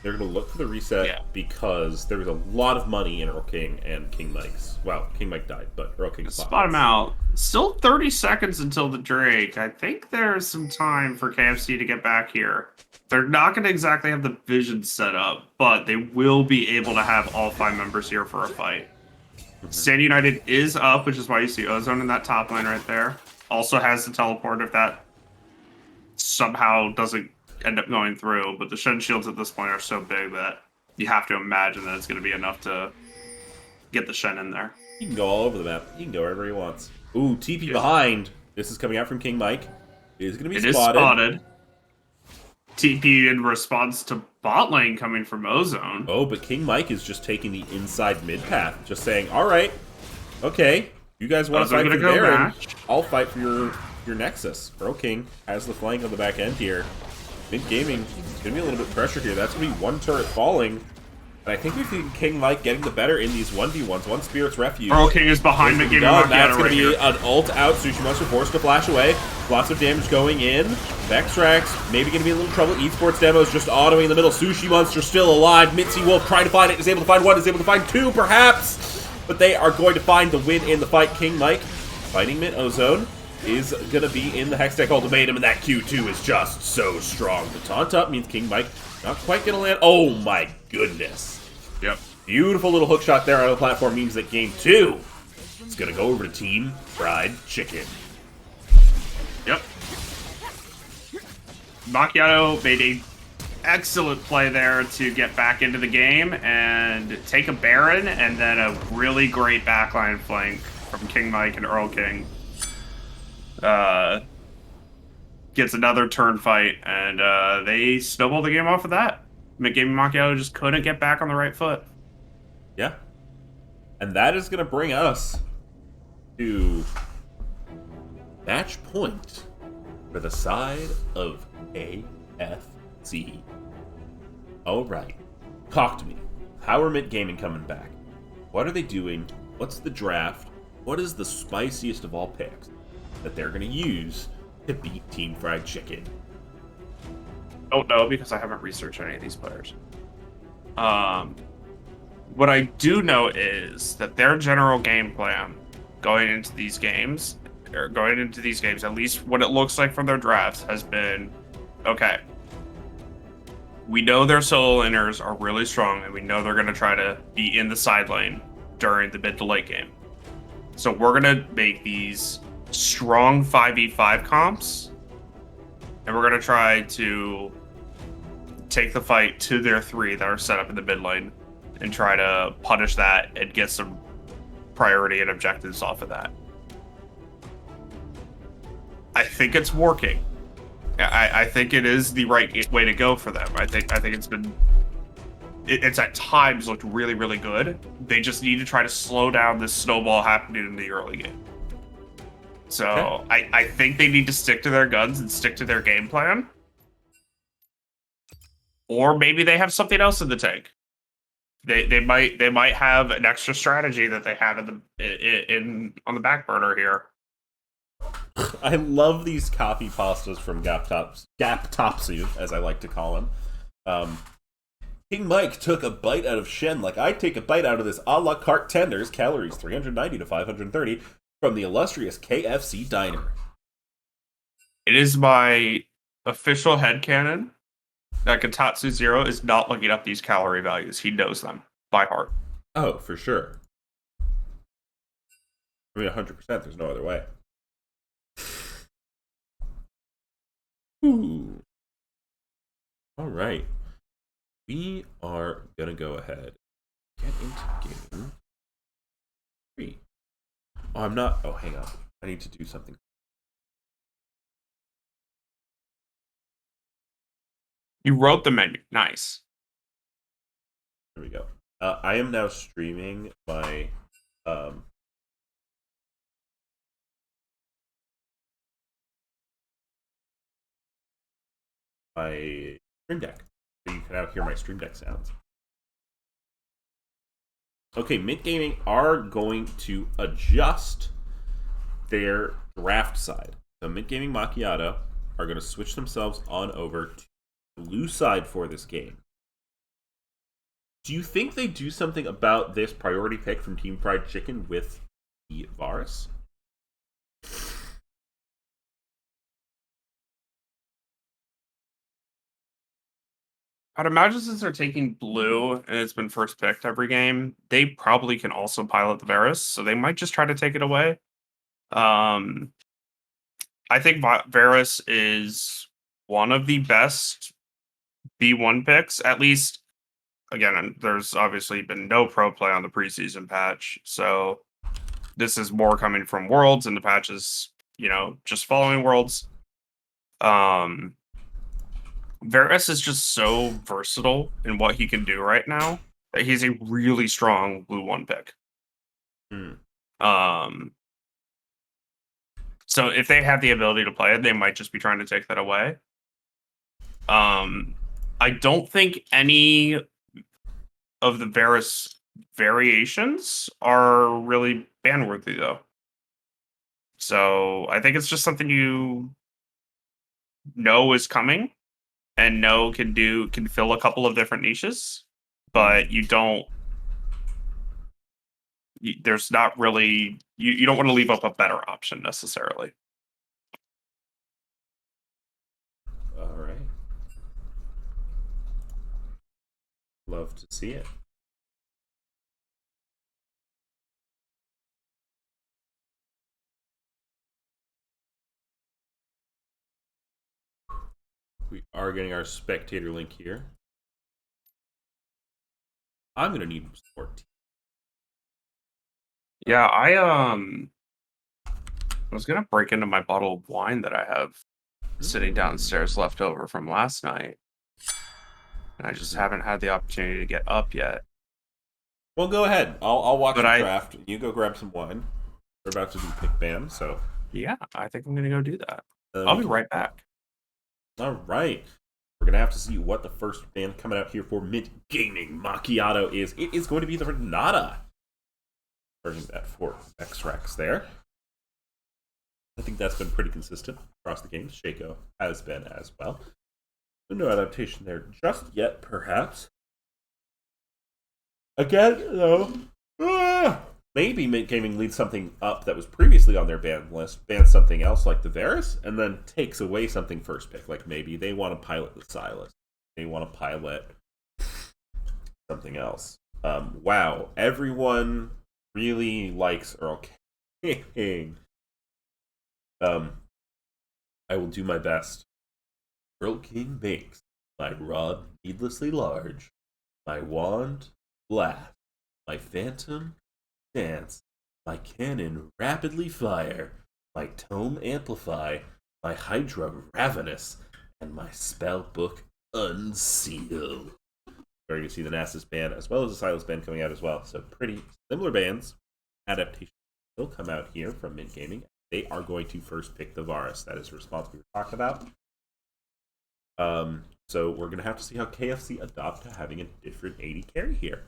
They're going to look for the reset because there was a lot of money in Earl King and King Mike's. Well, King Mike died, but Earl King Spot him out. Still 30 seconds until the Drake. I think there's some time for KFC to get back here. They're not going to exactly have the vision set up, but they will be able to have all 5 members here for a fight. Stand United is up, which is why you see Ozone in that top lane right there. Also has the teleport if that somehow doesn't end up going through, but the Shen shields at this point are so big that you have to imagine that it's going to be enough to get the Shen in there. He can go all over the map. He can go wherever he wants. Ooh, TP behind. This is coming out from King Mike. It is going to be spotted. TP in response to bot lane coming from Ozone. Oh, but King Mike is just taking the inside mid path. Just saying, all right, Okay, you guys want to Those are fight for gonna the go Baron? match. I'll fight for your Nexus. Earl King has the flank on the back end here. Mid gaming, gonna be a little bit of pressure here. That's gonna be one turret falling. And I think we see King Mike getting the better in these 1v1s. One Spirit's Refuge. Earl King is behind the game. That's going to right be here. an ult out. Sushi Monster forced to flash away. Lots of damage going in. Vexrax maybe going to be in a little trouble. Esports Demos just autoing in the middle. Sushi Monster still alive. Mitzi Wolf trying to find it. Is able to find one. Is able to find two, perhaps. But they are going to find the win in the fight. King Mike fighting Mid Ozone is going to be in the Hextech Ultimatum. And that Q2 is just so strong. The taunt up means King Mike not quite going to land. Oh my goodness. Yep. Beautiful little hook shot there on the platform means that game 2 is going to go over to Team Fried Chicken. Yep. Machiatto made a excellent play there to get back into the game and take a Baron, and then a really great backline flank from King Mike and Earl King. Gets another turn fight, and they snowball the game off of that. Mid-game Machiatto just couldn't get back on the right foot. Yeah. And that is going to bring us to match point for the side of AFC. All right. Talk to me. How are Mid Gaming coming back? What are they doing? What's the draft? What is the spiciest of all picks that they're going to use to beat Team Fried Chicken? Don't know because I haven't researched any of these players. What I do know is that their general game plan going into these games, at least what it looks like from their drafts, has been, okay, we know their solo laners are really strong, and we know they're going to try to be in the side lane during the mid to late game. So we're going to make these strong 5v5 comps, and we're going to try to take the fight to their 3 that are set up in the mid lane and try to punish that and get some priority and objectives off of that. I think it's working. I think it is the right way to go for them. I think it's been... It's at times looked really, really good. They just need to try to slow down this snowball happening in the early game. So okay. I think they need to stick to their guns and stick to their game plan. Or maybe they have something else in the tank. They might have an extra strategy that they have on the back burner here. I love these copy pastas from Gaptopsy, as I like to call him. King Mike took a bite out of Shen like I take a bite out of this a la carte tenders, calories 390 to 530, from the illustrious KFC diner. It is my official headcanon that Katatsu Zero is not looking up these calorie values. He knows them by heart. Oh, for sure. I mean, 100%. There's no other way. Ooh. All right. We are going to go ahead and get into game 3. Oh, I'm not... Oh, hang on. I need to do something. You wrote the menu. Nice. There we go. I am now streaming my... my Stream Deck. So you can now hear my Stream Deck sounds. Okay, Mint Gaming are going to adjust their draft side. So Mint Gaming Machiatto are going to switch themselves on over to the blue side for this game. Do you think they do something about this priority pick from Team Fried Chicken with the Varus? I'd imagine since they're taking blue and it's been first picked every game, they probably can also pilot the Varus, so they might just try to take it away. I think Varus is one of the best B1 picks, at least. Again, there's obviously been no pro play on the preseason patch, so this is more coming from Worlds, and the patch is, just following Worlds. Varus is just so versatile in what he can do right now that he's a really strong blue 1 pick. So if they have the ability to play it, they might just be trying to take that away. I don't think any of the Varus variations are really ban worthy though. So I think it's just something you know is coming and know can fill a couple of different niches, but you don't. There's not really you don't want to leave up a better option necessarily. All right. Love to see it. We are getting our spectator link here. I'm gonna need more tea. Yeah, I was gonna break into my bottle of wine that I have sitting downstairs left over from last night. And I just haven't had the opportunity to get up yet. Well, go ahead. I'll watch But the draft. You go grab some wine. We're about to do pick ban, so yeah, I think I'm gonna go do that. I'll be right back. All right. We're gonna have to see what the first band coming out here for Mint Gaming Macchiato is. It is going to be the Renata. Bringing that for X-Rex there. I think that's been pretty consistent across the games. Shaco has been as well. No adaptation there just yet, perhaps. Again, though, maybe Mint Gaming leads something up that was previously on their ban list, bans something else like the Varus, and then takes away something first pick. Like maybe they want to pilot the Silas. They want to pilot something else. Wow, everyone really likes Earl King. I will do my best. Earl King makes my rod needlessly large, my wand blast, my phantom dance, my cannon rapidly fire, my tome amplify, my hydra ravenous, and my spell book unseal. Where you see the Nasus band as well as the Silas band coming out as well. So pretty similar bands. Adaptations will come out here from Mint Gaming. They are going to first pick the Varus. That is the response we were talking about. So we're going to have to see how KFC adopt to having a different 80 carry here.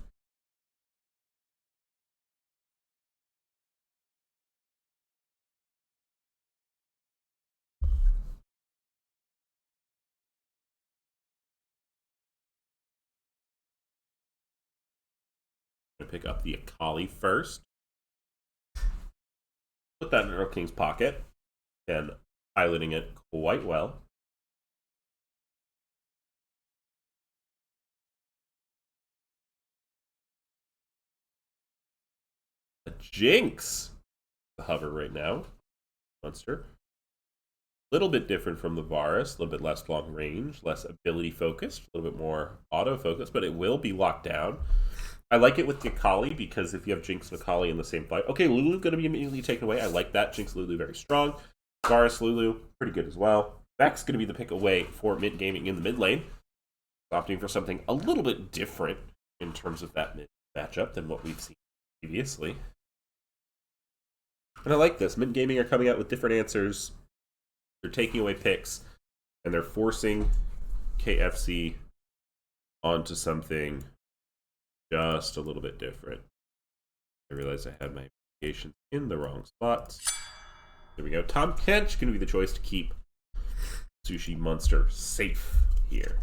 I'm going to pick up the Akali first. Put that in Earl King's pocket. And piloting it quite well. A Jinx. The hover right now. Monster. A little bit different from the Varus. A little bit less long range. Less ability focused. A little bit more auto focused. But it will be locked down. I like it with the Akali because if you have Jinx and Akali in the same fight. Okay, Lulu going to be immediately taken away. I like that. Jinx, Lulu very strong. Varus, Lulu, pretty good as well. Vex going to be the pick away for Mint Gaming in the mid lane. Opting for something a little bit different in terms of that mid matchup than what we've seen previously. And I like this. Mint Gaming are coming out with different answers. They're taking away picks, and they're forcing KFC onto something just a little bit different. I realized I had my applications in the wrong spots. There we go. Tom Kench going to be the choice to keep Sushi Monster safe here.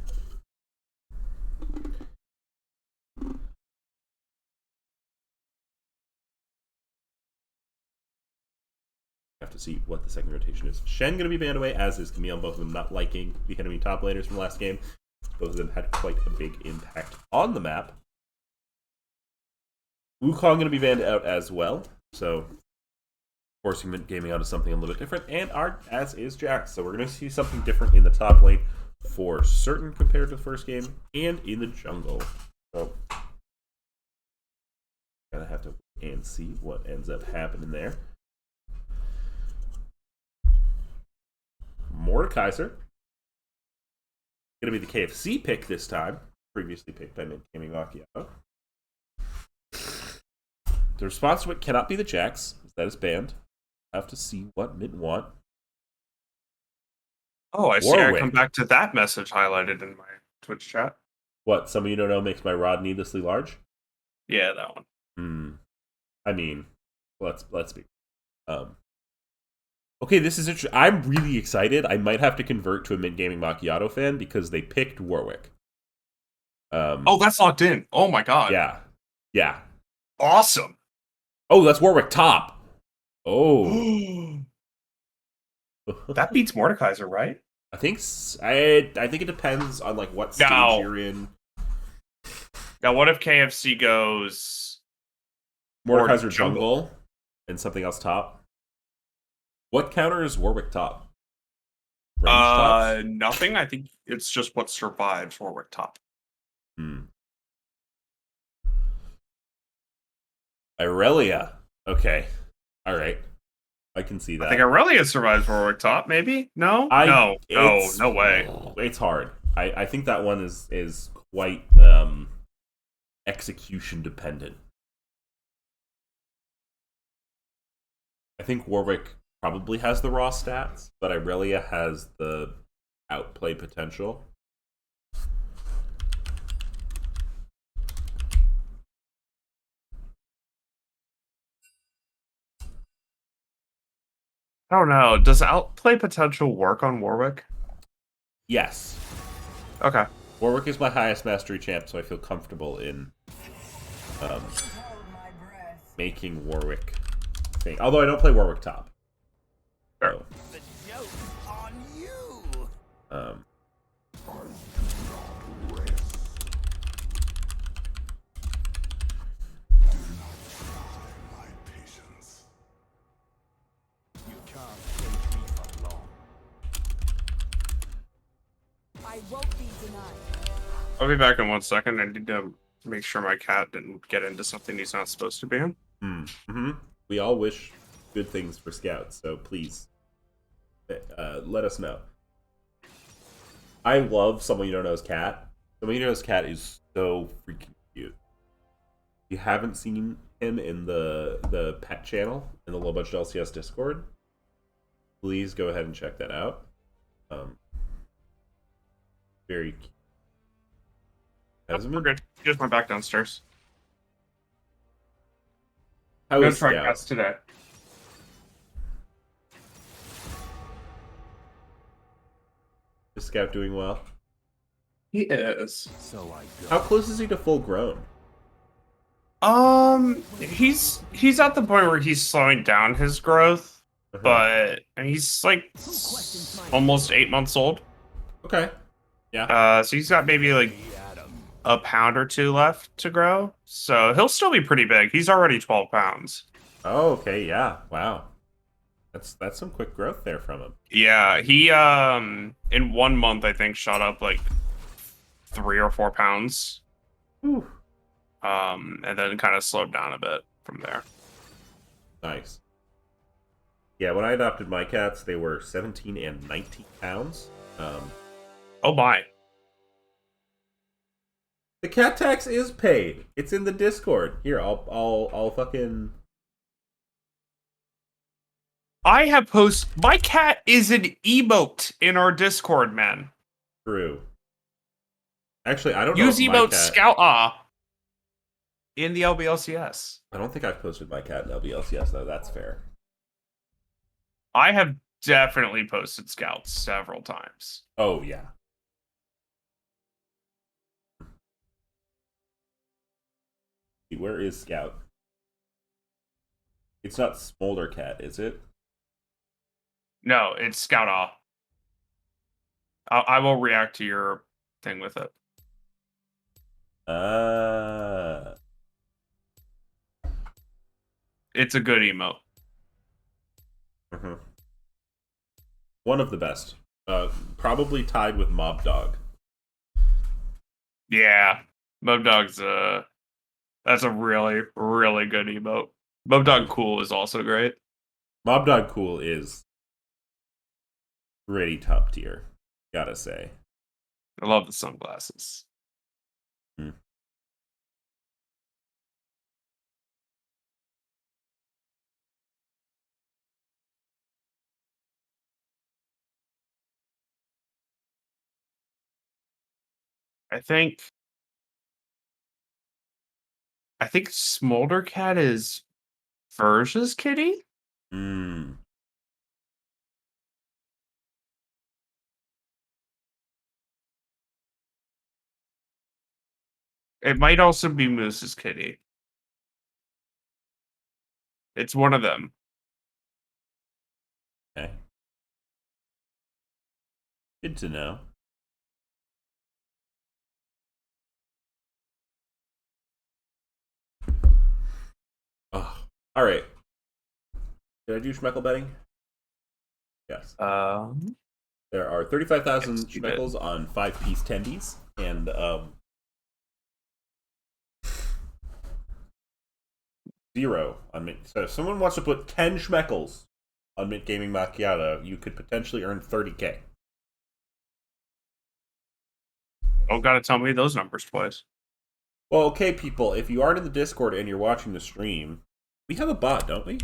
Have to see what the second rotation is. Shen going to be banned away, as is Camille. Both of them not liking the enemy top laners from last game. Both of them had quite a big impact on the map. Wukong going to be banned out as well, so forcing Mint Gaming out of something a little bit different, and as is Jax. So we're going to see something different in the top lane for certain compared to the first game, and in the jungle. So gonna have to wait and see what ends up happening there. Mordekaiser going to be the KFC pick this time. Previously picked by Mint Gaming Machiatto. The response to it cannot be the Jax. That is banned. I have to see what Mint want. Oh, I see. I come Warwick. back to that message highlighted in my Twitch chat. What? Some of you don't know makes my rod needlessly large. Yeah, that one. I mean, let's be. Okay, this is interesting. I'm really excited. I might have to convert to a Mint Gaming Macchiato fan because they picked Warwick. Oh, that's locked in. Oh my god. Yeah. Awesome. Oh, that's Warwick top. Oh, That beats Mordekaiser, right? I think I think it depends on like what stage No. you're in. Now, what if KFC goes Mordekaiser Or jungle and something else top. What counter is Warwick top? Range tops? nothing? I think it's just what survives Warwick top. Irelia. Okay. All right. I can see that. I think Aurelia survives Warwick top, maybe? No? No, no way. It's hard. I think that one is quite execution dependent. I think Warwick probably has the raw stats, but Irelia has the outplay potential. I don't know. Does outplay potential work on Warwick? Yes. Okay. Warwick is my highest mastery champ, so I feel comfortable in making Warwick thing. Although I don't play Warwick top. Sure. So, The joke's on you. You can't save me for long. I won't be denied. I'll be back in 1 second. I need to make sure my cat didn't get into something he's not supposed to be in. We all wish good things for Scouts, so please let us know. I love Someone You Don't Know's cat. Someone You Don't Know's cat is so freaking cute. If you haven't seen him in the pet channel in the Low Budget LCS Discord, please go ahead and check that out. Very cute. We're good. Just went back downstairs. How I'm gonna is try Scout? cats today. Is Scout doing well? He is. So I go. How close is he to full grown? He's at the point where he's slowing down his growth, but he's like almost 8 months old. Okay. Yeah. So he's got maybe like a pound or two left to grow. So he'll still be pretty big. He's already 12 pounds. Oh, okay. Yeah. Wow. That's some quick growth there from him. Yeah, he in 1 month I think shot up like 3 or 4 pounds. Whew. And then kind of slowed down a bit from there. Nice. Yeah, when I adopted my cats, they were 17 and 19 pounds. Oh my. The cat tax is paid. It's in the Discord. Here, I'll fucking. I have my cat is an emote in our Discord, man. True. Actually, I don't know. Use if my emote cat... Scout in the LBLCS. I don't think I've posted my cat in LBLCS though. That's fair. I have definitely posted Scouts several times. Oh yeah. Where is Scout? It's not Smolder Cat, is it? No, it's Scout. I will react to your thing with it. It's a good emote. One of the best. Probably tied with Mob Dog. Yeah, Mob Dog's that's a really, really good emote. Mob Dog Cool is also great. Mob Dog Cool is pretty top tier, gotta say. I love the sunglasses. I think Smoldercat is Verge's kitty. Hmm. It might also be Moose's kitty. It's one of them. Okay. Good to know. Oh, all right. Did I do Schmeckle betting? Yes. There are 35,000 Yes, you did. Schmeckles on 5-piece tendies, and 0 on Mint. So if someone wants to put 10 Schmeckles on Mint Gaming Macchiato, you could potentially earn 30K. Don't gotta tell me those numbers twice. Well, okay, people, if you aren't in the Discord and you're watching the stream, we have a bot, don't we?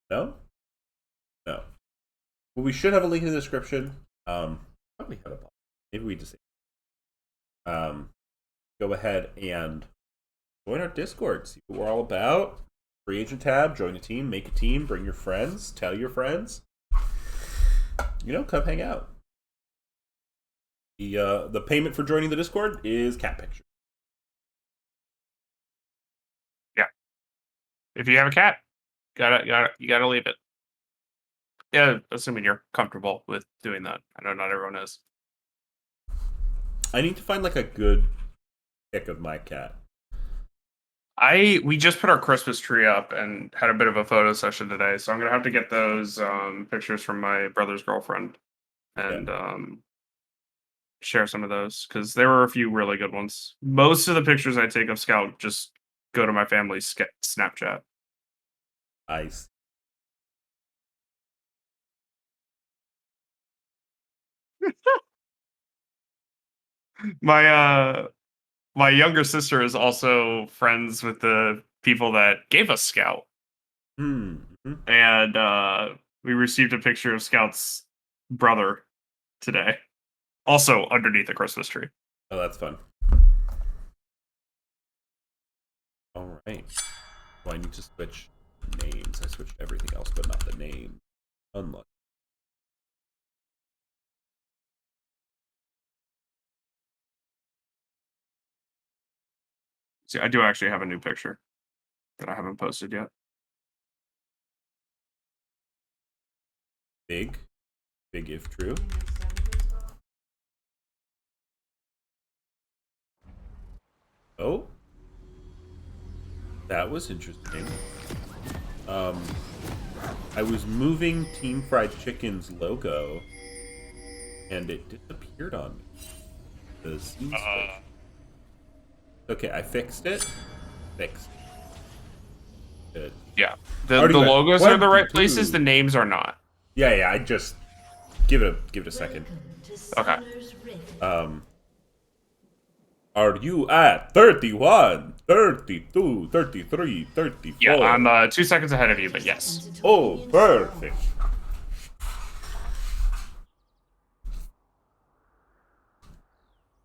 No? No. Well, we should have a link in the description. Probably have a bot. Maybe we just go ahead and join our Discord. See what we're all about. Free agent tab, join a team, make a team, bring your friends, tell your friends. Come hang out. The payment for joining the Discord is cat picture. Yeah. If you have a cat, you gotta leave it. Yeah, assuming you're comfortable with doing that. I know not everyone is. I need to find like a good pic of my cat. We just put our Christmas tree up and had a bit of a photo session today, so I'm gonna have to get those pictures from my brother's girlfriend and share some of those because there were a few really good ones. Most of the pictures I take of Scout just go to my family's Snapchat. I see. My younger sister is also friends with the people that gave us Scout. Mm-hmm. And we received a picture of Scout's brother today, also underneath the Christmas tree. Oh, that's fun. All right. Well, I need to switch names. I switched everything else, but not the name. Unlucky. See, I do actually have a new picture that I haven't posted yet. Big if true. Oh, that was interesting. I was moving Team Fried Chicken's logo, and it disappeared on me. The scene switch. Okay, I fixed it. Fixed. Good. Yeah, the logos are in the right places. 22. The names are not. Yeah. I just give it a second. Okay. Are you at 31, 32, 33, 34? Yeah, I'm 2 seconds ahead of you, but yes. Oh, perfect.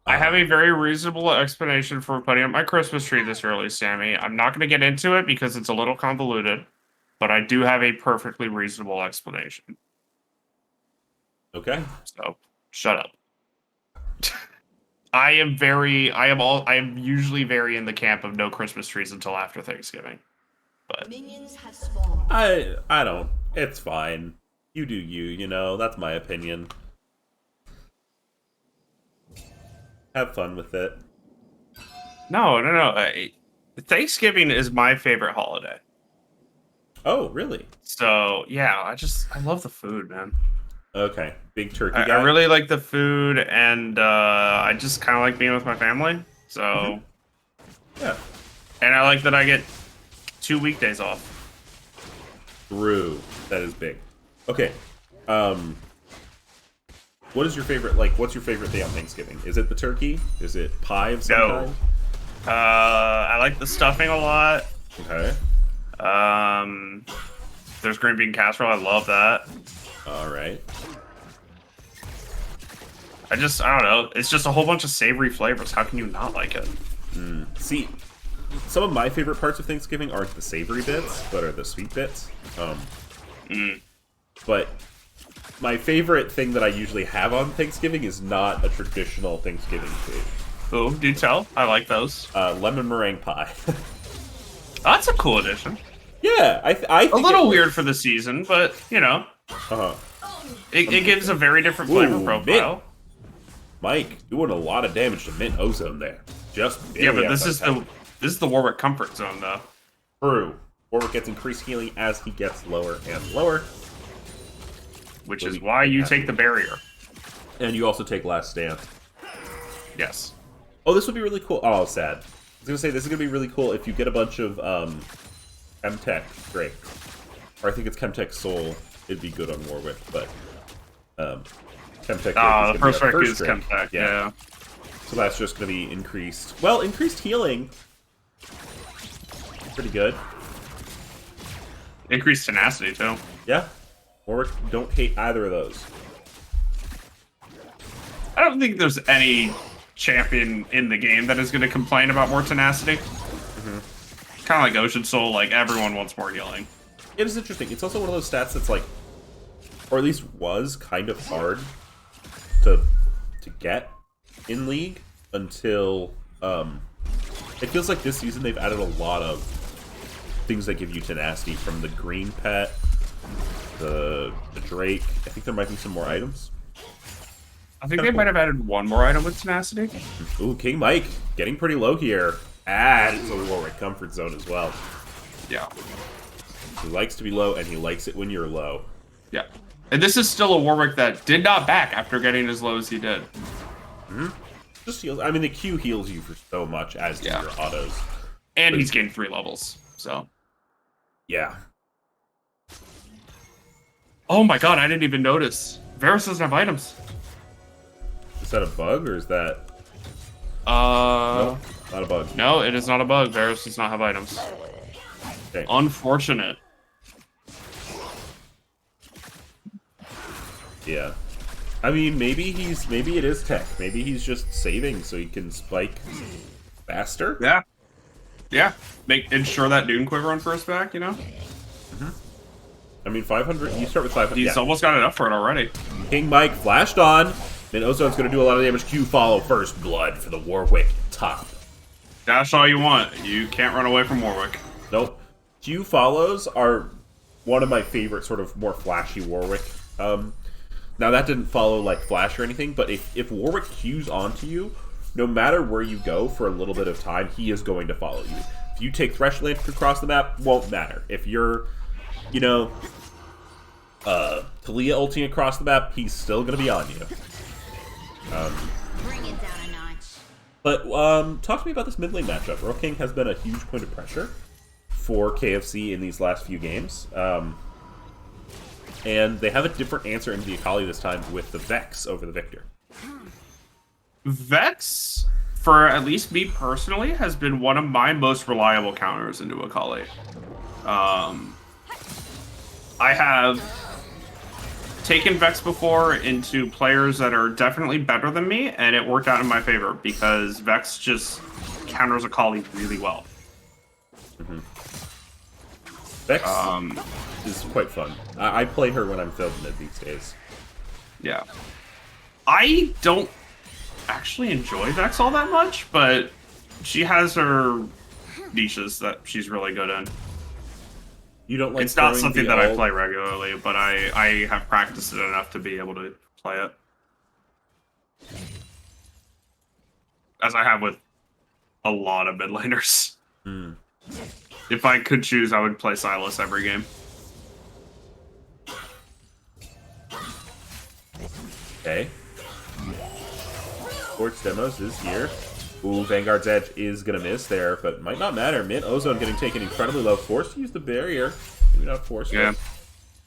I have a very reasonable explanation for putting up my Christmas tree this early, Sammy. I'm not going to get into it because it's a little convoluted, but I do have a perfectly reasonable explanation. Okay. So, shut up. I am usually very in the camp of no Christmas trees until after Thanksgiving. But Minions have spawned. I don't. It's fine. You do you, that's my opinion. Have fun with it. no. Thanksgiving is my favorite holiday. Oh, really? So, yeah, I love the food, man. Okay. Big turkey I guy? really like the food, and I just kind of like being with my family. So, Yeah. and I like that I get 2 weekdays off. True. That is big. Okay. What is your favorite, what's your favorite day on Thanksgiving? Is it the turkey? Is it pie of some No. kind? I like the stuffing a lot. Okay. There's green bean casserole. I love that. All right. I don't know. It's just a whole bunch of savory flavors. How can you not like it? See, some of my favorite parts of Thanksgiving aren't the savory bits, but are the sweet bits. But my favorite thing that I usually have on Thanksgiving is not a traditional Thanksgiving food. Oh, do tell. I like those. Lemon meringue pie. That's a cool addition. Yeah, I think A little it weird for the season, but, you know, Uh-huh. it gives a very different flavor Ooh, profile. mint. Mike doing a lot of damage to mint ozone there. Just Yeah, barely but this outside is the Warwick comfort zone, though. True. Warwick gets increased healing as he gets lower and lower. Which is why you take the barrier. And you also take Last Stand. Yes. Oh, this would be really cool. Oh, sad. I was going to say, this is going to be really cool if you get a bunch of Chemtech Drake. Or I think it's Chemtech Soul. It'd be good on Warwick, but Chemtech Drake Ah, is the gonna first be our rank is Drake. Chemtech, yeah. So that's just going to be increased. Well, increased healing. Pretty good. Increased tenacity, too. Yeah. Warwick don't hate either of those. I don't think there's any champion in the game that is going to complain about more tenacity. Kind of like Ocean Soul, like, everyone wants more healing. It is interesting. It's also one of those stats that's like, or at least was kind of hard to get in League until it feels like this season they've added a lot of things that give you tenacity, from the green pet, the Drake. I think there might be some more items. I think they might have added one more item with tenacity. Ooh, King Mike getting pretty low here. Adds a Warwick comfort zone as well. Yeah. He likes to be low, and he likes it when you're low. Yeah. And this is still a Warwick that did not back after getting as low as he did. Just heals. I mean, the Q heals you for so much, as do Yeah. your autos. And he's gained 3 levels, so. Yeah. Oh my god, I didn't even notice. Varus doesn't have items. Is that a bug, or is that... No, Not a bug. no, it is not a bug. Varus does not have items. Okay. Unfortunate. Yeah. I mean, maybe it is tech. Maybe he's just saving so he can spike faster. Yeah. Yeah. Ensure that Dune Quiver on first back, you know? I mean, 500. You start with 500. He's Yeah. almost got enough for it already. King Mike flashed on. And Ozone's going to do a lot of damage. Q follow first blood for the Warwick top. Dash all you want. You can't run away from Warwick. Nope. Q follows are one of my favorite sort of more flashy Warwick. Now that didn't follow like flash or anything, but if Warwick Qs onto you, no matter where you go for a little bit of time, he is going to follow you. If you take Thresh Lantern across the map, won't matter. If you're, you know, Talia ulting across the map, he's still going to be on you. Bring it down a notch. But talk to me about this mid lane matchup. Royal King has been a huge point of pressure for KFC in these last few games. And they have a different answer into the Akali this time with the Vex over the Victor. Vex, for at least me personally, has been one of my most reliable counters into Akali. I have taken Vex before into players that are definitely better than me, and it worked out in my favor because Vex just counters Akali really well. Vex is quite fun. I play her when I'm filled mid these days. Yeah. I don't actually enjoy Vex all that much, but she has her niches that she's really good in. You don't like It's not throwing something the that I ult? play regularly, but I have practiced it enough to be able to play it. As I have with a lot of mid laners. If I could choose, I would play Sylas every game. Okay. Sports Demos is here. Ooh, Vanguard's Edge is going to miss there, but might not matter. Mid Ozone getting taken incredibly low. Forced to use the barrier. Maybe not forced. Yeah.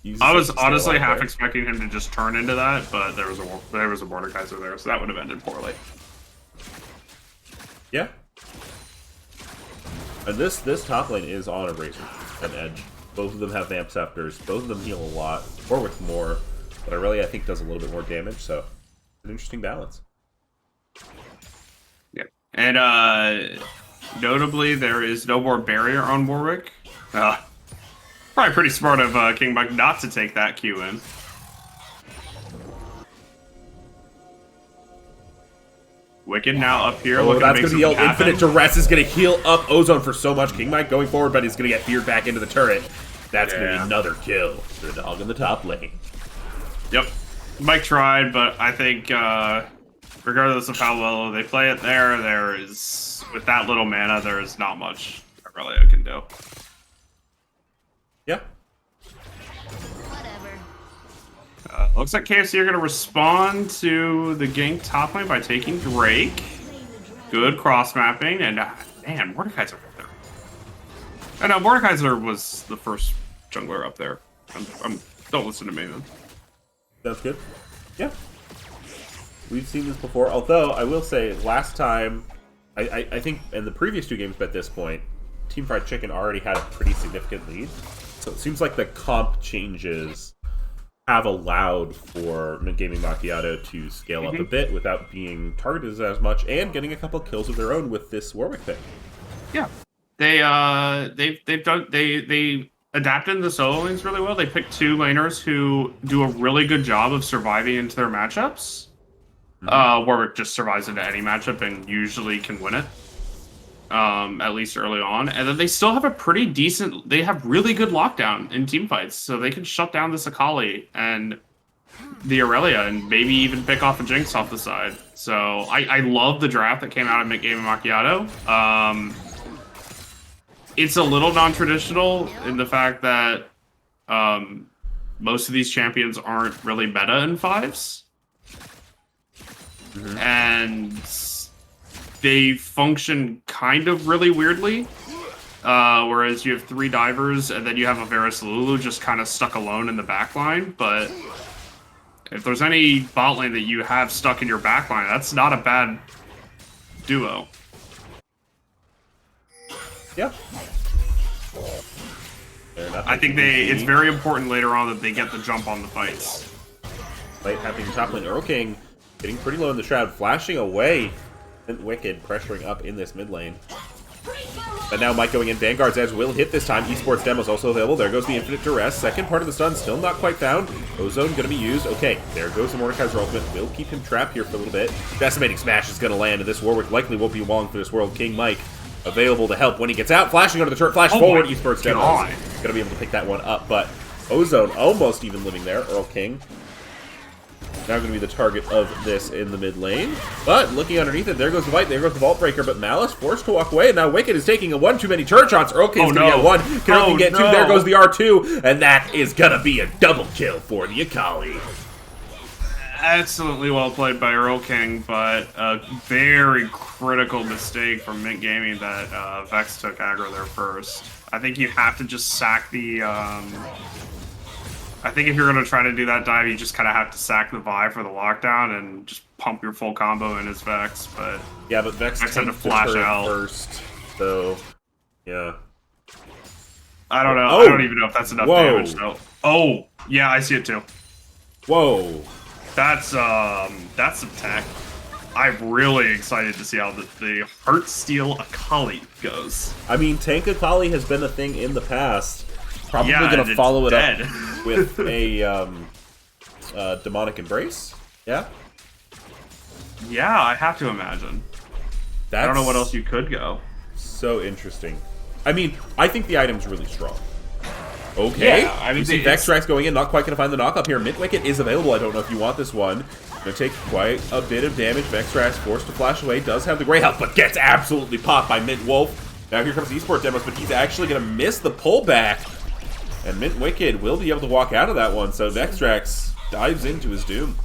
Uses I was it to stay honestly alive half there. expecting him to just turn into that, but there was a Mordekaiser there, so that would have ended poorly. Yeah. And this top lane is on a razor and Edge. Both of them have Vamp Scepters. Both of them heal a lot. Warwick more, but I think does a little bit more damage, so an interesting balance. Yeah. And notably, there is no more barrier on Warwick. Probably pretty smart of King Mike not to take that Q in. Wicked now up here. Oh, that's going to be yelled. Infinite Duress is going to heal up Ozone for so much. King Mike going forward, but he's going to get feared back into the turret. That's going to be another kill for the dog in the top lane. Yep. Mike tried, but I think regardless of how well they play it there is, with that little mana, there is not much Aurelia can do. Yeah. Whatever. Looks like KFC are going to respond to the gank top lane by taking Drake. Good cross mapping, and man, Mordekaiser up there. And Mordekaiser was the first jungler up there. Don't listen to me, man. That's good. Yeah. We've seen this before, although I will say last time, I think in the previous 2 games at this point, Team Fried Chicken already had a pretty significant lead. So it seems like the comp changes have allowed for Gaming Macchiato to scale up a bit without being targeted as much and getting a couple kills of their own with this Warwick thing. Yeah, they adapted the solo lanes really well. They picked 2 laners who do a really good job of surviving into their matchups. Warwick just survives into any matchup and usually can win it. At least early on, and then they still have a pretty decent. They have really good lockdown in team fights, so they can shut down this Akali and the Aurelia, and maybe even pick off a Jinx off the side. So I love the draft that came out of Game and Macchiato. It's a little non-traditional in the fact that most of these champions aren't really meta in 5s, and they function kind of really weirdly, whereas you have 3 divers and then you have a Varus Lulu just kind of stuck alone in the backline. But if there's any bot lane that you have stuck in your backline, that's not a bad duo. Yeah. I think it's very important later on that they get the jump on the fights. Fight happening top lane. Earl King getting pretty low in the shroud, flashing away. Wicked pressuring up in this mid lane. But now Mike going in. Vanguard's edge will hit this time. Esports Demo's also available. There goes the Infinite Duress. Second part of the stun still not quite found. Ozone going to be used. Okay, there goes the Mordekaiser ultimate. Will keep him trapped here for a little bit. Decimating Smash is going to land, and this Warwick likely won't be long for this world. King Mike available to help when he gets out. Flashing onto the turret. Flash forward. Esports Demo's going to be able to pick that one up, but Ozone almost even living there. Earl King now going to be the target of this in the mid lane. But looking underneath it, there goes the fight, there goes the Vault Breaker, but Malice forced to walk away, and now Wicked is taking a 1 too many turret shots. Earl King's going to get 1. Can Earl King get 2? There goes the R2, and that is going to be a double kill for the Akali. Excellently well played by Earl King, but a very critical mistake from Mint Gaming that Vex took aggro there first. I think you have to just sack the... I think if you're going to try to do that dive, you just kind of have to sack the Vi for the lockdown and just pump your full combo in as Vex, but... Yeah, but Vex had to flash out first, so... Yeah. I don't know. Oh. I don't even know if that's enough damage, though. Oh! Yeah, I see it too. Whoa. That's some tech. I'm really excited to see how the Heartsteel Akali goes. I mean, Tank Akali has been a thing in the past. Probably Yeah, going to follow it dead. up with a Demonic Embrace. Yeah? Yeah, I have to imagine. I don't know what else you could go. So interesting. I mean, I think the item's really strong. Okay. Yeah, I mean, you see Vextrax going in, not quite going to find the knock up here. Mint Wicket is available. I don't know if you want this one. Going to take quite a bit of damage. Vextrax forced to flash away. Does have the Grey Health, but gets absolutely popped by Mint Wolf. Now here comes the Esport Demos, but he's actually going to miss the pullback. And Mint Wicked will be able to walk out of that one, so Vextrax dives into his doom.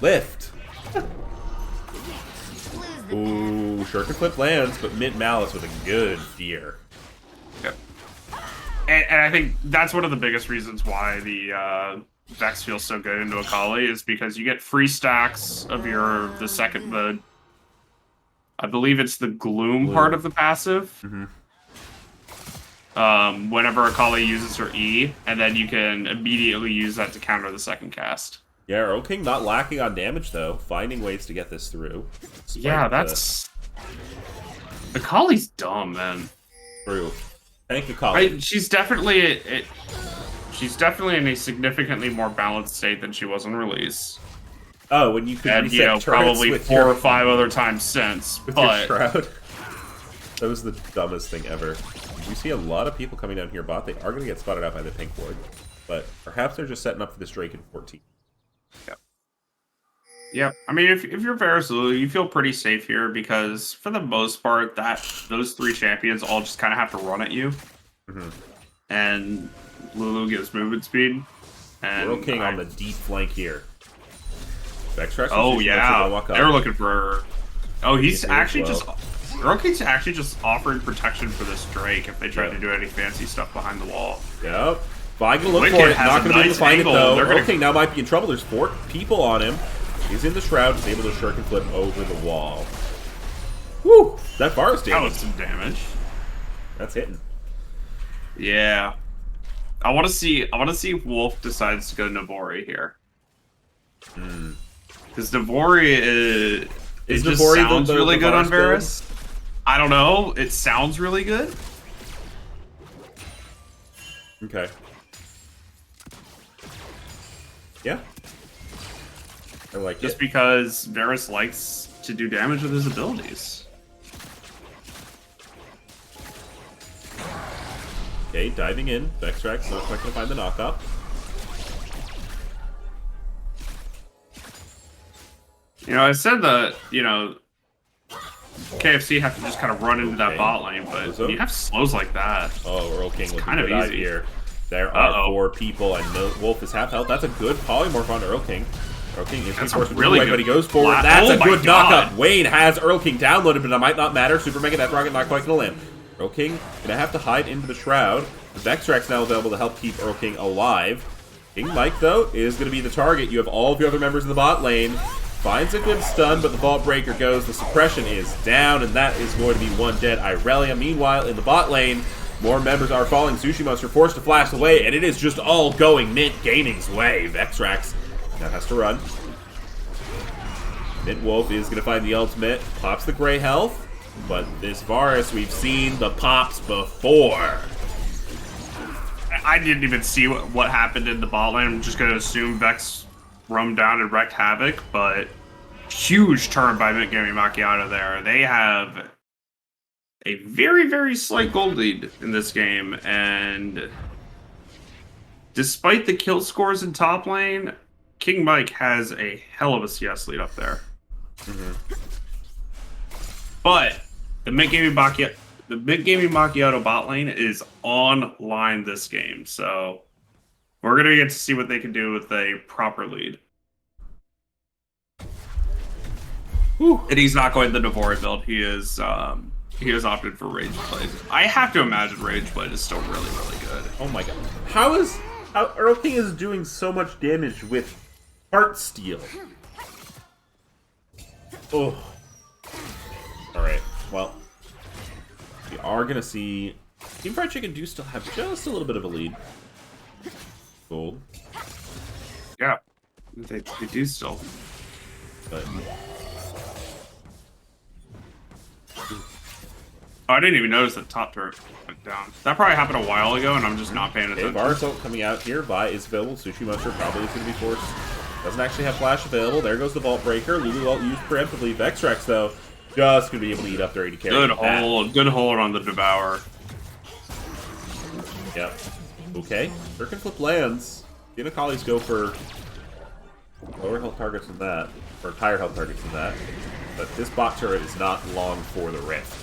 Lift. Ooh, Shuriken Flip lands, but Mint Malice with a good fear. Yep. And I think that's one of the biggest reasons why the Vex feels so good into Akali is because you get free stacks of I believe it's the Gloom part of the passive. whenever Akali uses her E, and then you can immediately use that to counter the second cast. Yeah, Earl King not lacking on damage, though. Finding ways to get this through. Yeah, that's... Akali's dumb, man. True. Thank you, Akali. She's definitely... She's definitely in a significantly more balanced state than she was on release. Oh, when you could And, reset you know, turrets probably with 4 your, or 5 other times since, with but... your Shroud. That was the dumbest thing ever. You see a lot of people coming down here bot. They are going to get spotted out by the pink ward. But perhaps they're just setting up for this Drake in 14. Yeah, I mean, if you're Varus Lulu, you feel pretty safe here because for the most part, those 3 champions all just kind of have to run at you, and Lulu gives movement speed. And Earl King on the deep flank here. Vextrax. Oh yeah, they're looking for. Oh, he's Here actually as just. Earl King's actually just offering protection for this Drake if they try to do any fancy stuff behind the wall. Yep. Fine, gonna look Wicked for it. has Not a gonna be able nice to find angle. it though. They're Earl gonna- King now might be in trouble. There's 4 people on him. He's in the shroud. He's able to shuriken flip over the wall. Woo! That Varus That was damage. some damage. That's hitting. Yeah, I want to see if Wolf decides to go Navori here. Because Navori is it just Navori sounds the really good on Varus Varus. I don't know. It sounds really good. Okay. Yeah. I like Just it. because Varus likes to do damage with his abilities. Okay, diving in. Vextrax not quite gonna find the knockup. You know, I said that, you know, KFC have to just kind of run into that bot lane, but when you have slows like that, Oh, Earl King with kind a of good eye easy. here. There are Uh-oh. 4 people, and Wolf is half health. That's a good polymorph on Earl King. Earl King is That's a reinforced with really way, good but he goes forward. flat- That's Oh a my good God. knockup. Wayne has Earl King downloaded, but that might not matter. Super Mega Death Rocket not quite gonna land. Earl King gonna have to hide into the shroud. The Vextrax now available to help keep Earl King alive. King Mike, though, is gonna be the target. You have all of your other members in the bot lane. Finds a good stun, but the Vault Breaker goes. The suppression is down, and that is going to be 1 dead Irelia. Meanwhile, in the bot lane, more members are falling. Sushi Monster forced to flash away, and it is just all going Mint Gaming's way. Vextrax now has to run. Mint Wolf is going to find the ultimate. Pops the gray health, but this Varus, we've seen the pops before. I didn't even see what happened in the bot lane. I'm just going to assume Vex roamed down and wreaked havoc, but huge turn by Gaming Machiatto there. They have a very, very slight gold lead in this game, and despite the kill scores in top lane, King Mike has a hell of a CS lead up there. But the mid gaming Macchiato bot lane is online this game, so we're gonna get to see what they can do with a proper lead. And he's not going the Navori build. He has opted for Rage Blade. I have to imagine Rage Blade is still really, really good. Oh my god. How Earl King is doing so much damage with Heart Steel? Oh. Alright, well. We are gonna see Team Fried Chicken do still have just a little bit of a lead. Gold. Yeah, they do still. But Oh, I didn't even notice the top turret went down. That probably happened a while ago, and I'm just not paying okay, attention. Varus ult coming out here. Vi is available. Sushi Monster probably is gonna be forced. Doesn't actually have flash available. There goes the Vault Breaker. Lulu ult used preemptively. Vextrax though, just gonna be able to eat up their 80 carry. Good hold on the Devour. Yep. Okay. Circle flip lands. Akali's go for lower health targets than that, or higher health targets than that. But this bot turret is not long for the rift.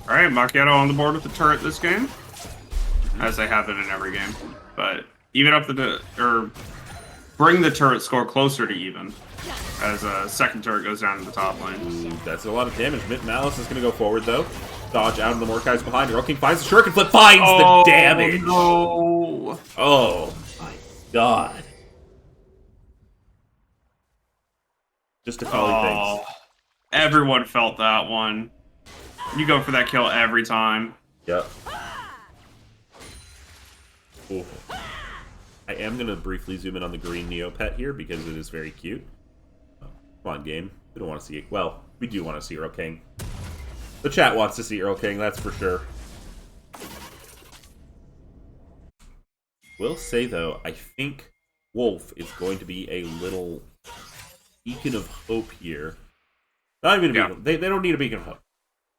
Alright, Macchiato on the board with the turret this game. As they have been in every game. But even up or bring the turret score closer to even. As a second turret goes down to the top lane. Ooh, that's a lot of damage. Mint Malice is going to go forward, though. Dodge out of the Mordekai's behind. Earl King finds the Shuriken Flip, finds the damage! No. Oh, my God. Just Akali things. Everyone felt that one. You go for that kill every time. Yep. Ooh. I am going to briefly zoom in on the green Neopet here because it is very cute. Oh, come on, game. We don't want to see it. Well, we do want to see Earl King. The chat wants to see Earl King, that's for sure. Will say, though, I think Wolf is going to be a little beacon of hope here. Not even a beacon. They don't need a beacon of hope.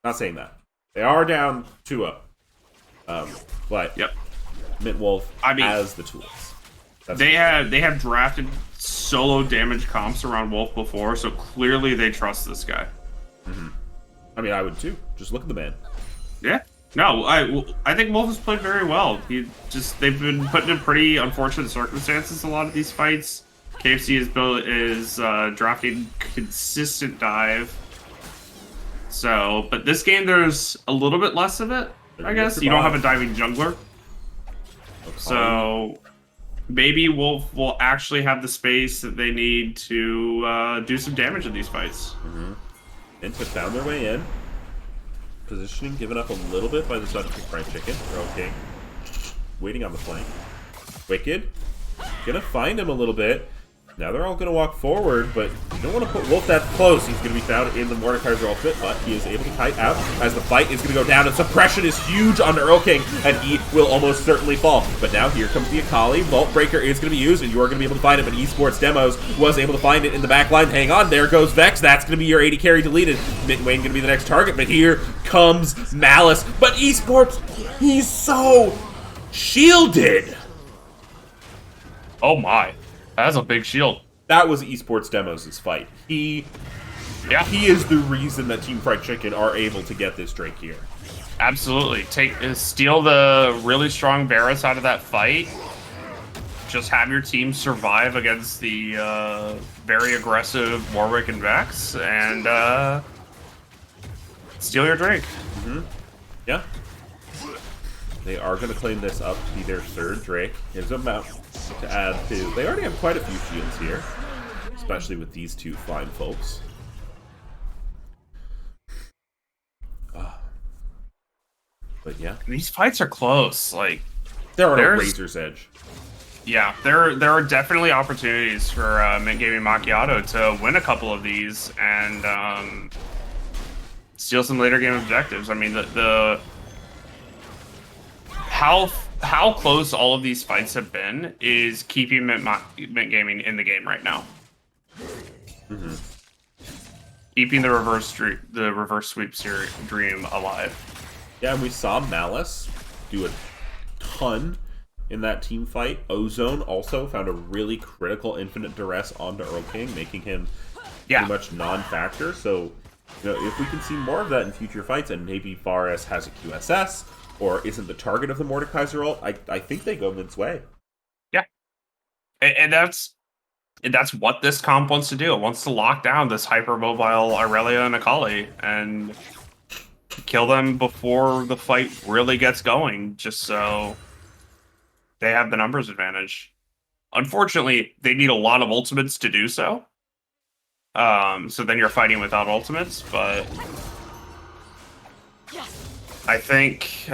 Not saying that. They are down 2-0. But Yep. Mint Wolf I mean, has the tools. They have drafted solo damage comps around Wolf before, so clearly they trust this guy. Mm-hmm. I mean, I would too. Just look at the man. Yeah. No, I think Wolf has played very well. They've been put in pretty unfortunate circumstances a lot of these fights. KFC is drafting consistent dive. So, but this game there's a little bit less of it, I guess. You don't have a diving jungler. Okay. So maybe Wolf will actually have the space that they need to do some damage in these fights. Mm-hmm. And to found their way in. Positioning given up a little bit by the Dungeon Fried Chicken. Earl King. Waiting on the flank. Wicked. Gonna find him a little bit. Now they're all going to walk forward, but you don't want to put Wolf that close. He's going to be found in the Mordekaiser ultimate, but he is able to kite out as the fight is going to go down, and suppression is huge on Earl King, and he will almost certainly fall. But now here comes the Akali. Vault Breaker is going to be used, and you are going to be able to find it, but Esports Demos was able to find it in the back line. Hang on, there goes Vex. That's going to be your 80 carry deleted. Mint Wayne going to be the next target, but here comes Malice. But Esports, he's so shielded. Oh my. That's a big shield. That was Esports Demos' fight. He is the reason that Team Fried Chicken are able to get this Drake here. Absolutely. Steal the really strong Varus out of that fight. Just have your team survive against the very aggressive Warwick and Vex, and steal your Drake. Mm-hmm. Yeah. They are going to claim this up to be their third Drake. Gives them out to add to. They already have quite a few shields here, especially with these two fine folks. But yeah, These fights are close. Like, they're on a there's- razor's edge. yeah, there are definitely opportunities for Mint Gaming Machiatto to win a couple of these and steal some later game objectives. I mean, how close all of these fights have been is keeping Mint Gaming in the game right now. Mm-hmm. Keeping the reverse sweep dream alive. Yeah, and we saw Malice do a ton in that team fight. Ozone also found a really critical infinite duress onto Earl King, making him pretty much non-factor. So, you know, if we can see more of that in future fights, and maybe Varus has a QSS, or isn't the target of the Mordekaiser ult, I think they go Mint's way. Yeah. And that's what this comp wants to do. It wants to lock down this hyper-mobile Irelia and Akali and kill them before the fight really gets going, just so they have the numbers advantage. Unfortunately, they need a lot of ultimates to do so. So then you're fighting without ultimates, but I think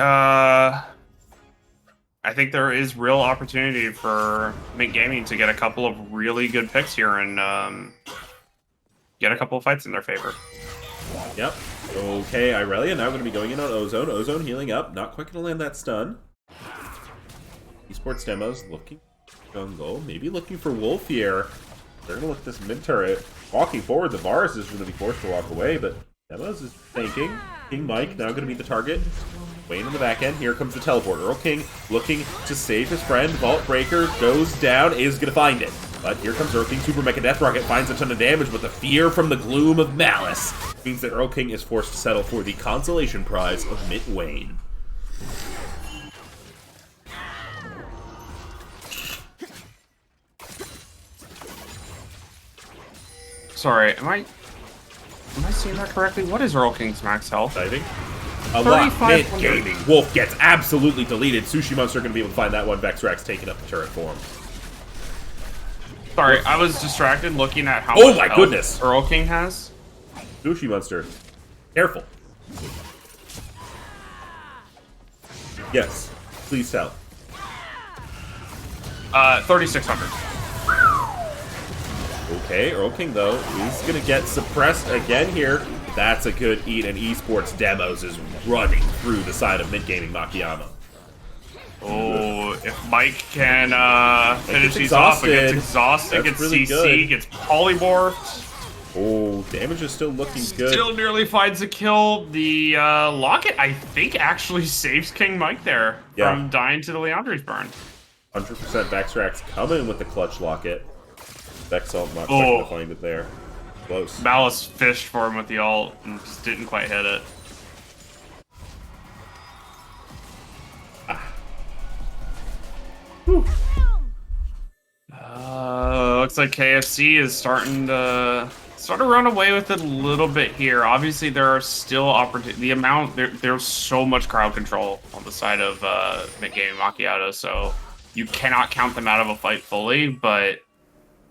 there is real opportunity for Mint Gaming to get a couple of really good picks here and get a couple of fights in their favor. Yep. Okay, Irelia now going to be going in on Ozone. Ozone healing up. Not quite going to land that stun. Esports Demos looking for jungle. Maybe looking for Wolf here. They're going to look at this mid turret. Walking forward, the Varus is going to be forced to walk away, but Demos is tanking. King Mike now going to be the target. Wayne on the back end. Here comes the teleport. Earl King looking to save his friend. Vault Breaker goes down, is going to find it. But here comes Earl King. Super Mecha Death Rocket finds a ton of damage, but the fear from the gloom of Malice means that Earl King is forced to settle for the consolation prize of Mint Wayne. Sorry, am I seeing that correctly? What is Earl King's max health? Diving. A lot. Mint 3,500. Gaming. Wolf gets absolutely deleted. Sushi Monster going to be able to find that one. Vexrax taking up the turret for him. Sorry, I was distracted looking at how Oh much my health goodness. Earl King has. Sushi Monster. Careful. Yes. Please tell. 3,600. Okay, Earl King, though, is going to get suppressed again here. That's a good eat, and Esports Demos is running through the side of Mint Gaming Machiatto. Oh, if Mike can finish gets these off, it gets exhausted. exhausted, That's gets really CC, good. gets polymorphed. Oh, damage is still looking good. Still nearly finds a kill. The Locket, I think, actually saves King Mike there from dying to the Leandre's burn. 100% Vexrax coming with the clutch locket. Vexalt not trying to find it there. Close. Malice fished for him with the ult and just didn't quite hit it. Looks like KFC is starting to run away with it a little bit here. Obviously, there are still opportunities. There's so much crowd control on the side of Mint Gaming Macchiato, so you cannot count them out of a fight fully. But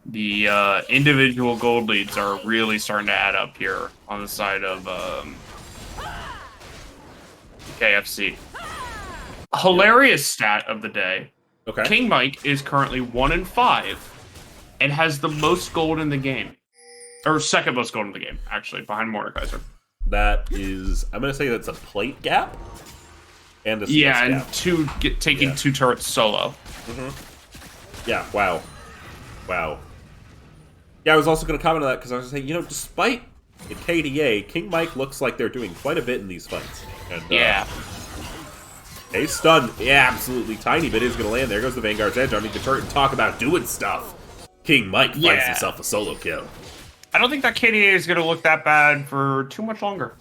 the individual gold leads are really starting to add up here on the side of KFC. Hilarious stat of the day. Okay. King Mike is currently 1-5 and has the most gold in the game. Or second most gold in the game, actually, behind Mordekaiser. That is, I'm going to say that's a plate gap and a CS Yeah, and gap. taking 2 turrets solo. Yeah, wow. Wow. Yeah, I was also going to comment on that because I was saying, despite the KDA, King Mike looks like they're doing quite a bit in these fights. And, Yeah. A stun, yeah, absolutely tiny bit is going to land. There goes the Vanguard's Edge underneath the turret and talk about doing stuff. King Mike finds himself a solo kill. I don't think that KDA is going to look that bad for too much longer.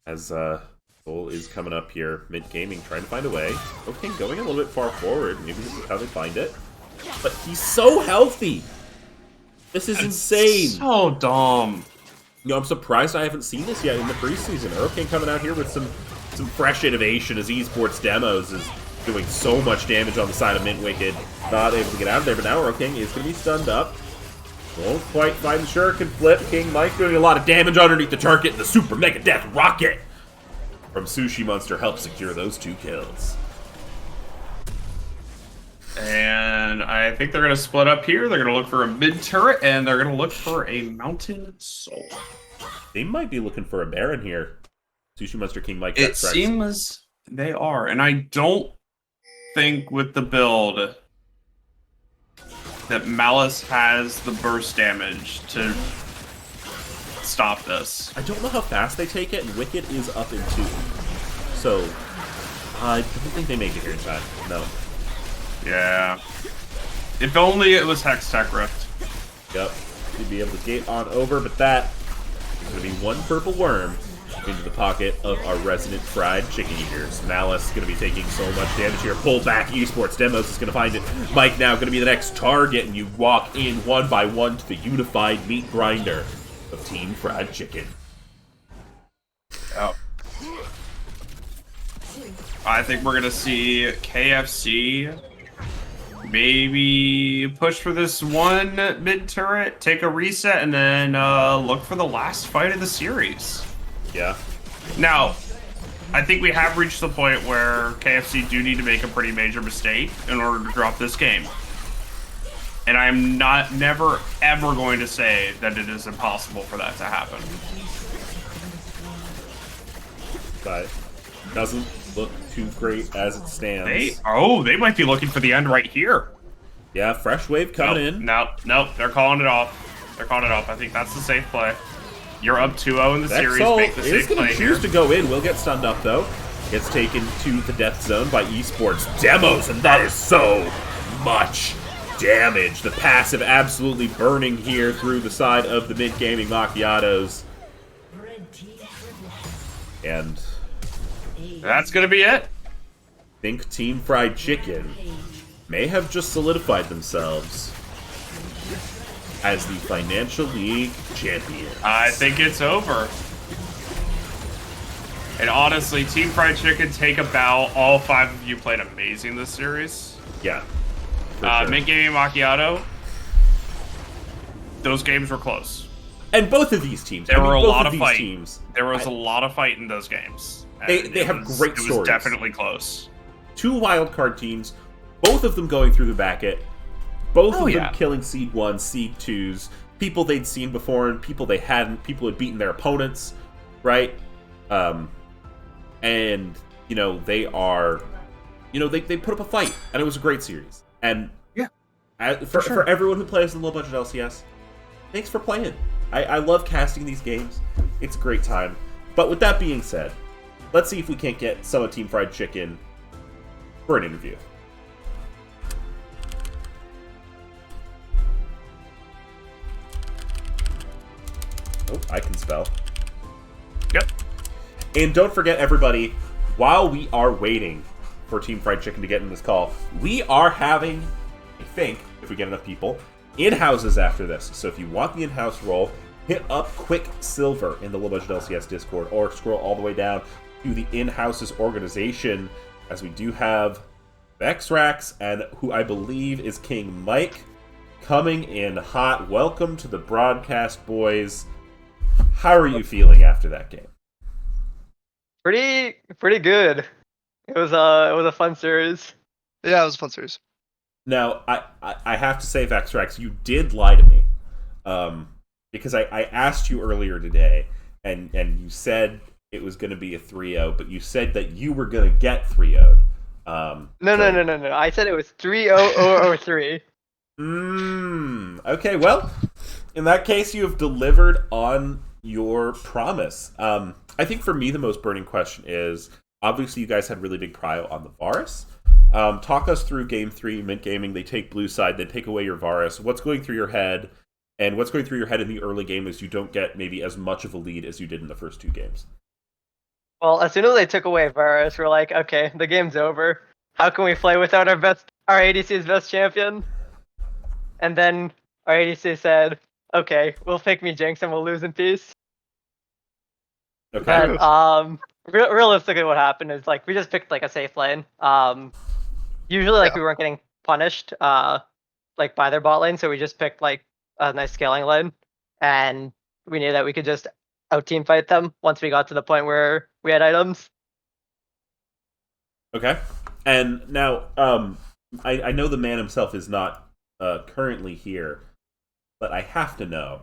As Soul is coming up here, Mint Gaming trying to find a way. Okay, going a little bit far forward. Maybe this is how they find it. But he's so healthy. This is insane. So dumb. I'm surprised I haven't seen this yet in the preseason. Hurricane coming out here with some fresh innovation as Esports Demos is doing so much damage on the side of Mint Wicked. Not able to get out of there, but now Hurricane is going to be stunned up. Won't quite find the Shuriken flip. King Mike doing a lot of damage underneath the target. The Super Mega Death Rocket from Sushi Monster helps secure those 2 kills. And I think they're going to split up here. They're going to look for a mid turret, and they're going to look for a Mountain Soul. They might be looking for a Baron here. Sushi Monster King Mike. It seems they are, and I don't think with the build that Malice has the burst damage to stop this. I don't know how fast they take it, and Wicked is up in 2. So, I don't think they make it here in time. No. Yeah. If only it was Hex Tech Rift. Yep. You'd be able to gate on over, but that is going to be one purple worm into the pocket of our resident fried chicken eaters. Malice is going to be taking so much damage here. Pull back. Esports Demos is going to find it. Mike now going to be the next target, and you walk in one by one to the unified meat grinder of Team Fried Chicken. Oh. I think we're going to see KFC maybe push for this one mid turret, take a reset, and then look for the last fight of the series. Yeah. Now, I think we have reached the point where KFC do need to make a pretty major mistake in order to drop this game. And I'm never, ever going to say that it is impossible for that to happen. But doesn't look too great as it stands. They might be looking for the end right here. Yeah, fresh wave coming in. Nope, they're calling it off. They're calling it off. I think that's the safe play. You're up 2-0 in the series. Make the is safe going play to choose here. to go in. Will get stunned up, though. Gets taken to the death zone by Esports Demos, and that is so much damage. The passive absolutely burning here through the side of the Mint Gaming Macchiatos. And That's going to be it. I think Team Fried Chicken may have just solidified themselves as the Financial League champions. I think it's over. And honestly, Team Fried Chicken, take a bow. All 5 of you played amazing this series. Yeah. for sure. Mint Gaming Macchiato, those games were close. And both of these teams, There were a both lot of these fight. teams, There was a lot of fight in those games. They And have great It was stories. definitely close. 2 wild card teams, both of them going through the bracket, both of them yeah. killing seed 1, seed 2s, people they'd seen before and people they hadn't, people who had beaten their opponents, right? And they are, they put up a fight, and it was a great series. And for everyone who plays in low budget LCS, thanks for playing. I love casting these games. It's a great time. But with that being said, let's see if we can't get some of Team Fried Chicken for an interview. Oh, I can spell. Yep. And don't forget, everybody, while we are waiting for Team Fried Chicken to get in this call, we are having, I think, if we get enough people, in-houses after this. So if you want the in-house role, hit up Quicksilver in the Low Budget LCS Discord, or scroll all the way down to the in-houses organization, as we do have Vexrax, and who I believe is King Mike, coming in hot. Welcome to the broadcast, boys. How are you feeling after that game? Pretty good. It was a fun series. Yeah, it was a fun series. Now, I have to say, Vexrax, you did lie to me. Because I asked you earlier today, and you said it was going to be a 3-0, but you said that you were going to get 3-0'd. No. I said it was 3-0-0-3. Okay, well, in that case, you have delivered on your promise. I think for me, the most burning question is, obviously, you guys had really big prio on the Varus. Talk us through Game 3, Mint Gaming. They take blue side, they take away your Varus. What's going through your head? And what's going through your head in the early game is you don't get maybe as much of a lead as you did in the first 2 games. Well, as soon as they took away Varus, we're like, okay, the game's over. How can we play without our ADC's best champion? And then our ADC said, okay, we'll pick me Jinx and we'll lose in peace. Okay. And realistically, what happened is we just picked a safe lane. Usually we weren't getting punished by their bot lane, so we just picked a nice scaling lane, and we knew that we could just out-team fight them once we got to the point where we had items. Okay. And now, I know the man himself is not currently here, but I have to know,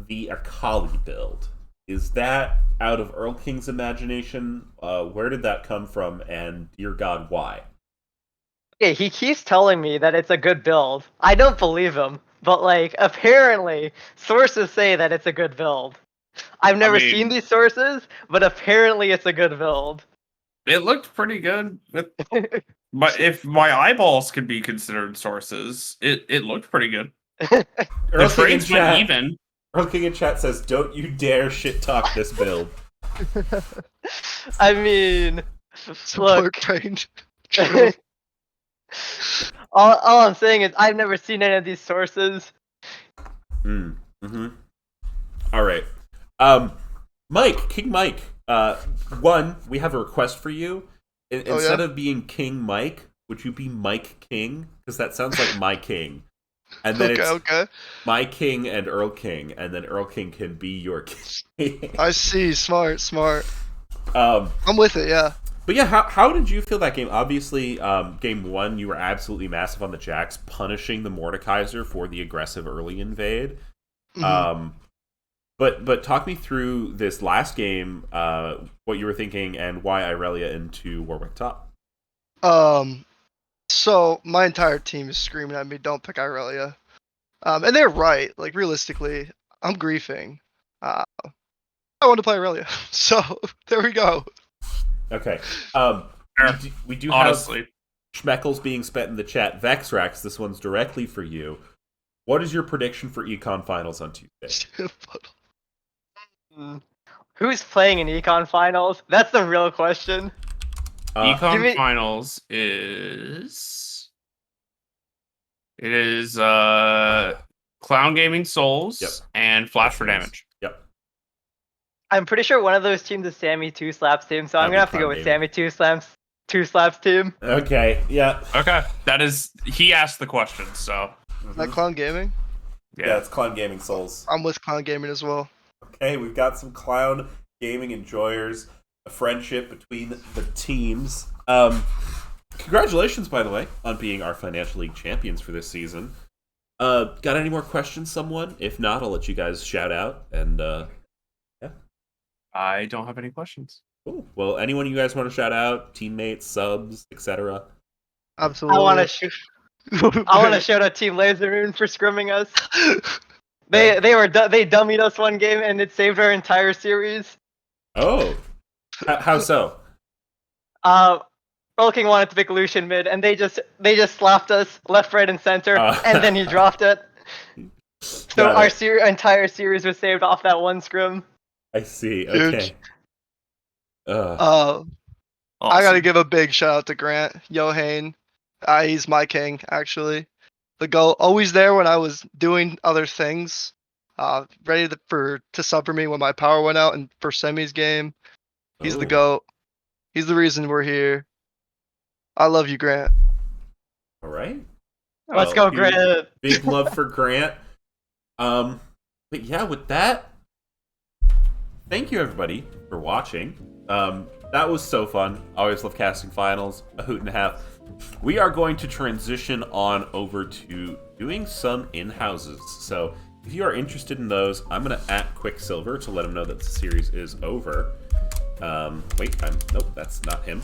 the Akali build, is that out of Earl King's imagination? Where did that come from, and dear God, why? Okay, he keeps telling me that it's a good build. I don't believe him, but apparently sources say that it's a good build. I've never seen these sources, but apparently it's a good build. It looked pretty good. But if my eyeballs could be considered sources, it looked pretty good. The Earl King in trades went chat, even. Earl King in chat says, "Don't you dare shit talk this build." I mean, Support look. pain. All I'm saying is I've never seen any of these sources. Mm-hmm. All right. Mike, King Mike. One, we have a request for you. Instead of being King Mike, would you be Mike King? Because that sounds like my king. And then it's my king and Earl King, and then Earl King can be your king. I see. Smart. I'm with it, yeah. But yeah, how did you feel that game? Obviously, game 1, you were absolutely massive on the Jax, punishing the Mordekaiser for the aggressive early invade. Mm-hmm. But talk me through this last game, what you were thinking, and why Irelia into Warwick top. So my entire team is screaming at me, "Don't pick Irelia," and they're right. Realistically, I'm griefing. I want to play Irelia, so there we go. Okay. We do Honestly. have Schmeckles being spent in the chat. Vexrax, this one's directly for you. What is your prediction for Econ Finals on Tuesday? Who's playing in Econ Finals? That's the real question. Econ Finals is... It is Clown Gaming Souls and Flash for Damage. Yep. I'm pretty sure one of those teams is Sammy 2 Slaps team, so I'm gonna have to go with Sammy 2 Slaps team. Okay, yeah. Okay, that is... He asked the question, so... That Clown Gaming? Yeah, it's Clown Gaming Souls. I'm with Clown Gaming as well. Okay, we've got some clown gaming enjoyers, a friendship between the teams. Congratulations, by the way, on being our Financial League champions for this season. Got any more questions, someone? If not, I'll let you guys shout out. And yeah. I don't have any questions. Cool. Well, anyone you guys want to shout out, teammates, subs, etc. Absolutely. I want to shoot. I want to shout out Team Laser Moon for scrimming us. They dummied us one game and it saved our entire series. Oh, how so? Earl King wanted to pick Lucian mid, and they just slapped us left, right, and center, and then he dropped it. So our entire series was saved off that one scrim. I see. Huge. Okay. I gotta give a big shout out to Grant Johane. He's my king, actually. The GOAT, always there when I was doing other things. Ready to sub for me when my power went out in for semis game. He's the GOAT. He's the reason we're here. I love you, Grant. All right. Let's go, Grant. Big love for Grant. But yeah, with that, thank you everybody for watching. That was so fun. I always love casting finals. A hoot and a half. We are going to transition on over to doing some in-houses. So if you are interested in those, I'm going to @ Quicksilver to let him know that the series is over. Nope, that's not him.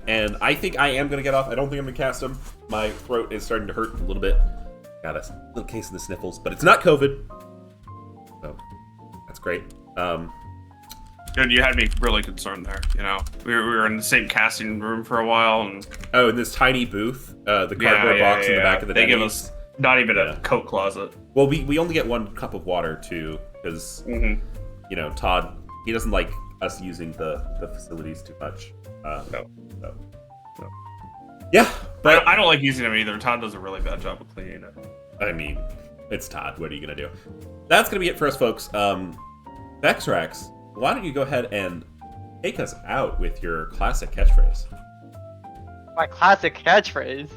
And I think I am going to get off. I don't think I'm going to cast him. My throat is starting to hurt a little bit. Got a little case of the sniffles, but it's not COVID. So, that's great. Dude, you had me really concerned there. You know, we were in the same casting room for a while, and in this tiny booth, the cardboard box in the back of the they give Denny's. us not even a coat closet. Well, we only get 1 cup of water too, because Todd, he doesn't like us using the facilities too much. No. Yeah, but I don't like using them either. Todd does a really bad job of cleaning it. I mean, it's Todd. What are you gonna do? That's gonna be it for us, folks. Vexrax, why don't you go ahead and take us out with your classic catchphrase? My classic catchphrase.